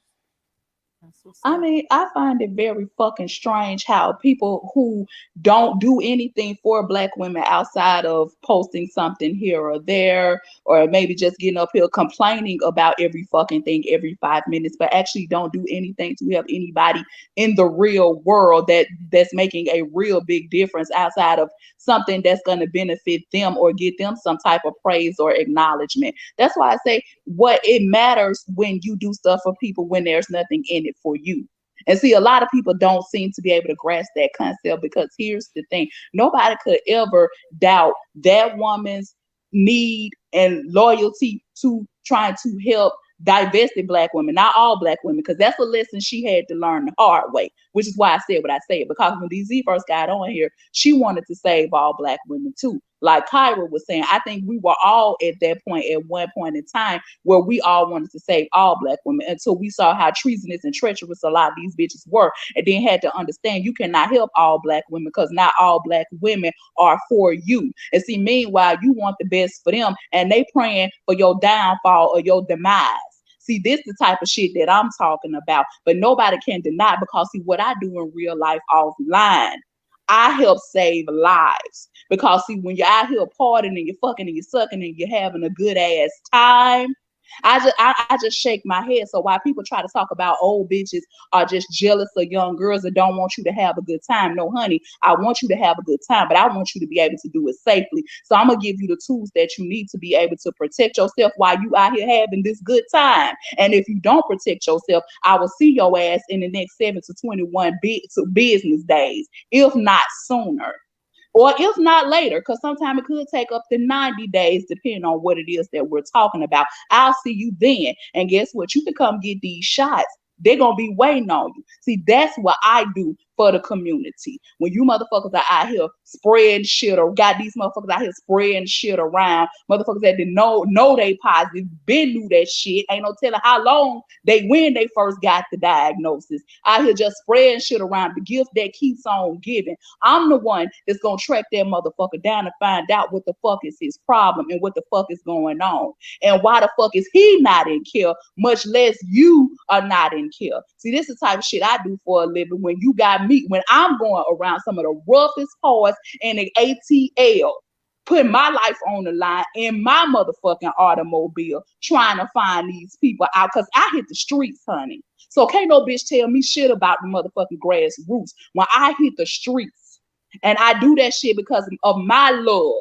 I mean, I find it very fucking strange how people who don't do anything for Black women outside of posting something here or there, or maybe just getting up here complaining about every fucking thing every 5 minutes, but actually don't do anything to help anybody in the real world that's making a real big difference outside of something that's going to benefit them or get them some type of praise or acknowledgement. That's why I say what it matters when you do stuff for people when there's nothing in it for you. And see, a lot of people don't seem to be able to grasp that concept, because here's the thing: nobody could ever doubt that woman's need and loyalty to trying to help divested Black women, not all Black women, because that's a lesson she had to learn the hard way, which is why I said what I said, because when DZ first got on here, she wanted to save all Black women too. Like Kyra was saying, I think we were all at that point at one point in time where we all wanted to save all Black women, until we saw how treasonous and treacherous a lot of these bitches were, and then had to understand you cannot help all Black women, because not all Black women are for you. And see, meanwhile, you want the best for them, and they praying for your downfall or your demise. See, this is the type of shit that I'm talking about, but nobody can deny, because see, what I do in real life offline, I help save lives. Because see, when you're out here partying and you're fucking and you're sucking and you're having a good ass time, I just shake my head. So while people try to talk about old bitches are just jealous of young girls that don't want you to have a good time, no, honey, I want you to have a good time, but I want you to be able to do it safely. So I'm gonna give you the tools that you need to be able to protect yourself while you out here having this good time. And if you don't protect yourself, I will see your ass in the next 7 to 21 business days, if not sooner. Or if not later, because sometimes it could take up to 90 days, depending on what it is that we're talking about. I'll see you then. And guess what? You can come get these shots. They're going to be waiting on you. See, that's what I do for the community. When you motherfuckers are out here spreading shit, or got these motherfuckers out here spreading shit around, motherfuckers that didn't know they positive, been knew that shit, ain't no telling how long when they first got the diagnosis, out here just spreading shit around, the gift that keeps on giving. I'm the one that's gonna track that motherfucker down and find out what the fuck is his problem and what the fuck is going on. And why the fuck is he not in care, much less you are not in care. See, this is the type of shit I do for a living. When you got me, when I'm going around some of the roughest parts in the ATL, putting my life on the line in my motherfucking automobile, trying to find these people out, because I hit the streets, honey. So can't no bitch tell me shit about the motherfucking grassroots when I hit the streets. And I do that shit because of my love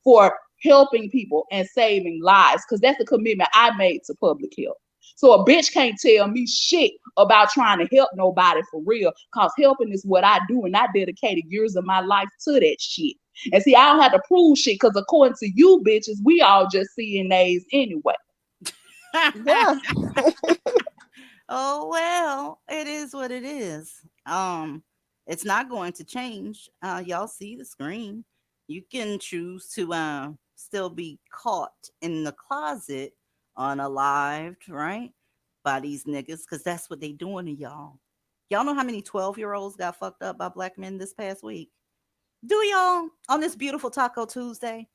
for helping people and saving lives, because that's the commitment I made to public health. So a bitch can't tell me shit about trying to help nobody for real, cause helping is what I do, and I dedicated years of my life to that shit. And see, I don't have to prove shit, because according to you bitches, we all just CNAs anyway. Yeah. Oh well, it is what it is. It's not going to change. Y'all see the screen. You can choose to still be caught in the closet, unalived, right? By these niggas, because that's what they doing to y'all. Y'all know how many 12-year-olds got fucked up by black men this past week? Do y'all on this beautiful Taco Tuesday?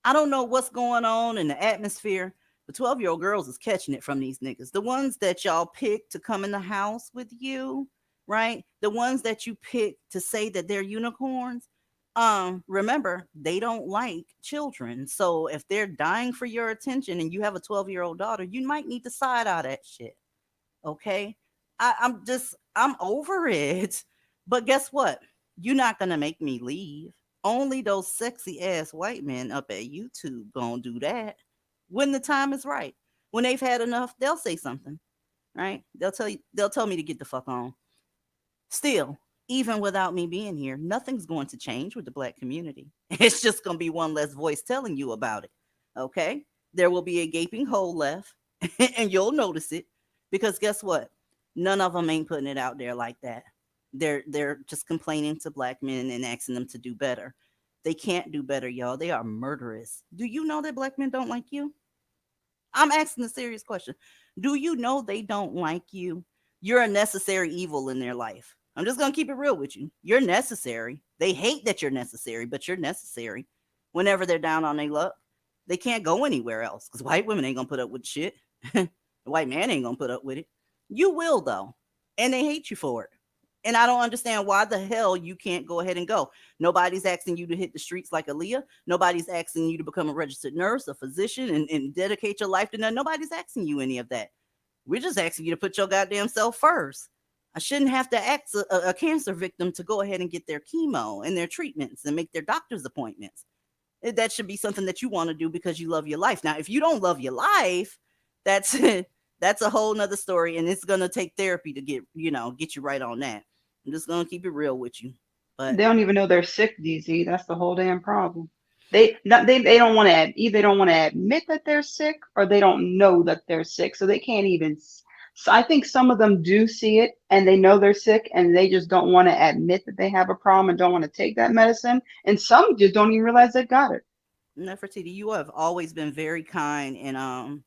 I don't know what's going on in the atmosphere. The 12-year-old girls is catching it from these niggas. The ones that y'all pick to come in the house with you, right? The ones that you pick to say that they're unicorns. Remember, they don't like children. So if they're dying for your attention and you have a 12-year-old daughter, you might need to side out that shit. Okay. I'm over it. But guess what? You're not gonna make me leave. Only those sexy ass white men up at YouTube gonna do that. When the time is right. When they've had enough, they'll say something. Right? They'll tell me to get the fuck on. Still, even without me being here, nothing's going to change with the black community. It's just gonna be one less voice telling you about it. Okay? There will be a gaping hole left, and you'll notice it. Because guess what? None of them ain't putting it out there like that. They're just complaining to black men and asking them to do better. They can't do better, y'all. They are murderous. Do you know that black men don't like you? I'm asking a serious question. Do you know they don't like you? You're a necessary evil in their life. I'm just gonna keep it real with you. You're necessary. They hate that you're necessary, but you're necessary. Whenever they're down on their luck, they can't go anywhere else because white women ain't gonna put up with shit. The white man ain't gonna put up with it. You will though, and they hate you for it. And I don't understand why the hell you can't go ahead and go. Nobody's asking you to hit the streets like Aaliyah. Nobody's asking you to become a registered nurse, a physician, and dedicate your life to none. Nobody's asking you any of that. We're just asking you to put your goddamn self first. I shouldn't have to ask a cancer victim to go ahead and get their chemo and their treatments and make their doctor's appointments. That should be something that you want to do because you love your life. Now, if you don't love your life, that's that's a whole nother story, and it's gonna take therapy to get you right on that. I'm just gonna keep it real with you. But They don't even know they're sick, DZ. That's the whole damn problem. They don't want to either don't want to admit that they're sick, or they don't know that they're sick, so they can't even. So I think some of them do see it and they know they're sick, and they just don't want to admit that they have a problem and don't want to take that medicine. And some just don't even realize they got it. Nefertiti, you have always been very kind and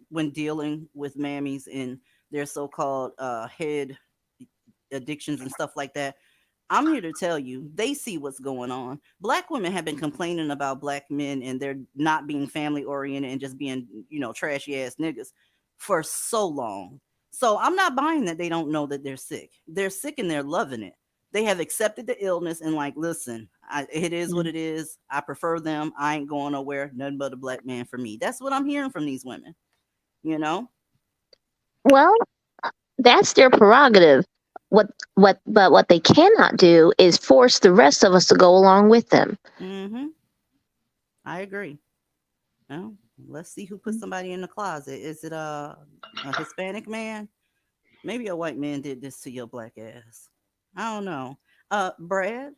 when dealing with mammies and their so-called head addictions and stuff like that. I'm here to tell you, they see what's going on. Black women have been complaining about black men and they're not being family oriented and just being, trashy ass niggas for so long. So I'm not buying that they don't know that they're sick. They're sick and they're loving it. They have accepted the illness and like, listen, it is what it is. I prefer them. I ain't going nowhere. Nothing but a black man for me. That's what I'm hearing from these women. Well, that's their prerogative. But what they cannot do is force the rest of us to go along with them. Mm-hmm. I agree. Well, let's see who put somebody in the closet. Is it a Hispanic man? Maybe a white man did this to your black ass. I don't know. Brad,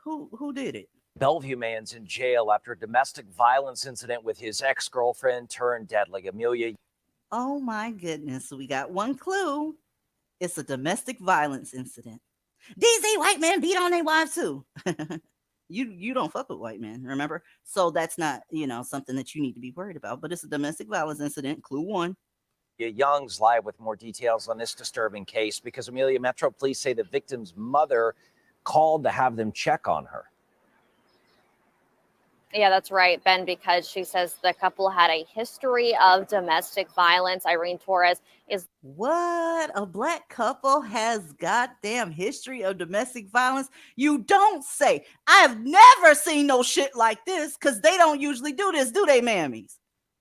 who did it? Bellevue man's in jail after a domestic violence incident with his ex-girlfriend turned deadly. Amelia. Oh my goodness. We got one clue. It's a domestic violence incident. DC white men beat on their wives too. You don't fuck with white men, remember? So that's not, something that you need to be worried about. But it's a domestic violence incident. Clue 1. Young's live with more details on this disturbing case because Amelia, Metro police say the victim's mother called to have them check on her. Yeah, that's right, Ben, because she says the couple had a history of domestic violence. Irene Torres is... What? A black couple has goddamn history of domestic violence? You don't say. I have never seen no shit like this because they don't usually do this, do they, mammies?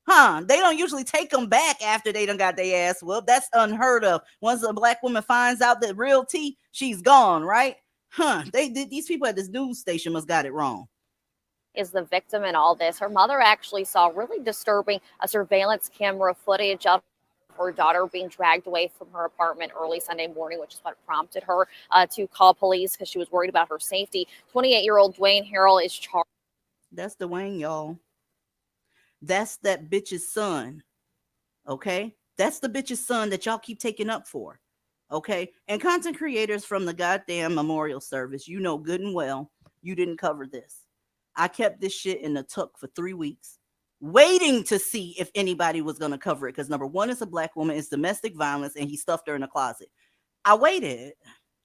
Huh? They don't usually take them back after they done got their ass whooped. That's unheard of. Once a black woman finds out the real tea, she's gone, right? Huh? These people at this news station must got it wrong. is the victim in all this. Her mother actually saw really disturbing surveillance camera footage of her daughter being dragged away from her apartment early Sunday morning, which is what prompted her to call police because she was worried about her safety. 28-year-old Dwayne Harrell is charged. That's Dwayne, y'all. That's that bitch's son. Okay? That's the bitch's son that y'all keep taking up for. Okay? And content creators from the goddamn memorial service, you know good and well you didn't cover this. I kept this shit in the tuck for 3 weeks, waiting to see if anybody was going to cover it. Because number one, it's a black woman, it's domestic violence, and he stuffed her in a closet. I waited.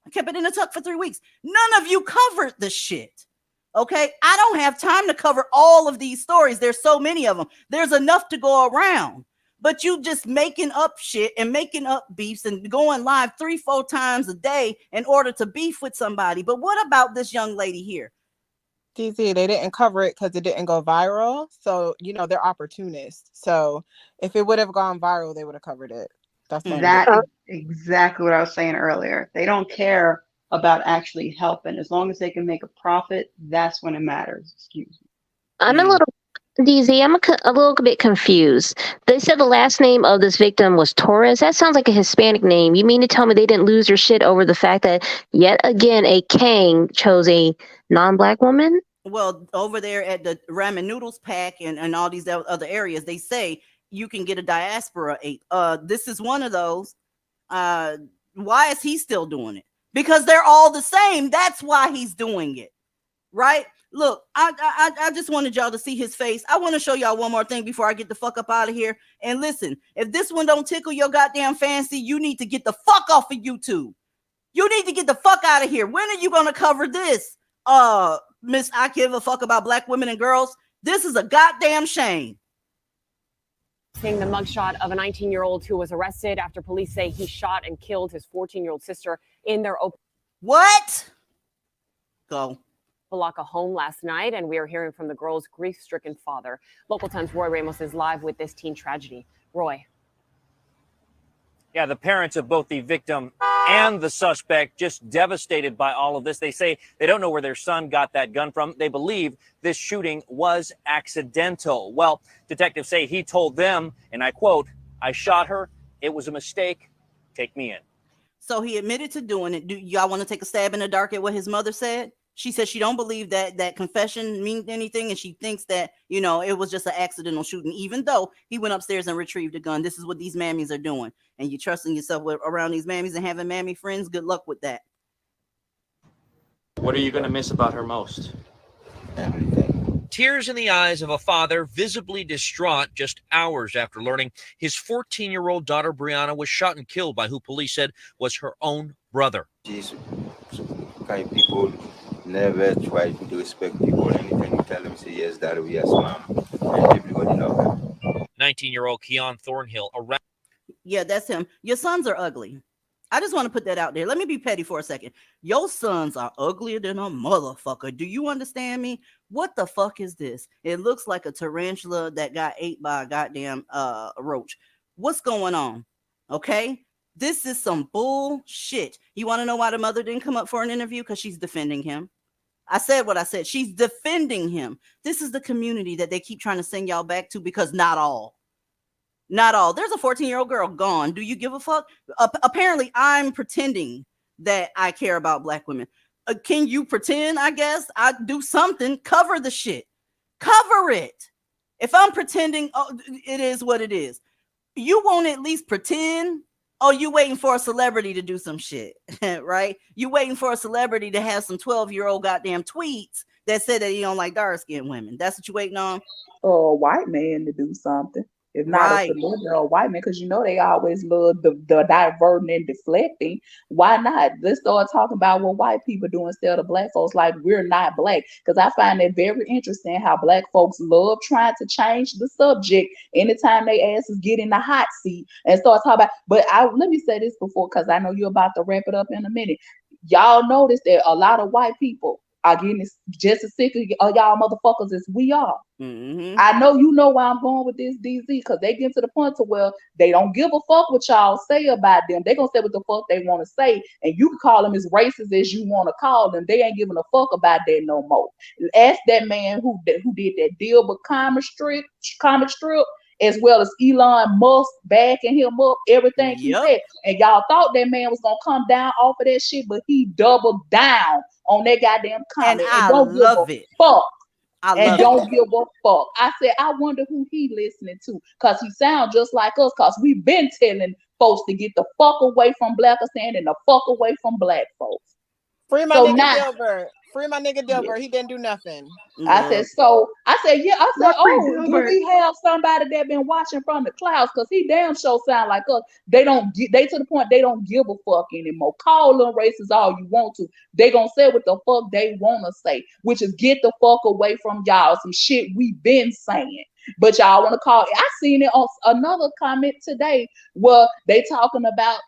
I kept it in the tuck for 3 weeks. None of you covered the shit. Okay? I don't have time to cover all of these stories. There's so many of them. There's enough to go around. But you just making up shit and making up beefs and going live 3-4 times a day in order to beef with somebody. But what about this young lady here? DZ, they didn't cover it because it didn't go viral. So, they're opportunists. So if it would have gone viral, they would have covered it. That's exactly what I was saying earlier. They don't care about actually helping. As long as they can make a profit, that's when it matters. Excuse me. I'm a little, DZ, I'm a little bit confused. They said the last name of this victim was Torres. That sounds like a Hispanic name. You mean to tell me they didn't lose their shit over the fact that yet again a Kang chose a non-black woman? Well, over there at the ramen noodles pack and all these other areas, they say you can get a diaspora ape. This is one of those. Why is he still doing it? Because they're all the same. That's why he's doing it. Right? Look, I just wanted y'all to see his face. I want to show y'all one more thing before I get the fuck up out of here. And listen, if this one don't tickle your goddamn fancy, you need to get the fuck off of YouTube. You need to get the fuck out of here. When are you going to cover this? Miss, I give a fuck about black women and girls. This is a goddamn shame. Seeing the mugshot of a 19-year-old who was arrested after police say he shot and killed his 14-year-old sister in their open. What? Go. Palaka home last night, and we are hearing from the girl's grief-stricken father. Local Times' Roy Ramos is live with this teen tragedy. Roy. Yeah, the parents of both the victim and the suspect just devastated by all of this. They say they don't know where their son got that gun from. They believe this shooting was accidental. Well, detectives say he told them, and I quote, "I shot her. It was a mistake. Take me in." So he admitted to doing it. Do y'all want to take a stab in the dark at what his mother said? She said she don't believe that confession means anything, and she thinks that, it was just an accidental shooting, even though he went upstairs and retrieved a gun. This is what these mammies are doing. And you trusting yourself around these mammies and having mammy friends, good luck with that. What are you going to miss about her most? Everything. Tears in the eyes of a father visibly distraught just hours after learning his 14-year-old daughter Brianna was shot and killed by who police said was her own brother. She's kind people. Never try to respect people. Anything you tell them, say yes, daddy, yes, mom. And everybody love her. 19-year-old Keon Thornhill around. Yeah, that's him. Your sons are ugly. I just want to put that out there. Let me be petty for a second. Your sons are uglier than a motherfucker. Do you understand me? What the fuck is this? It looks like a tarantula that got ate by a goddamn roach. What's going on? Okay? This is some bullshit. You want to know why the mother didn't come up for an interview? Because she's defending him. I said what I said. She's defending him. This is the community that they keep trying to send y'all back to, because not all. There's a 14-year-old girl gone. Do you give a fuck? Apparently, I'm pretending that I care about black women. Can you pretend? I guess I do something. Cover the shit. Cover it. If I'm pretending, it is what it is. You won't at least pretend. Oh, you waiting for a celebrity to do some shit, right? You waiting for a celebrity to have some 12-year-old goddamn tweets that said that he don't like dark-skinned women. That's what you waiting on? Or a white man to do something. If not a celebrity or a white man, because they always love the diverting and deflecting. Why not? Let's start talking about what white people do instead of black folks, like we're not black. Because I find it very interesting how black folks love trying to change the subject anytime they asses get in the hot seat and start talking about. But let me say this before, because I know you're about to wrap it up in a minute. Y'all notice that a lot of white people are getting just as sick of y'all motherfuckers as we are. Mm-hmm. I know you know where I'm going with this, DZ, because they get to the point to where they don't give a fuck what y'all say about them. They gonna say what the fuck they want to say, and you can call them as racist as you want to call them. They ain't giving a fuck about that no more. Ask that man who did that deal with comic strip, as well as Elon Musk backing him up, everything he Yep. said. And y'all thought that man was gonna come down off of that shit, but he doubled down on that goddamn comment And and I don't give a love it. fuck. I And love it. don't give a fuck. I said, I wonder who he listening to, because he sounds just like us, because we've been telling folks to get the fuck away from Blackistan and the fuck away from black folks. Free my So nigga now, Dilbert. Free my nigga Dilbert. He didn't do nothing. I said, yeah, I said, Not free oh, do Dilbert. we have somebody that been watching from the clouds? Because he damn sure sound like us. They to the point they don't give a fuck anymore. Call them racist all you want to. They gonna say what the fuck they wanna say, which is get the fuck away from y'all. Some shit we been saying. But y'all wanna call. I seen it on another comment today where they talking about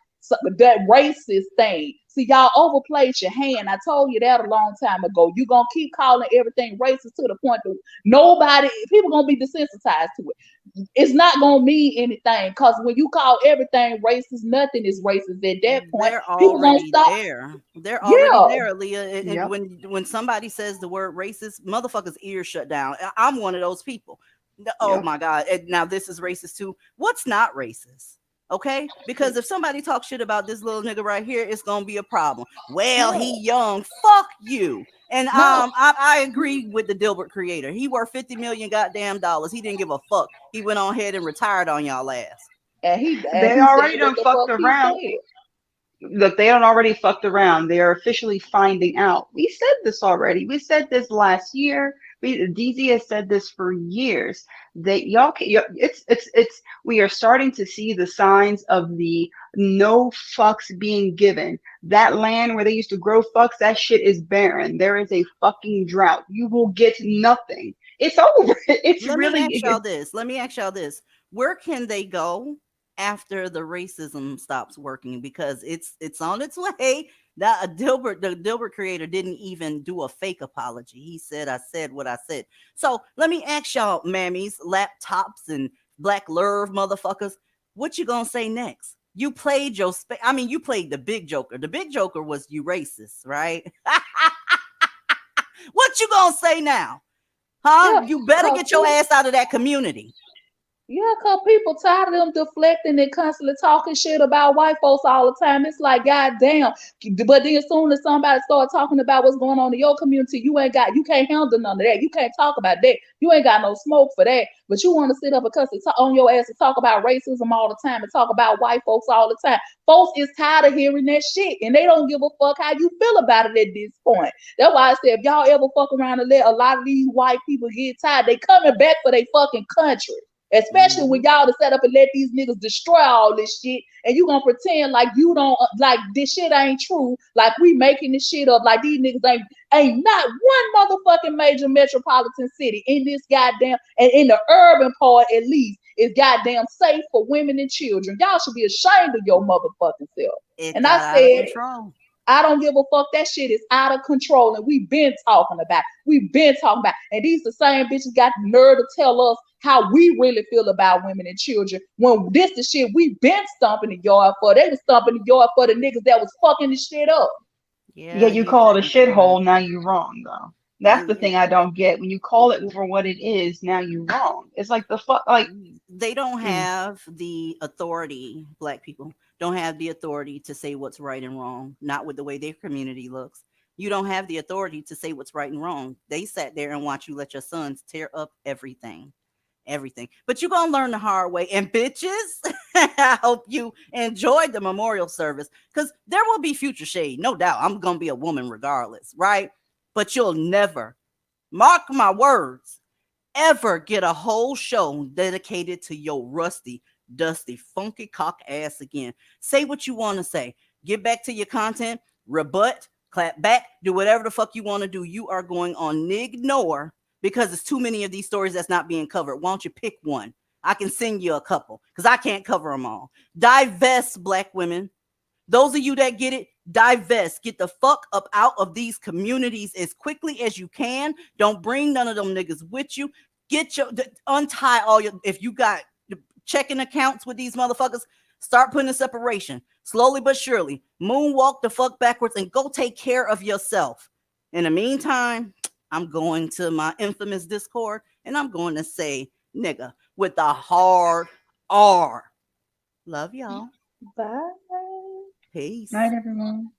that racist thing. See, y'all overplayed your hand. I told you that a long time ago. You gonna keep calling everything racist to the point that people gonna be desensitized to it. It's not gonna mean anything, because when you call everything racist, nothing is racist at that point. They're People gonna already stop. there. They're already Yeah. there, Aaliyah. And Yep. when somebody says the word racist, motherfuckers' ears shut down. I'm one of those people. Oh Yep. my God. And now this is racist too. What's not racist? Okay, because if somebody talks shit about this little nigga right here, it's gonna be a problem. Well, he young. Fuck you. And No. I agree with the Dilbert creator. He worth 50 million goddamn dollars. He didn't give a fuck. He went on ahead and retired on y'all ass. And he They said already what done the fucked fuck he around. said. Look, they don't already fucked around. They are officially finding out. We said this already. We said this last year. DZ has said this for years. That we are starting to see the signs of the no fucks being given. That land where they used to grow fucks, that shit is barren. There is a fucking drought. You will get nothing. It's over. Let me ask y'all this. Where can they go after the racism stops working? Because it's on its way. The Dilbert creator didn't even do a fake apology. He said, I said what I said. So let me ask y'all, mammies, laptops, and black lurv motherfuckers, what you gonna say next? You played you played the big joker. The big joker was you racist, right? What you gonna say now? Huh? Yeah, You better get your ass out of that community. Yeah, because people tired of them deflecting and constantly talking shit about white folks all the time. It's like, goddamn. But then as soon as somebody start talking about what's going on in your community, you can't handle none of that. You can't talk about that. You ain't got no smoke for that. But you want to sit up and on your ass and talk about racism all the time and talk about white folks all the time. Folks is tired of hearing that shit, and they don't give a fuck how you feel about it at this point. That's why I said, if y'all ever fuck around and let a lot of these white people get tired, they coming back for their fucking country. Especially when y'all to set up and let these niggas destroy all this shit, and you gonna pretend like you don't, like this shit ain't true, like we making this shit up, like these niggas ain't not one motherfucking major metropolitan city in this goddamn, and in the urban part at least, is goddamn safe for women and children. Y'all should be ashamed of your motherfucking self. It got out of control. I don't give a fuck. That shit is out of control, and we've been talking about. And these the same bitches got the nerve to tell us how we really feel about women and children, when this the shit we been stomping the yard for. They was stomping the yard for the niggas that was fucking the shit up. Yeah, you call it a shithole, now you're wrong though. That's the thing I don't get. When you call it for what it is, now you're wrong. It's like the fuck, like they don't have the authority. Black people don't have the authority to say what's right and wrong. Not with the way their community looks. You don't have the authority to say what's right and wrong. They sat there and watch you let your sons tear up everything. But you're gonna learn the hard way. And bitches, I hope you enjoyed the memorial service, because there will be future shade, no doubt. I'm gonna be a woman regardless, right? But you'll never, mark my words, ever get a whole show dedicated to your rusty, dusty, funky cock ass again. Say what you want to say. Get back to your content, rebut, clap back, do whatever the fuck you want to do. You are going on ignore, because there's too many of these stories that's not being covered. Why don't you pick one? I can send you a couple, because I can't cover them all. Divest, black women. Those of you that get it, Divest. Get the fuck up out of these communities as quickly as you can. Don't bring none of them niggas with you. Get your untie all your, if you got checking accounts with these motherfuckers, start putting a separation slowly but surely. Moonwalk the fuck backwards and go take care of yourself. In the meantime, I'm going to my infamous Discord and I'm going to say nigga with a hard R. Love y'all. Bye. Peace. Night, everyone.